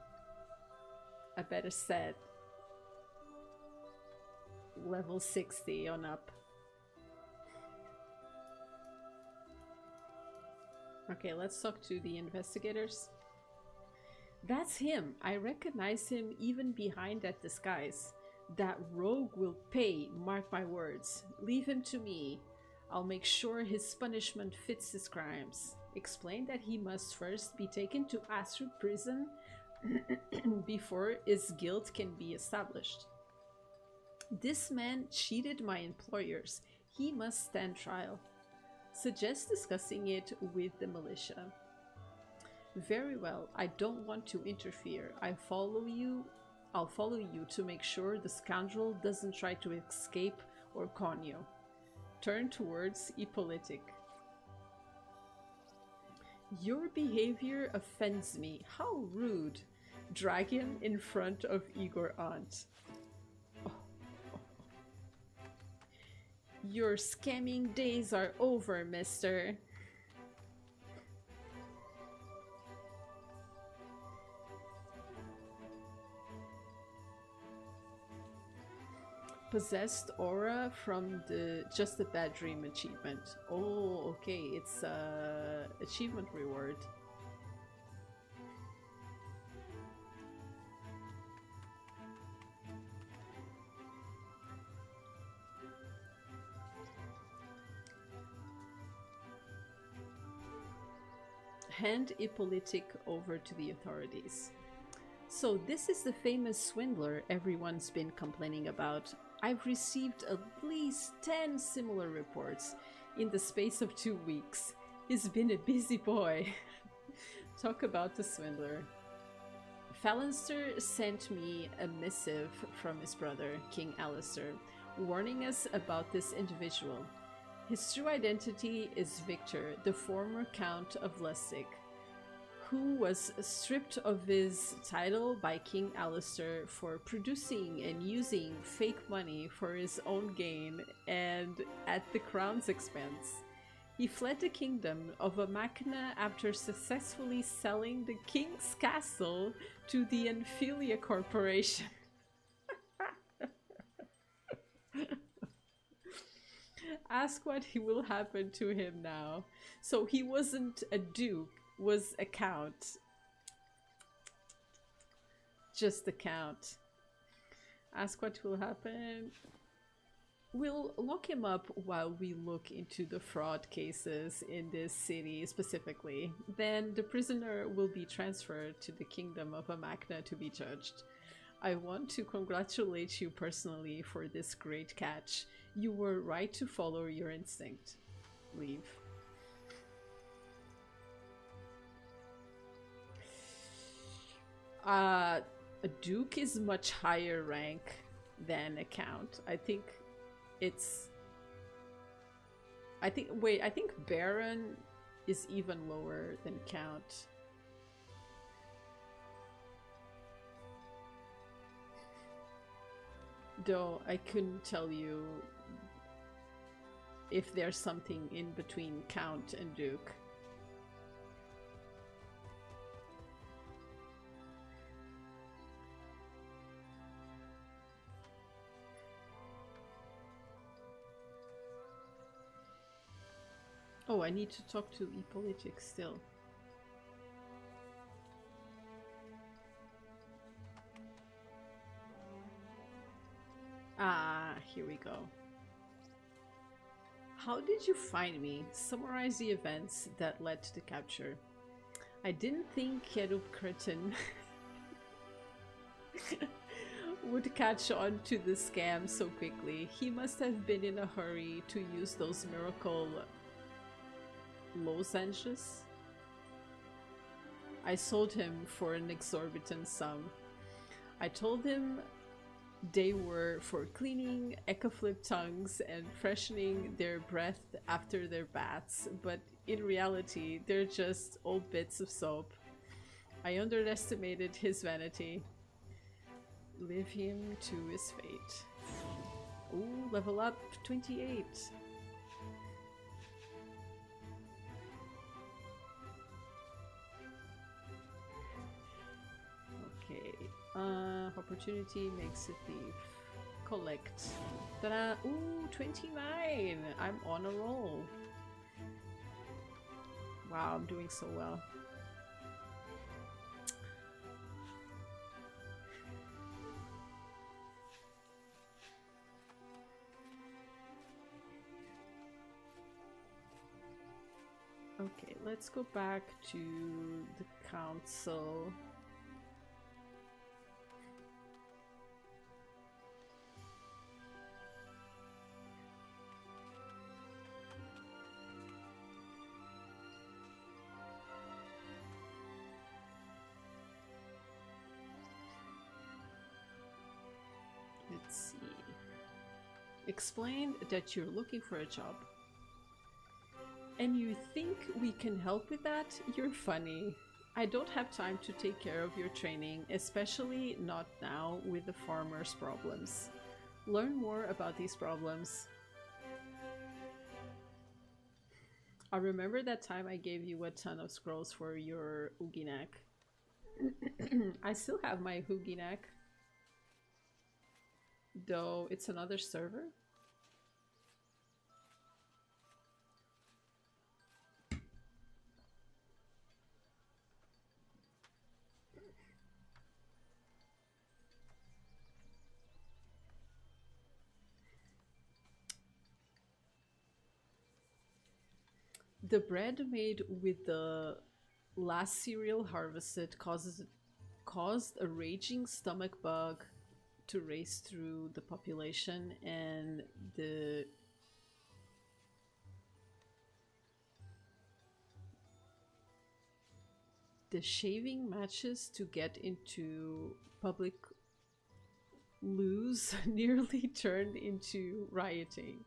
better set. Level 60 on up. Okay, let's talk to the investigators. That's him. I recognize him even behind that disguise. That rogue will pay, mark my words. Leave him to me. I'll make sure his punishment fits his crimes. Explain that he must first be taken to Astrub prison before his guilt can be established. This man cheated my employers. He must stand trial. Suggest discussing it with the militia. Very well, I don't want to interfere. I'll follow you to make sure the scoundrel doesn't try to escape or con you. Turn towards Hippolytic. Your behavior offends me. How rude. Drag him in front of Igor Aunt. Your scamming days are over, mister. Possessed aura from the Just a Bad Dream achievement. Oh, okay, it's achievement reward. Hand Hippolytic over to the authorities. So this is the famous swindler everyone's been complaining about. I've received at least 10 similar reports in the space of 2 weeks. He's been a busy boy. Talk about the swindler. Phalanster sent me a missive from his brother, King Alistair, warning us about this individual. His true identity is Victor, the former Count of Lustig, who was stripped of his title by King Alistair for producing and using fake money for his own gain and at the crown's expense. He fled the kingdom of Amachna after successfully selling the king's castle to the Enfilia Corporation. Ask what will happen to him now. So he wasn't a duke, was a count. Just a count. Ask what will happen. We'll lock him up while we look into the fraud cases in this city specifically. Then the prisoner will be transferred to the kingdom of Amachna to be judged. I want to congratulate you personally for this great catch. You were right to follow your instinct. Leave. A duke is much higher rank than a count. I think Baron is even lower than Count. Though I couldn't tell you if there's something in between Count and Duke. Oh, I need to talk to ePolitics still. Ah, here we go. How did you find me? Summarize the events that led to the capture. I didn't think Kerub Curtin would catch on to the scam so quickly. He must have been in a hurry to use those miracle lozenges. I sold him for an exorbitant sum. I told him they were for cleaning ecoflip tongues and freshening their breath after their baths, but in reality, they're just old bits of soap. I underestimated his vanity. Leave him to his fate. Ooh, level up 28. Okay. Opportunity makes a thief. Collect. Ta-da! Ooh, 29! I'm on a roll. Wow, I'm doing so well. Okay, let's go back to the council. Let's see. Explain that you're looking for a job. And you think we can help with that? You're funny. I don't have time to take care of your training, especially not now with the farmers' problems. Learn more about these problems. I remember that time I gave you a ton of scrolls for your Uginak. I still have my Uginak, though it's another server. The bread made with the last cereal harvested caused a raging stomach bug to race through the population, and the shaving matches to get into public loos nearly turned into rioting.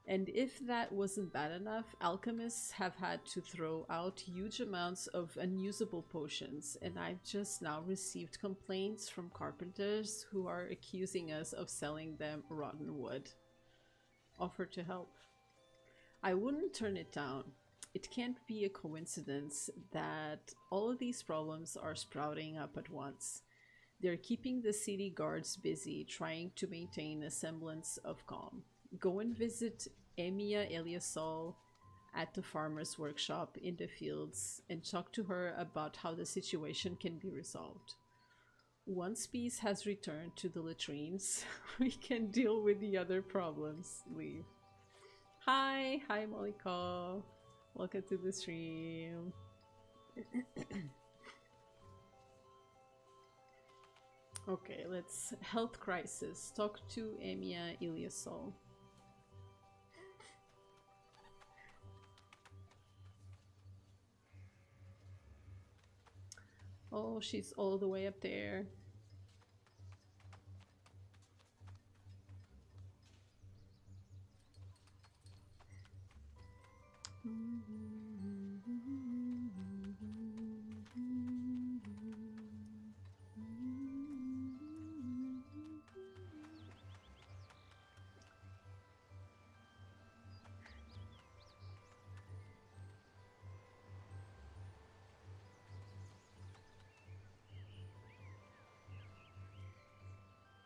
And if that wasn't bad enough, alchemists have had to throw out huge amounts of unusable potions, and I've just now received complaints from carpenters who are accusing us of selling them rotten wood. Offer to help. I wouldn't turn it down. It can't be a coincidence that all of these problems are sprouting up at once. They're keeping the city guards busy trying to maintain a semblance of calm. Go and visit Emiya Eliasol at the farmer's workshop in the fields and talk to her about how the situation can be resolved. Once peace has returned to the latrines, we can deal with the other problems. Leave. Hi Moliko. Welcome to the stream. Okay, let's health crisis. Talk to Emiya Eliasol. Oh, she's all the way up there.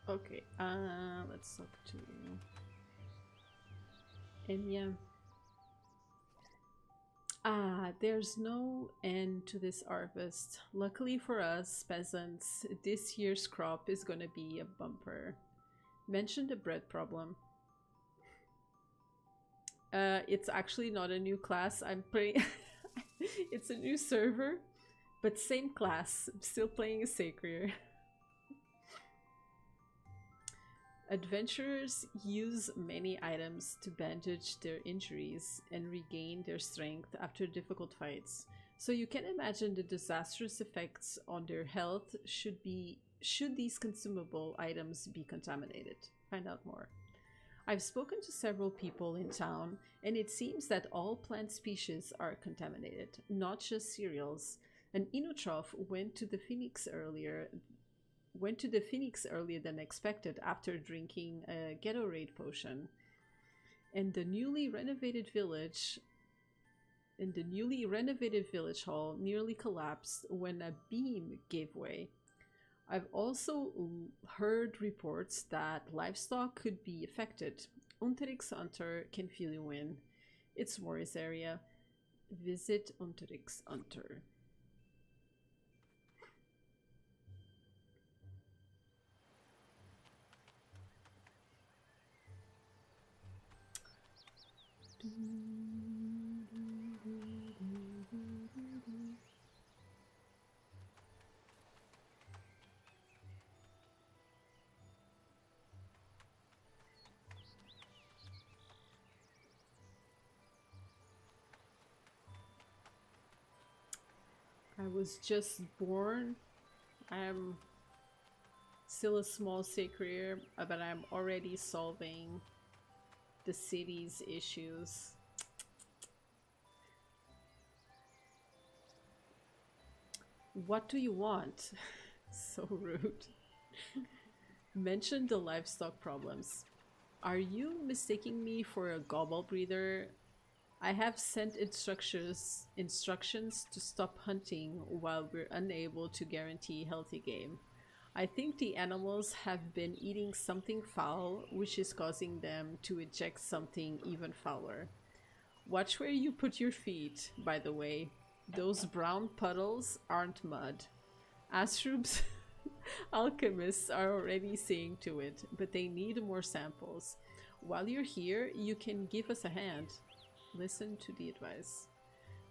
Okay, let's talk to Enya. Ah, there's no end to this harvest. Luckily for us peasants, this year's crop is gonna be a bumper. Mention the bread problem. It's actually not a new class. I'm playing. It's a new server, but same class. I'm still playing a Sacred. Adventurers use many items to bandage their injuries and regain their strength after difficult fights. So you can imagine the disastrous effects on their health should these consumable items be contaminated. Find out more. I've spoken to several people in town, and it seems that all plant species are contaminated, not just cereals. An Inotroph went to the Phoenix earlier than expected after drinking a Gatorade potion. And the newly renovated village hall nearly collapsed when a beam gave way. I've also heard reports that livestock could be affected. Unterix Hunter can fill you in. It's Morris area. Visit Unterix Hunter. I was just born. I'm still a small career, but I'm already solving the city's issues. What do you want? So rude. Mention the livestock problems. Are you mistaking me for a gobble breather? I have sent instructions to stop hunting while we're unable to guarantee healthy game. I think the animals have been eating something foul, which is causing them to eject something even fouler. Watch where you put your feet, by the way. Those brown puddles aren't mud. Astrub's alchemists are already seeing to it, but they need more samples. While you're here, you can give us a hand. Listen to the advice.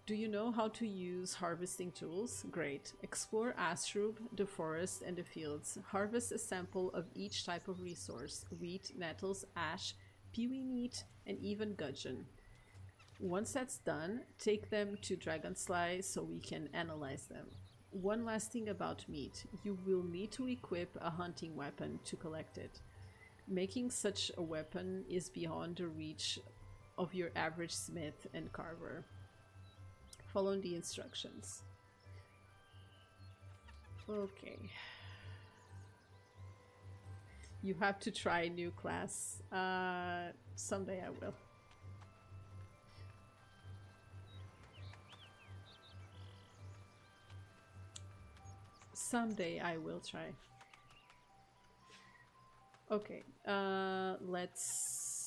Do you know how to use harvesting tools? Great. Explore Astrub, the forest, and the fields. Harvest a sample of each type of resource: wheat, nettles, ash, peewee meat, and even gudgeon. Once that's done, take them to Dragonfly so we can analyze them. One last thing about meat. You will need to equip a hunting weapon to collect it. Making such a weapon is beyond the reach of your average smith and carver. Follow the instructions. Okay. You have to try a new class. Someday I will. Someday I will try. Okay, let's...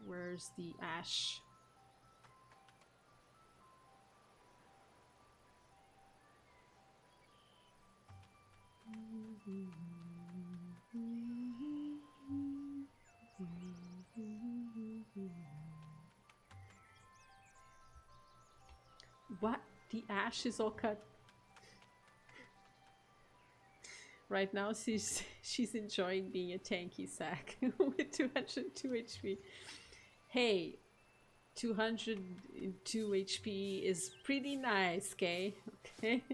Where's the ash? What? The ash is all cut. Right now she's enjoying being a tanky sack with 202 HP. Hey, 202 HP is pretty nice, okay? Okay.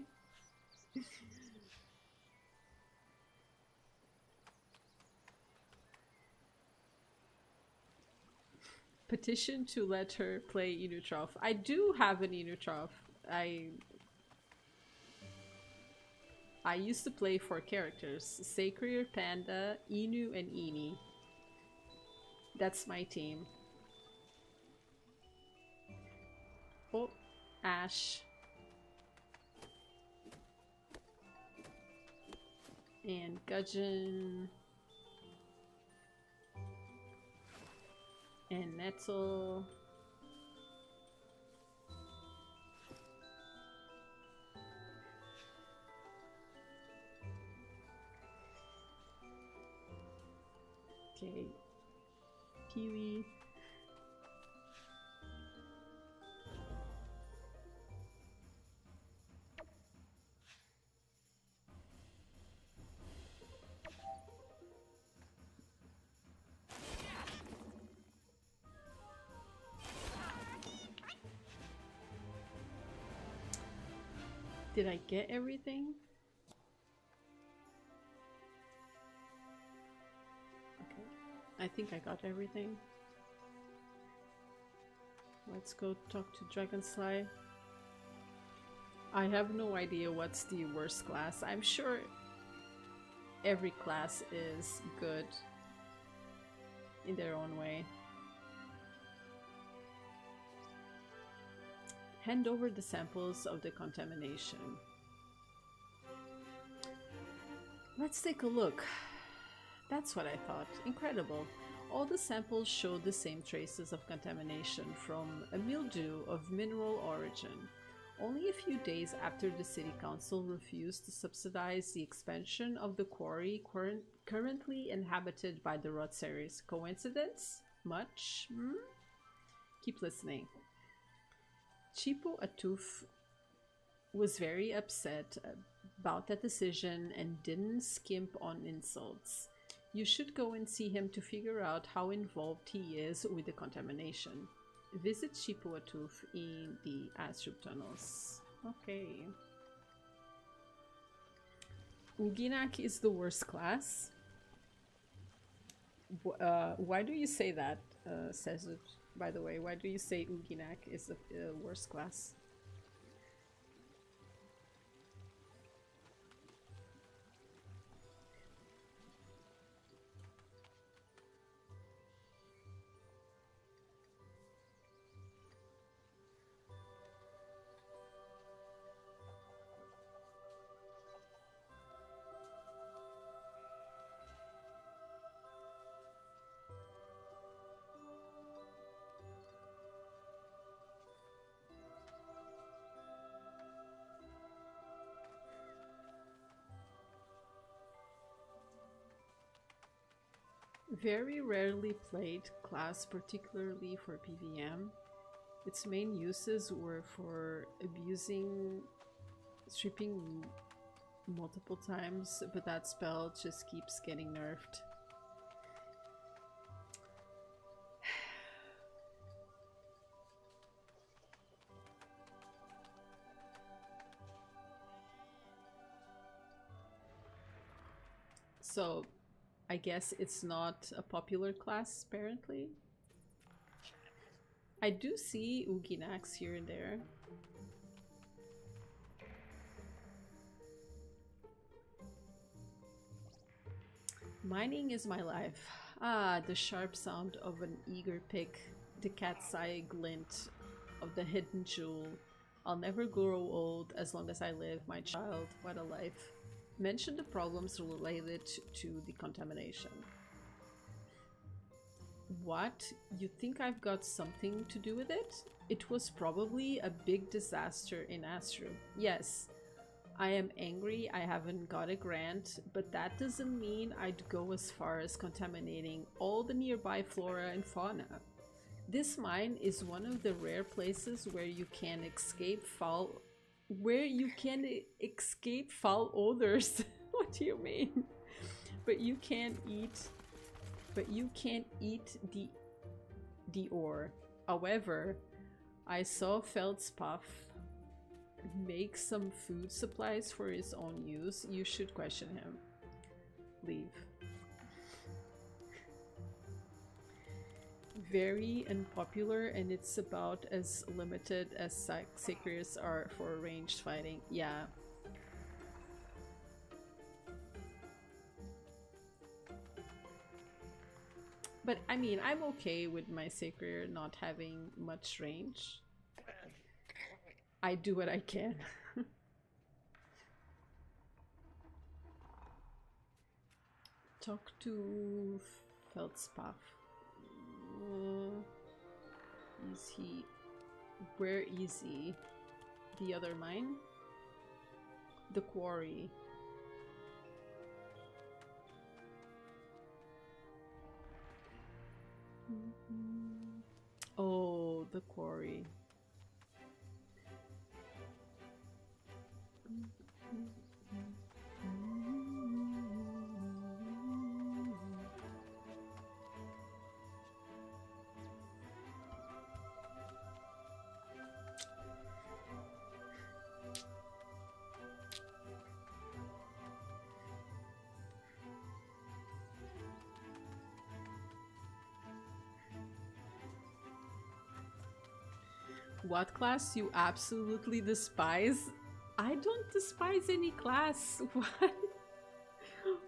Petition to let her play Inutroph. I do have an Inutroph. I used to play 4 characters: Sacred, Panda, Inu, and Ini. That's my team. Oh, Ash. And gudgeon. And nettle. Okay. Kiwi. Did I get everything? Okay, I think I got everything. Let's go talk to Dragonfly. I have no idea what's the worst class. I'm sure every class is good in their own way. Hand over the samples of the contamination. Let's take a look. That's what I thought. Incredible. All the samples show the same traces of contamination from a mildew of mineral origin. Only a few days after the city council refused to subsidize the expansion of the quarry currently inhabited by the Rotseries. Coincidence? Much? Keep listening. Chipo Atuf was very upset about that decision and didn't skimp on insults. You should go and see him to figure out how involved he is with the contamination. Visit Chipo Atuf in the Astrub tunnels. Okay. Uginak is the worst class. Why do you say that, Sezut? By the way, why do you say Uginak is the worst class? Very rarely played class, particularly for PvM. Its main uses were for abusing stripping multiple times, but that spell just keeps getting nerfed. So I guess it's not a popular class, apparently. I do see Uginax here and there. Mining is my life. Ah, the sharp sound of an eager pick, the cat's eye glint of the hidden jewel. I'll never grow old as long as I live, my child. What a life. Mention the problems related to the contamination. What? You think I've got something to do with it? It was probably a big disaster in Astrub. Yes, I am angry I haven't got a grant, but that doesn't mean I'd go as far as contaminating all the nearby flora and fauna. This mine is one of the rare places where you can escape foul odors. What do you mean? But you can't eat the ore. However, I saw Feldspaf make some food supplies for his own use. You should question him. Leave. Very unpopular, and it's about as limited as Sacres are for ranged fighting. Yeah. But I mean, I'm okay with my Sacred not having much range. I do what I can. Talk to Feldspaf. Is he... Where is he? The other mine? The quarry. Oh, the quarry. What class you absolutely despise? I don't despise any class. What?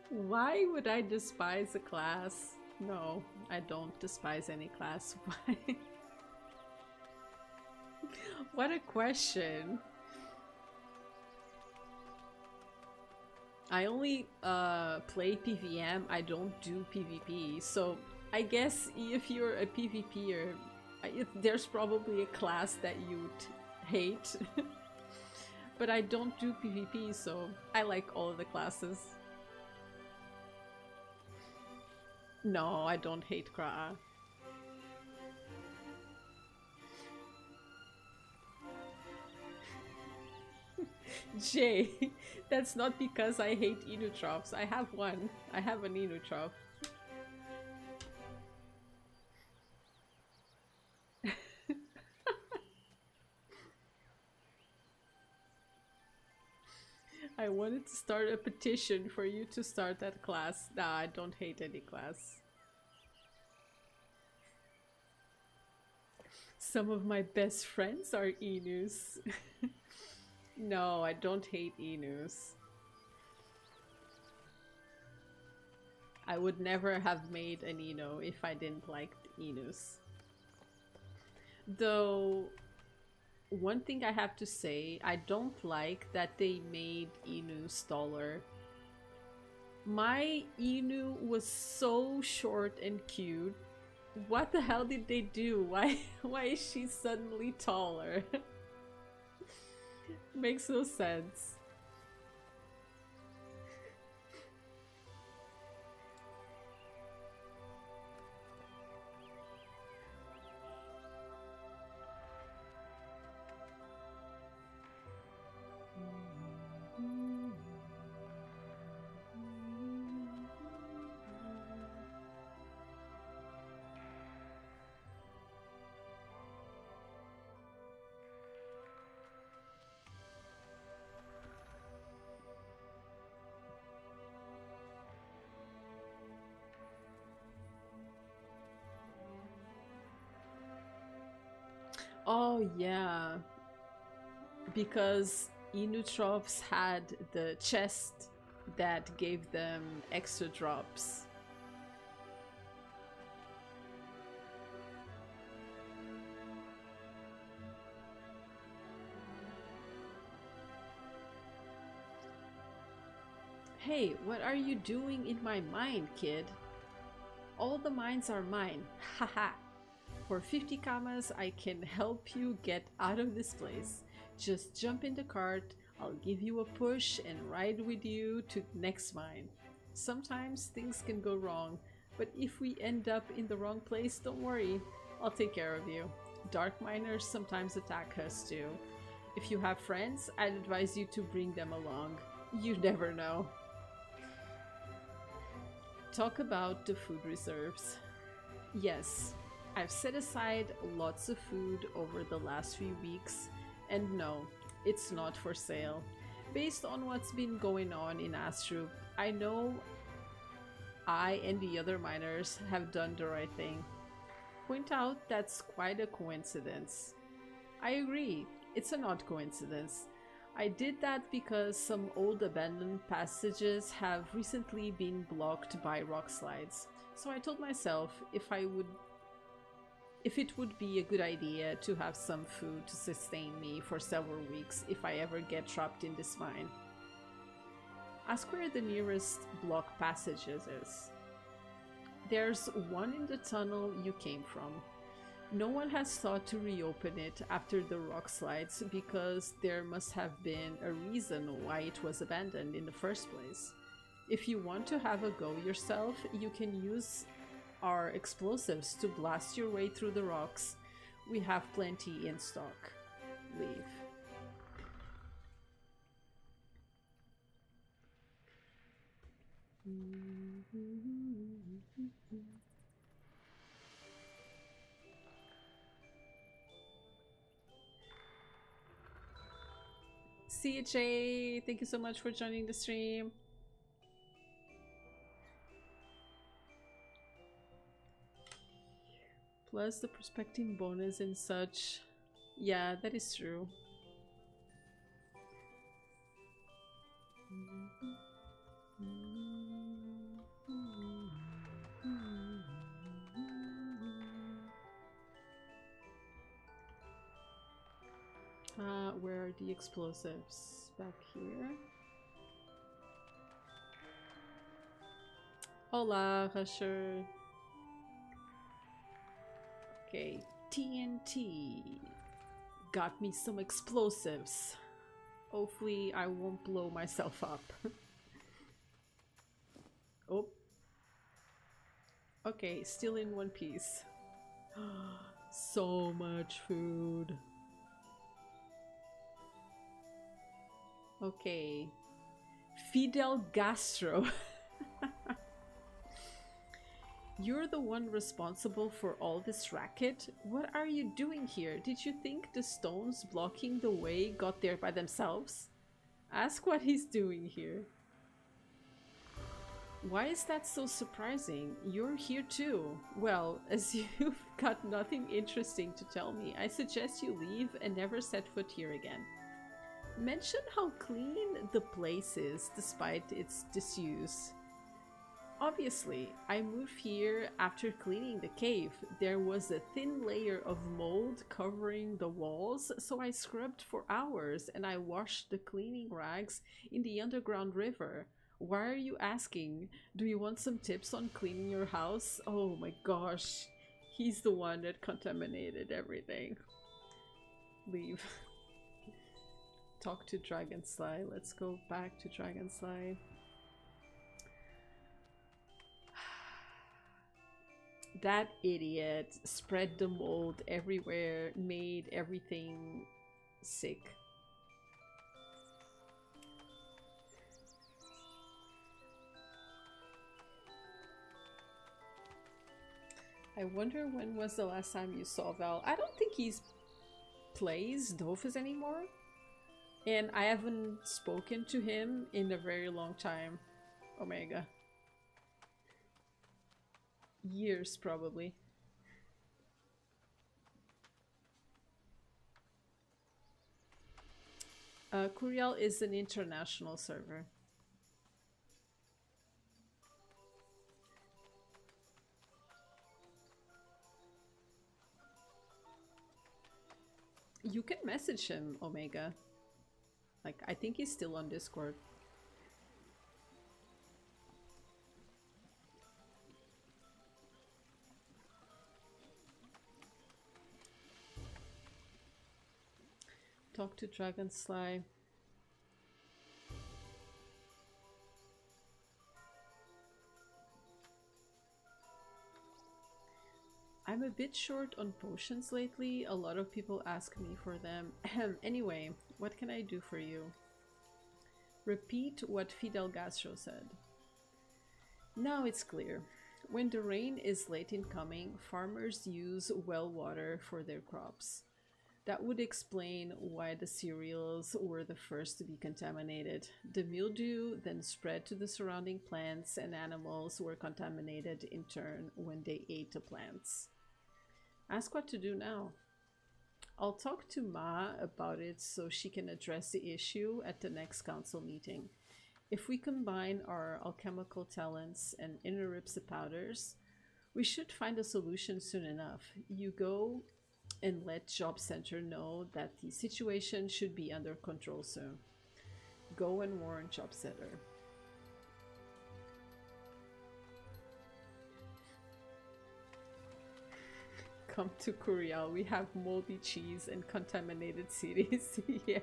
Why would I despise a class? No, I don't despise any class. Why? What a question. I only play PVM, I don't do PvP, so I guess if you're a PvPer, there's probably a class that you'd hate. But I don't do PvP, so I like all of the classes. No, I don't hate Kraa. Jay, that's not because I hate Inutrophs. I have one. I have an Inutroph. I wanted to start a petition for you to start that class. Nah, I don't hate any class. Some of my best friends are Inus. No, I don't hate Inus. I would never have made an Inu if I didn't like Inus. Though, one thing I have to say, I don't like that they made Inu taller. My Inu was so short and cute. What the hell did they do? Why is she suddenly taller? Makes no sense. Oh yeah, because Inutrophs had the chest that gave them extra drops. Hey, what are you doing in my mine, kid? All the mines are mine, haha. For 50 kamas, I can help you get out of this place. Just jump in the cart, I'll give you a push and ride with you to the next mine. Sometimes things can go wrong, but if we end up in the wrong place, don't worry, I'll take care of you. Dark miners sometimes attack us too. If you have friends, I'd advise you to bring them along. You never know. Talk about the food reserves. Yes, I've set aside lots of food over the last few weeks, and no, it's not for sale. Based on what's been going on in Astrub, I know I and the other miners have done the right thing. Point out that's quite a coincidence. I agree, it's an odd coincidence. I did that because some old abandoned passages have recently been blocked by rock slides. So I told myself if it would be a good idea to have some food to sustain me for several weeks if I ever get trapped in this mine. Ask where the nearest block passages is. There's one in the tunnel you came from. No one has thought to reopen it after the rock slides because there must have been a reason why it was abandoned in the first place. If you want to have a go yourself, you can use our explosives to blast your way through the rocks. We have plenty in stock. Leave. CHA, thank you so much for joining the stream. Plus the prospecting bonus and such. Yeah, that is true. Where are the explosives? Back here. Hola, Rusher. Okay, TNT. Got me some explosives. Hopefully I won't blow myself up. Oh. Okay, still in one piece. So much food. Okay. Fidel Gastro. You're the one responsible for all this racket? What are you doing here? Did you think the stones blocking the way got there by themselves? Ask what he's doing here. Why is that so surprising? You're here too. Well, as you've got nothing interesting to tell me, I suggest you leave and never set foot here again. Mention how clean the place is despite its disuse. Obviously, I moved here after cleaning the cave. There was a thin layer of mold covering the walls, so I scrubbed for hours and I washed the cleaning rags in the underground river. Why are you asking? Do you want some tips on cleaning your house? Oh my gosh, he's the one that contaminated everything. Leave. Talk to Dragonfly. Let's go back to Dragonfly. That idiot spread the mold everywhere, made everything sick. I wonder when was the last time you saw Val. I don't think he's plays Dofus anymore. And I haven't spoken to him in a very long time. Omega. Years, probably. Kourial is an international server. You can message him, Omega. Like, I think he's still on Discord. Talk to Dragonfly. I'm a bit short on potions lately. A lot of people ask me for them. Anyway, what can I do for you? Repeat what Fidel Gastro said. Now it's clear. When the rain is late in coming, farmers use well water for their crops. That would explain why the cereals were the first to be contaminated. The mildew then spread to the surrounding plants, and animals were contaminated in turn when they ate the plants. Ask what to do now. I'll talk to Ma about it so she can address the issue at the next council meeting. If we combine our alchemical talents and interrupts the powders, we should find a solution soon enough. You go and let Job Center know that the situation should be under control soon. Go and warn Job Center. Come to Kourial. We have moldy cheese and contaminated cities. Yeah.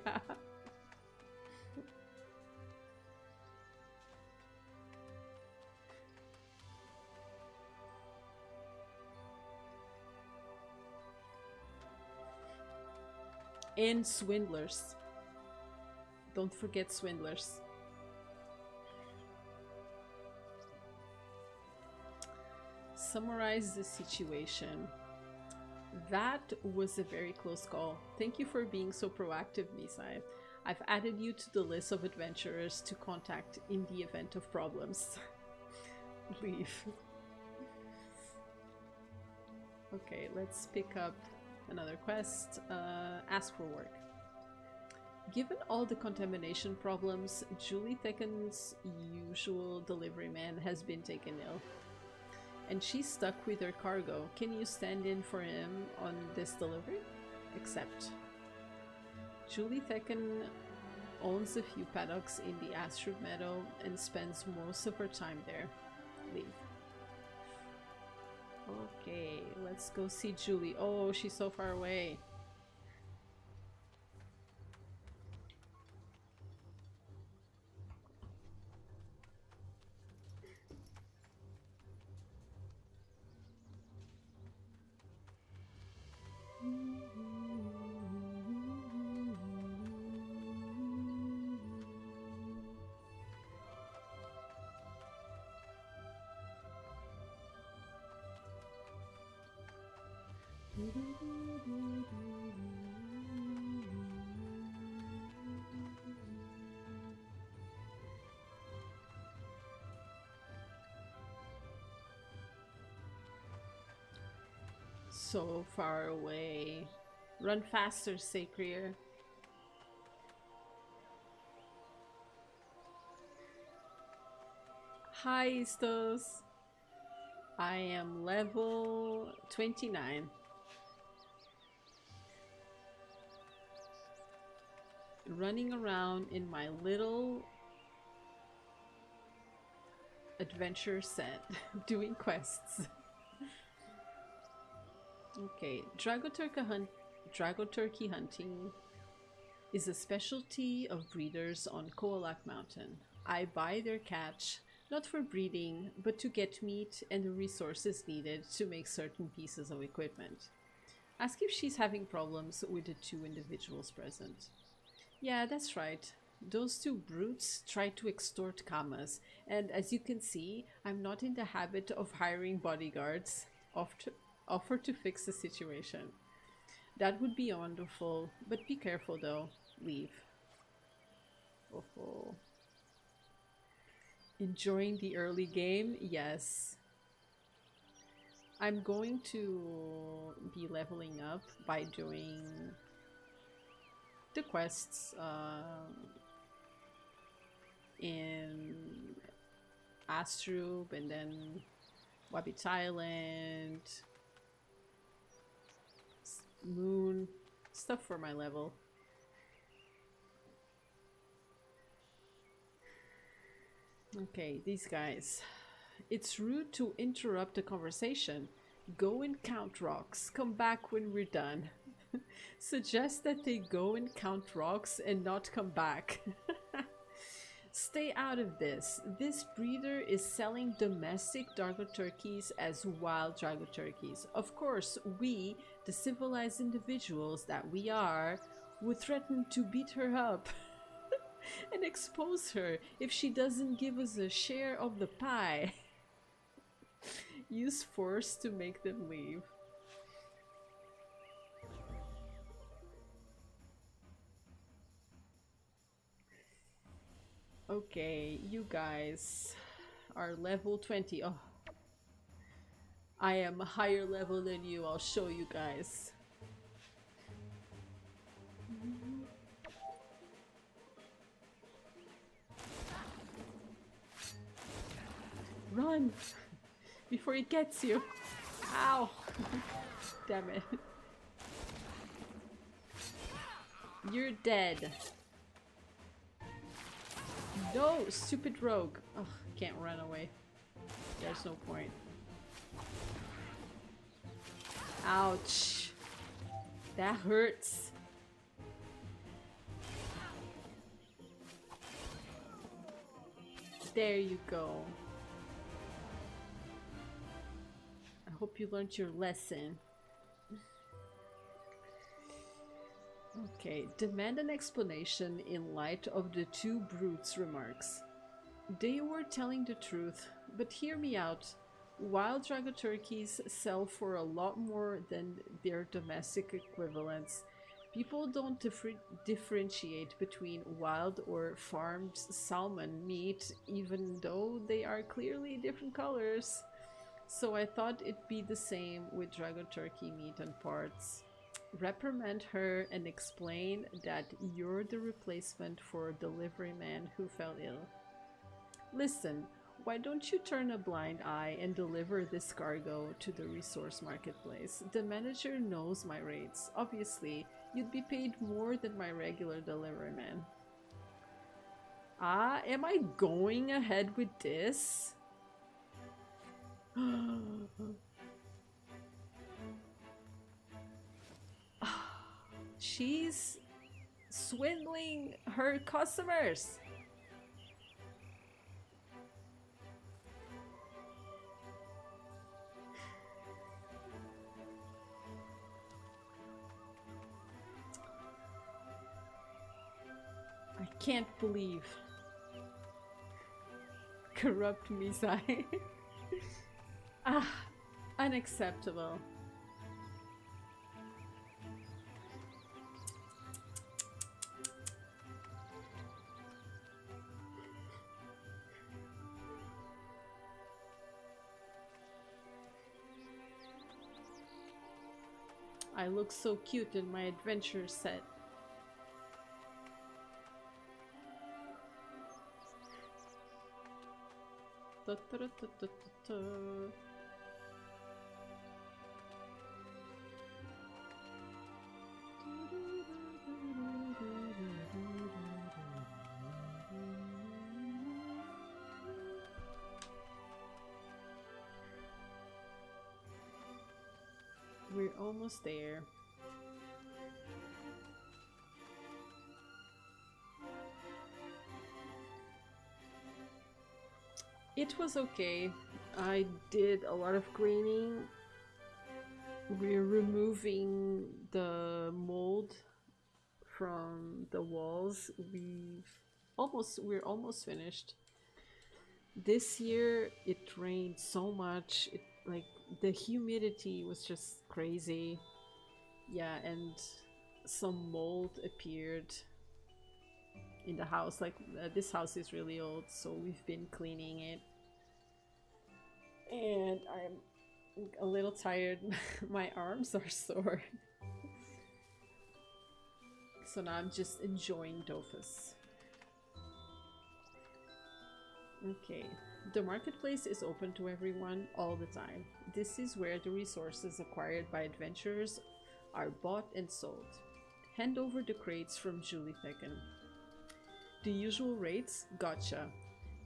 And swindlers. Don't forget swindlers. Summarize the situation. That was a very close call. Thank you for being so proactive, Misai. I've added you to the list of adventurers to contact in the event of problems. Leave. Okay, let's pick up another quest. Ask for work. Given all the contamination problems, Julie Thecken's usual delivery man has been taken ill. And she's stuck with her cargo. Can you stand in for him on this delivery? Accept. Julie Thecken owns a few paddocks in the Astrub Meadow and spends most of her time there. Leave. Okay, let's go see Julie. Oh, she's so far away. So far away. Run faster, Sacred. Hi, Istos. I am level 29. Running around in my little adventure set, doing quests. Okay, Dragoturkey hunting is a specialty of breeders on Kourial Mountain. I buy their catch, not for breeding, but to get meat and the resources needed to make certain pieces of equipment. Ask if she's having problems with the two individuals present. Yeah, that's right. Those two brutes tried to extort Kamas, and as you can see, I'm not in the habit of hiring bodyguards. Offer to fix the situation. That would be wonderful, but be careful though. Leave. Oh. Enjoying the early game? Yes. I'm going to be leveling up by doing the quests in Astrub and then Wabbit Island, Moon, stuff for my level. Okay, these guys. It's rude to interrupt the conversation. Go and count rocks. Come back when we're done. Suggest that they go and count rocks and not come back. Stay out of this. This breeder is selling domestic Dragoturkeys as wild Dragoturkeys. Of course, we, the civilized individuals that we are, would threaten to beat her up and expose her if she doesn't give us a share of the pie. Use force to make them leave. Okay, you guys are level 20. Oh, I am a higher level than you. I'll show you guys. Run before it gets you. Ow. Damn it. You're dead. No, stupid rogue. Ugh, can't run away. There's no point. Ouch. That hurts. There you go. I hope you learned your lesson. Okay, demand an explanation in light of the two brutes' remarks. They were telling the truth, but hear me out. Wild drago turkeys sell for a lot more than their domestic equivalents. People don't differentiate between wild or farmed salmon meat, even though they are clearly different colors. So I thought it'd be the same with drago turkey meat and parts. Reprimand her and explain that you're the replacement for a delivery man who fell ill. Listen, why don't you turn a blind eye and deliver this cargo to the resource marketplace? The manager knows my rates. Obviously, you'd be paid more than my regular delivery man. Ah, am I going ahead with this? She's swindling her customers. I can't believe. Corrupt Misai. Ah, unacceptable. I look so cute in my adventure set. Ta -ta -ta -ta -ta -ta. We're almost there. It was okay. I did a lot of cleaning. We're removing the mold from the walls. We're almost finished. This year it rained so much. The humidity was just crazy. Yeah, and some mold appeared in the house. This house is really old, so we've been cleaning it. And I'm a little tired. My arms are sore. So now I'm just enjoying Dofus. Okay, the marketplace is open to everyone all the time. This is where the resources acquired by adventurers are bought and sold. Hand over the crates from Julie Thecken. The usual rates? Gotcha.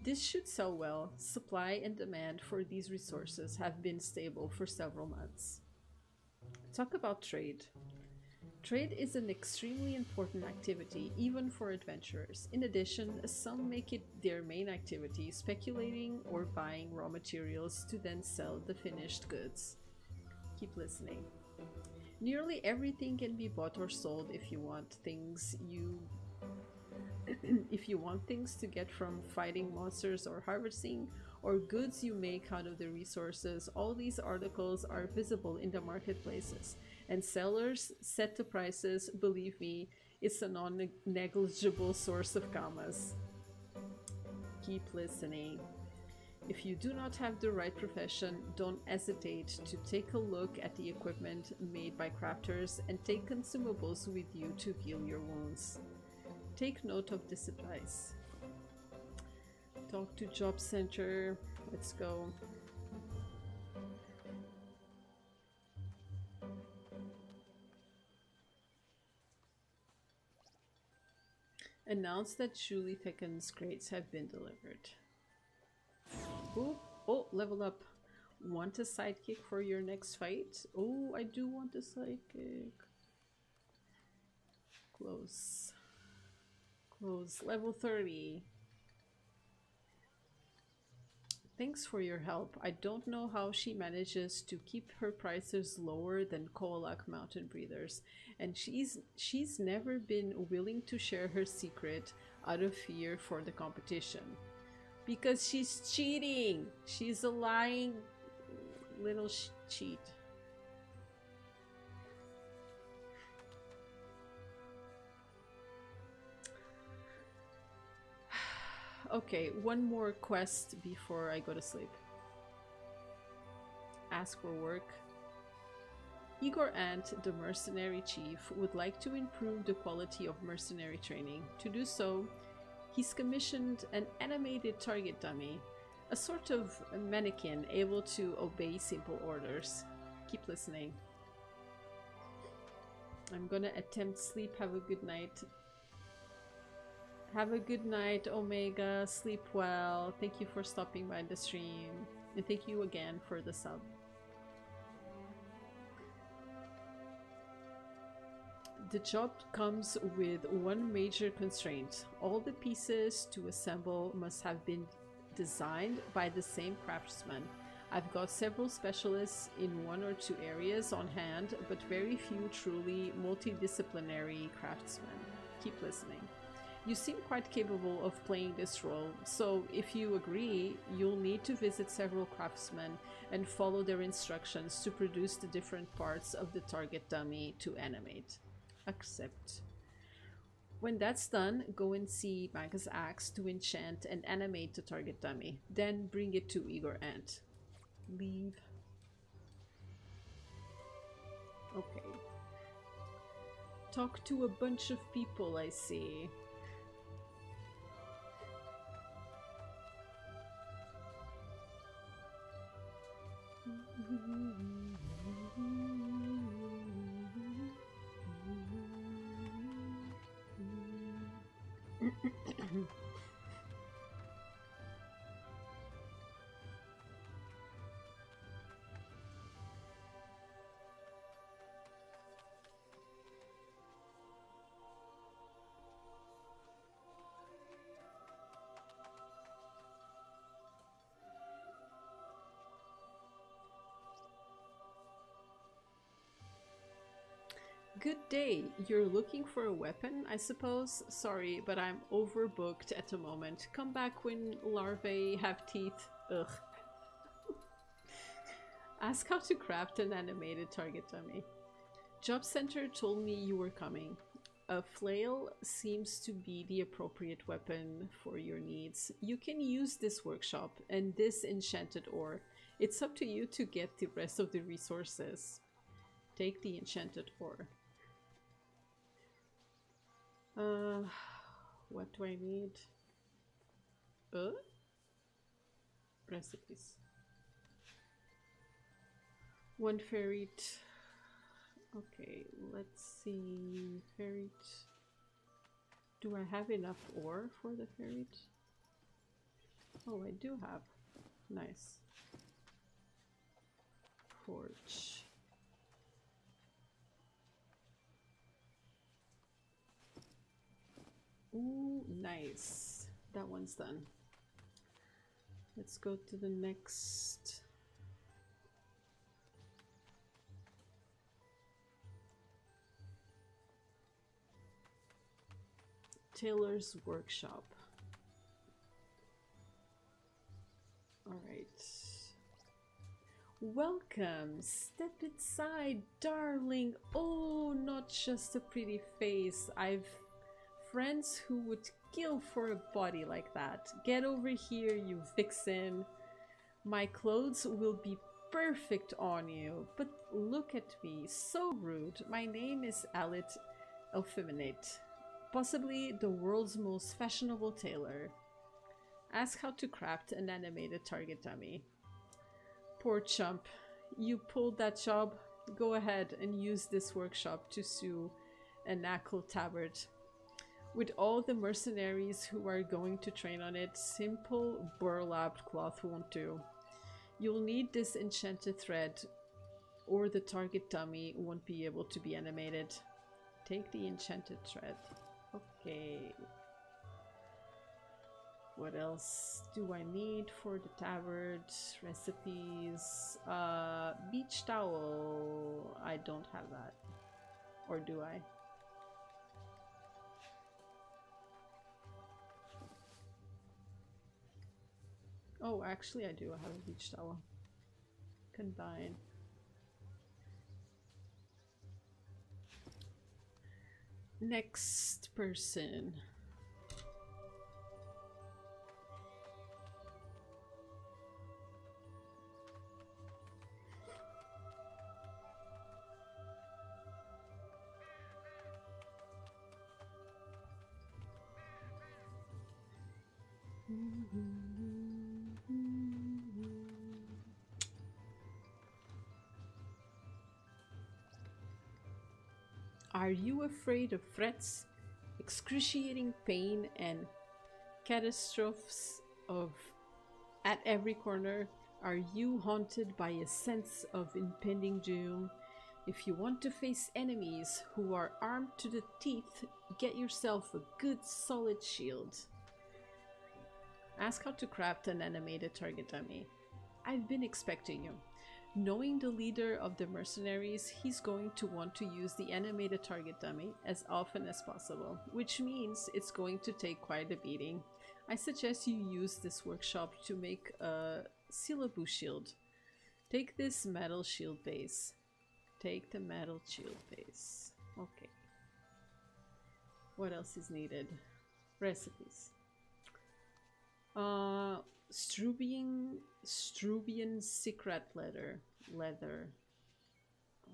This should sell well. Supply and demand for these resources have been stable for several months. Talk about trade. Trade is an extremely important activity, even for adventurers. In addition, some make it their main activity, speculating or buying raw materials to then sell the finished goods. Keep listening. Nearly everything can be bought or sold if you want things to get from fighting monsters or harvesting, or goods you make out of the resources. All these articles are visible in the marketplaces, and sellers set the prices. Believe me, it's a non-negligible source of commas. Keep listening. If you do not have the right profession, don't hesitate to take a look at the equipment made by crafters and take consumables with you to heal your wounds. Take note of this advice. Talk to Job Center. Let's go. Announce that Julie Thicken's crates have been delivered. Ooh, oh, level up. Want a sidekick for your next fight? Oh, I do want a sidekick. Close. Close. Level 30. Thanks for your help. I don't know how she manages to keep her prices lower than Kolak mountain breeders, and she's never been willing to share her secret out of fear for the competition. Because she's cheating. She's a lying little cheat. Okay, one more quest before I go to sleep. Ask for work. Igor Ant, the mercenary chief, would like to improve the quality of mercenary training. To do so, he's commissioned an animated target dummy, a sort of mannequin able to obey simple orders. Keep listening. I'm gonna attempt sleep. Have a good night. Have a good night, Omega. Sleep well. Thank you for stopping by the stream. And thank you again for the sub. The job comes with one major constraint. All the pieces to assemble must have been designed by the same craftsman. I've got several specialists in one or two areas on hand, but very few truly multidisciplinary craftsmen. Keep listening. You seem quite capable of playing this role, so if you agree, you'll need to visit several craftsmen and follow their instructions to produce the different parts of the target dummy to animate. Accept. When that's done, go and see Magus Axe to enchant and animate the target dummy. Then bring it to Igor Ant. Leave. Okay. Talk to a bunch of people, I see. Good day. You're looking for a weapon, I suppose? Sorry, but I'm overbooked at the moment. Come back when larvae have teeth. Ugh. Ask how to craft an animated target dummy. Job Center told me you were coming. A flail seems to be the appropriate weapon for your needs. You can use this workshop and this enchanted ore. It's up to you to get the rest of the resources. Take the enchanted ore. What do I need? Recipes. One ferrite. Okay, let's see. Ferrite. Do I have enough ore for the ferrite? Oh, I do have. Nice. Forge. Ooh, nice. That one's done. Let's go to the next. Tailor's workshop. All right. Welcome. Step inside, darling. Oh, not just a pretty face. I've friends who would kill for a body like that. Get over here, you vixen. My clothes will be perfect on you. But look at me, so rude. My name is Alit Elfeminate, possibly the world's most fashionable tailor. Ask how to craft an animated target dummy. Poor chump. You pulled that job? Go ahead and use this workshop to sew a knuckle tabard. With all the mercenaries who are going to train on it, simple burlap cloth won't do. You'll need this enchanted thread, or the target dummy won't be able to be animated. Take the enchanted thread. Okay. What else do I need for the tabard? Recipes. Beach towel. I don't have that. Or do I? Oh, actually I do have a beach towel. Combine. Next person. Are you afraid of threats, excruciating pain, and catastrophes at every corner? Are you haunted by a sense of impending doom? If you want to face enemies who are armed to the teeth, get yourself a good solid shield. Ask how to craft an animated target dummy. I've been expecting you. Knowing the leader of the mercenaries, he's going to want to use the animated target dummy as often as possible, which means it's going to take quite a beating. I suggest you use this workshop to make a syllabus shield. Take this metal shield base. Take the metal shield base. Okay. What else is needed? Recipes. Strubian secret leather.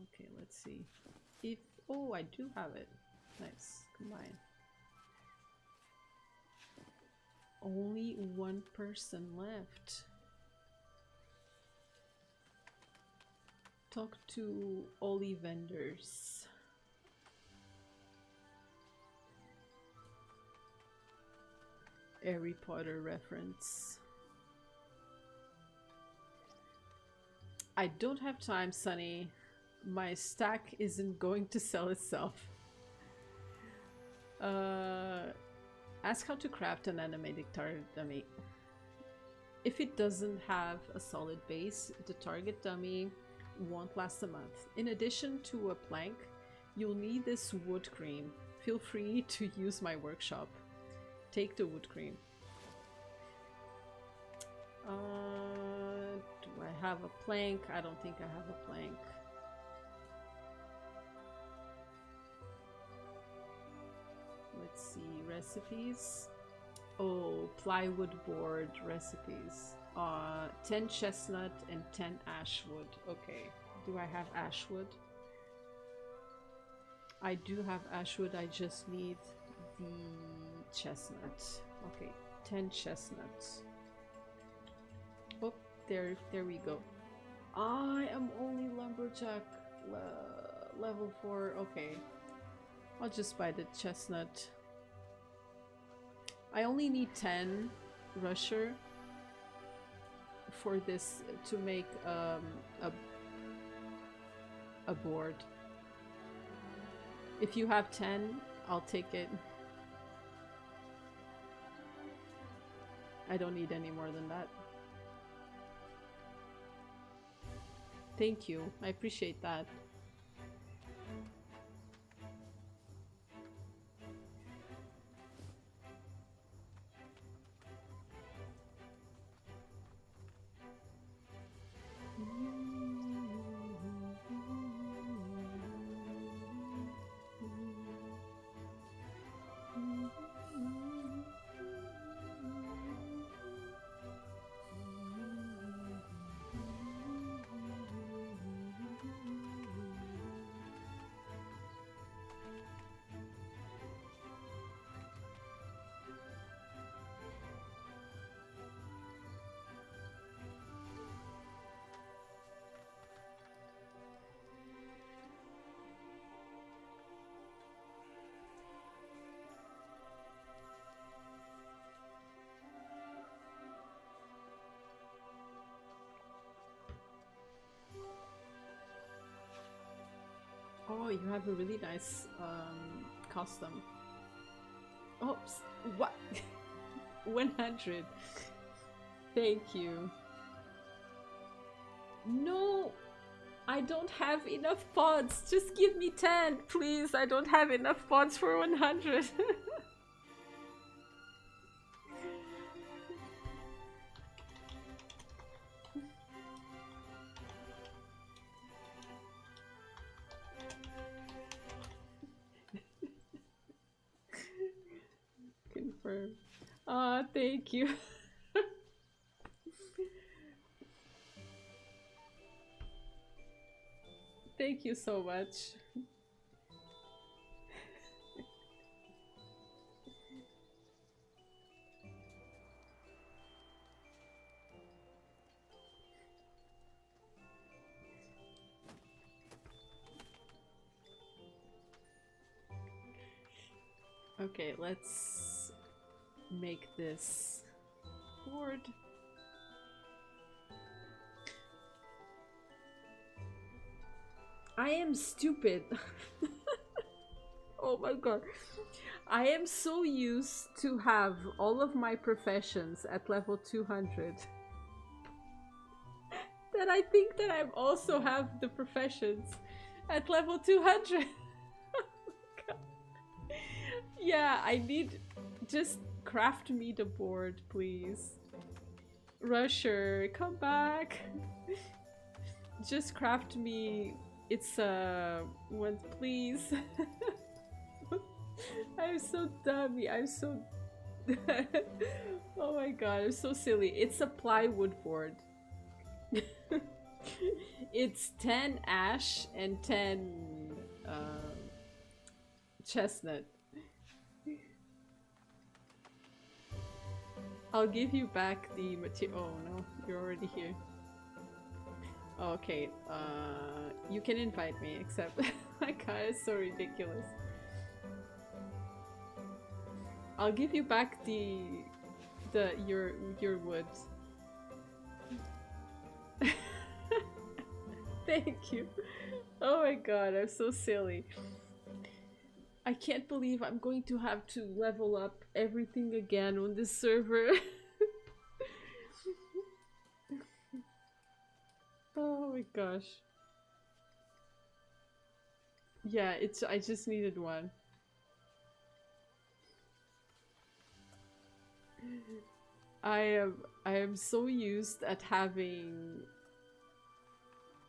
Okay, let's see. Oh, I do have it. Nice. Combine. Only one person left. Talk to Oli vendors. Harry Potter reference. I don't have time, Sonny. My stack isn't going to sell itself. Ask how to craft an animated target dummy. If it doesn't have a solid base, the target dummy won't last a month. In addition to a plank, you'll need this wood cream. Feel free to use my workshop. Take the wood cream. Do I have a plank? I don't think I have a plank. Let's see, recipes. Oh, plywood board recipes. 10 chestnut and 10 ashwood. Okay, do I have ashwood? I do have ashwood, I just need the chestnut. Okay, 10 chestnuts. Oh, there we go. I am only lumberjack level 4. Okay, I'll just buy the chestnut. I only need 10 rusher for this to make a board. If you have 10, I'll take it. I don't need any more than that. Thank you. I appreciate that. you have a really nice costume. Oops, what? 100. Thank you. No, I don't have enough pods. Just give me 10, please. I don't have enough pods for 100. Confirm. Ah, thank you. Thank you so much. Okay, let's make this board. I am stupid. Oh my god. I am so used to have all of my professions at level 200 that I think that I also have the professions at level 200. Yeah, I need... Just craft me the board, please. Rusher, come back. Just craft me... It's one, please. I'm so dummy. I'm so... Oh my god, I'm so silly. It's a plywood board. It's 10 ash and 10 chestnut. I'll give you back the material. Oh no, you're already here. Okay, you can invite me, except my god, it's so ridiculous. I'll give you back your wood. Thank you. Oh my god, I'm so silly. I can't believe I'm going to have to level up everything again on this server. Oh my gosh. Yeah, I just needed one. I am so used at having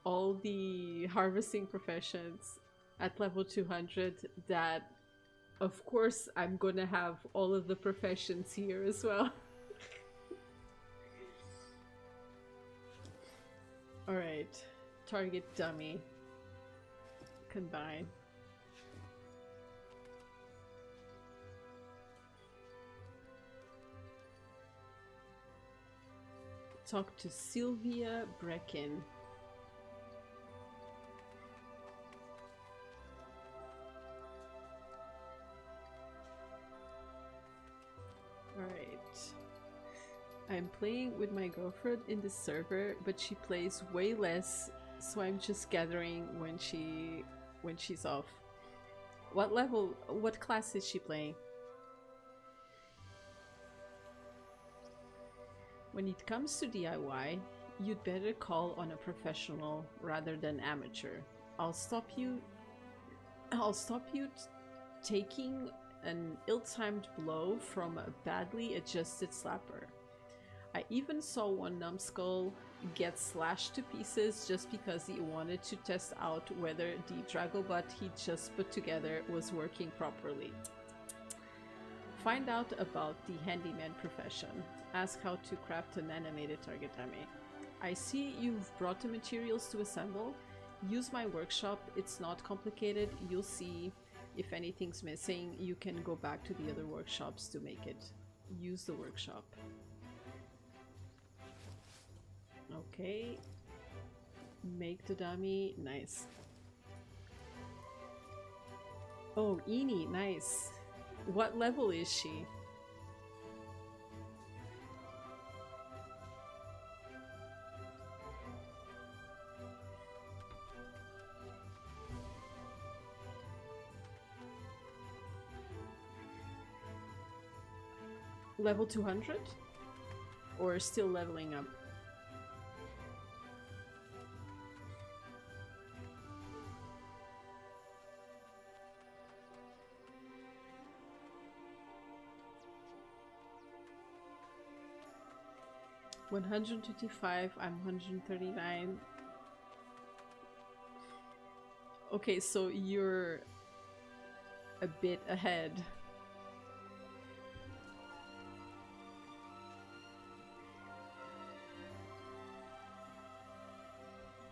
all the harvesting professions at level 200 that of course I'm gonna have all of the professions here as well. Alright, target dummy. Combine. Talk to Sylvia Brecken. Alright. I'm playing with my girlfriend in this server, but she plays way less, so I'm just gathering when she's off. What class is she playing? When it comes to DIY, you'd better call on a professional rather than amateur. I'll stop you taking an ill-timed blow from a badly adjusted slapper. I even saw one numbskull get slashed to pieces just because he wanted to test out whether the Dragobot he just put together was working properly. Find out about the handyman profession. Ask how to craft an animated target dummy. I see you've brought the materials to assemble. Use my workshop, it's not complicated. You'll see if anything's missing. You can go back to the other workshops to make it. Use the workshop. Okay. Make the dummy. Nice. Oh, Eenie, nice. What level is she? Level 200? Or still leveling up? $125, I'm 139. Okay, so you're a bit ahead.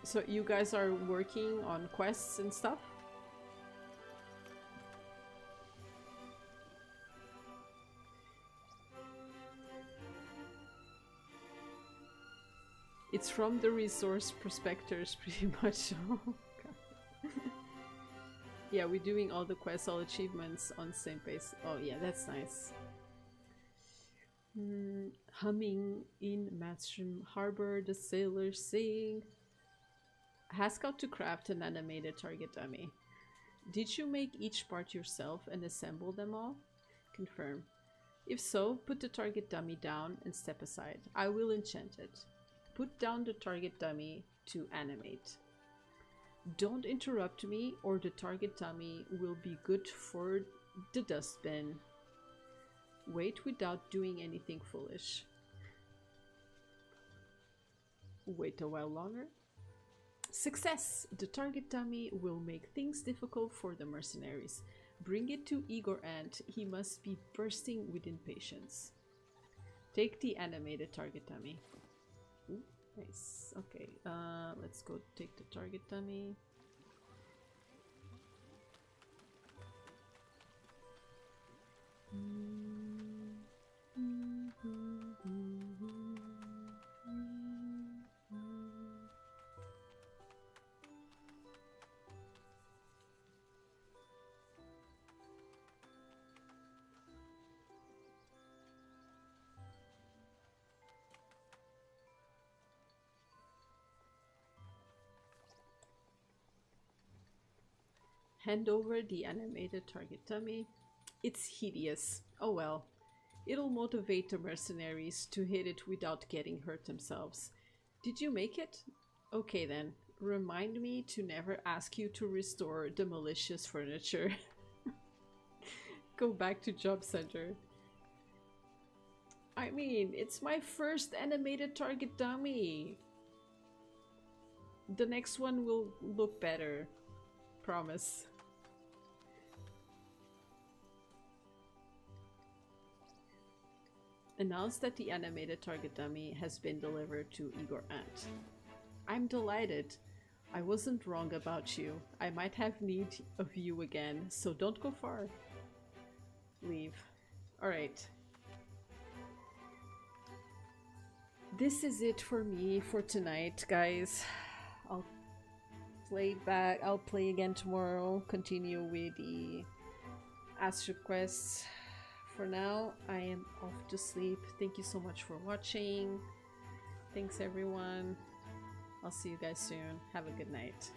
So you guys are working on quests and stuff? It's from the resource prospectors, pretty much. Yeah, we're doing all the quests, all achievements on the same pace. Oh yeah, that's nice. Humming in Matstrom Harbor, the sailors sing. Haskell to craft an animated target dummy. Did you make each part yourself and assemble them all? Confirm. If so, put the target dummy down and step aside. I will enchant it. Put down the target dummy to animate. Don't interrupt me or the target dummy will be good for the dustbin. Wait without doing anything foolish. Wait a while longer. Success! The target dummy will make things difficult for the mercenaries. Bring it to Igor Ant. He must be bursting with impatience. Take the animated target dummy. Ooh, nice. Okay, let's go take the target dummy. Hand over the animated target dummy. It's hideous. Oh well. It'll motivate the mercenaries to hit it without getting hurt themselves. Did you make it? Okay then. Remind me to never ask you to restore the malicious furniture. Go back to job center. I mean, it's my first animated target dummy. The next one will look better. Promise. Announce that the animated target dummy has been delivered to Igor Ant. I'm delighted. I wasn't wrong about you. I might have need of you again, so don't go far. Leave. Alright. This is it for me for tonight, guys. I'll play again tomorrow, continue with the Astrub quests. For now, I am off to sleep. Thank you so much for watching. Thanks everyone. I'll see you guys soon. Have a good night.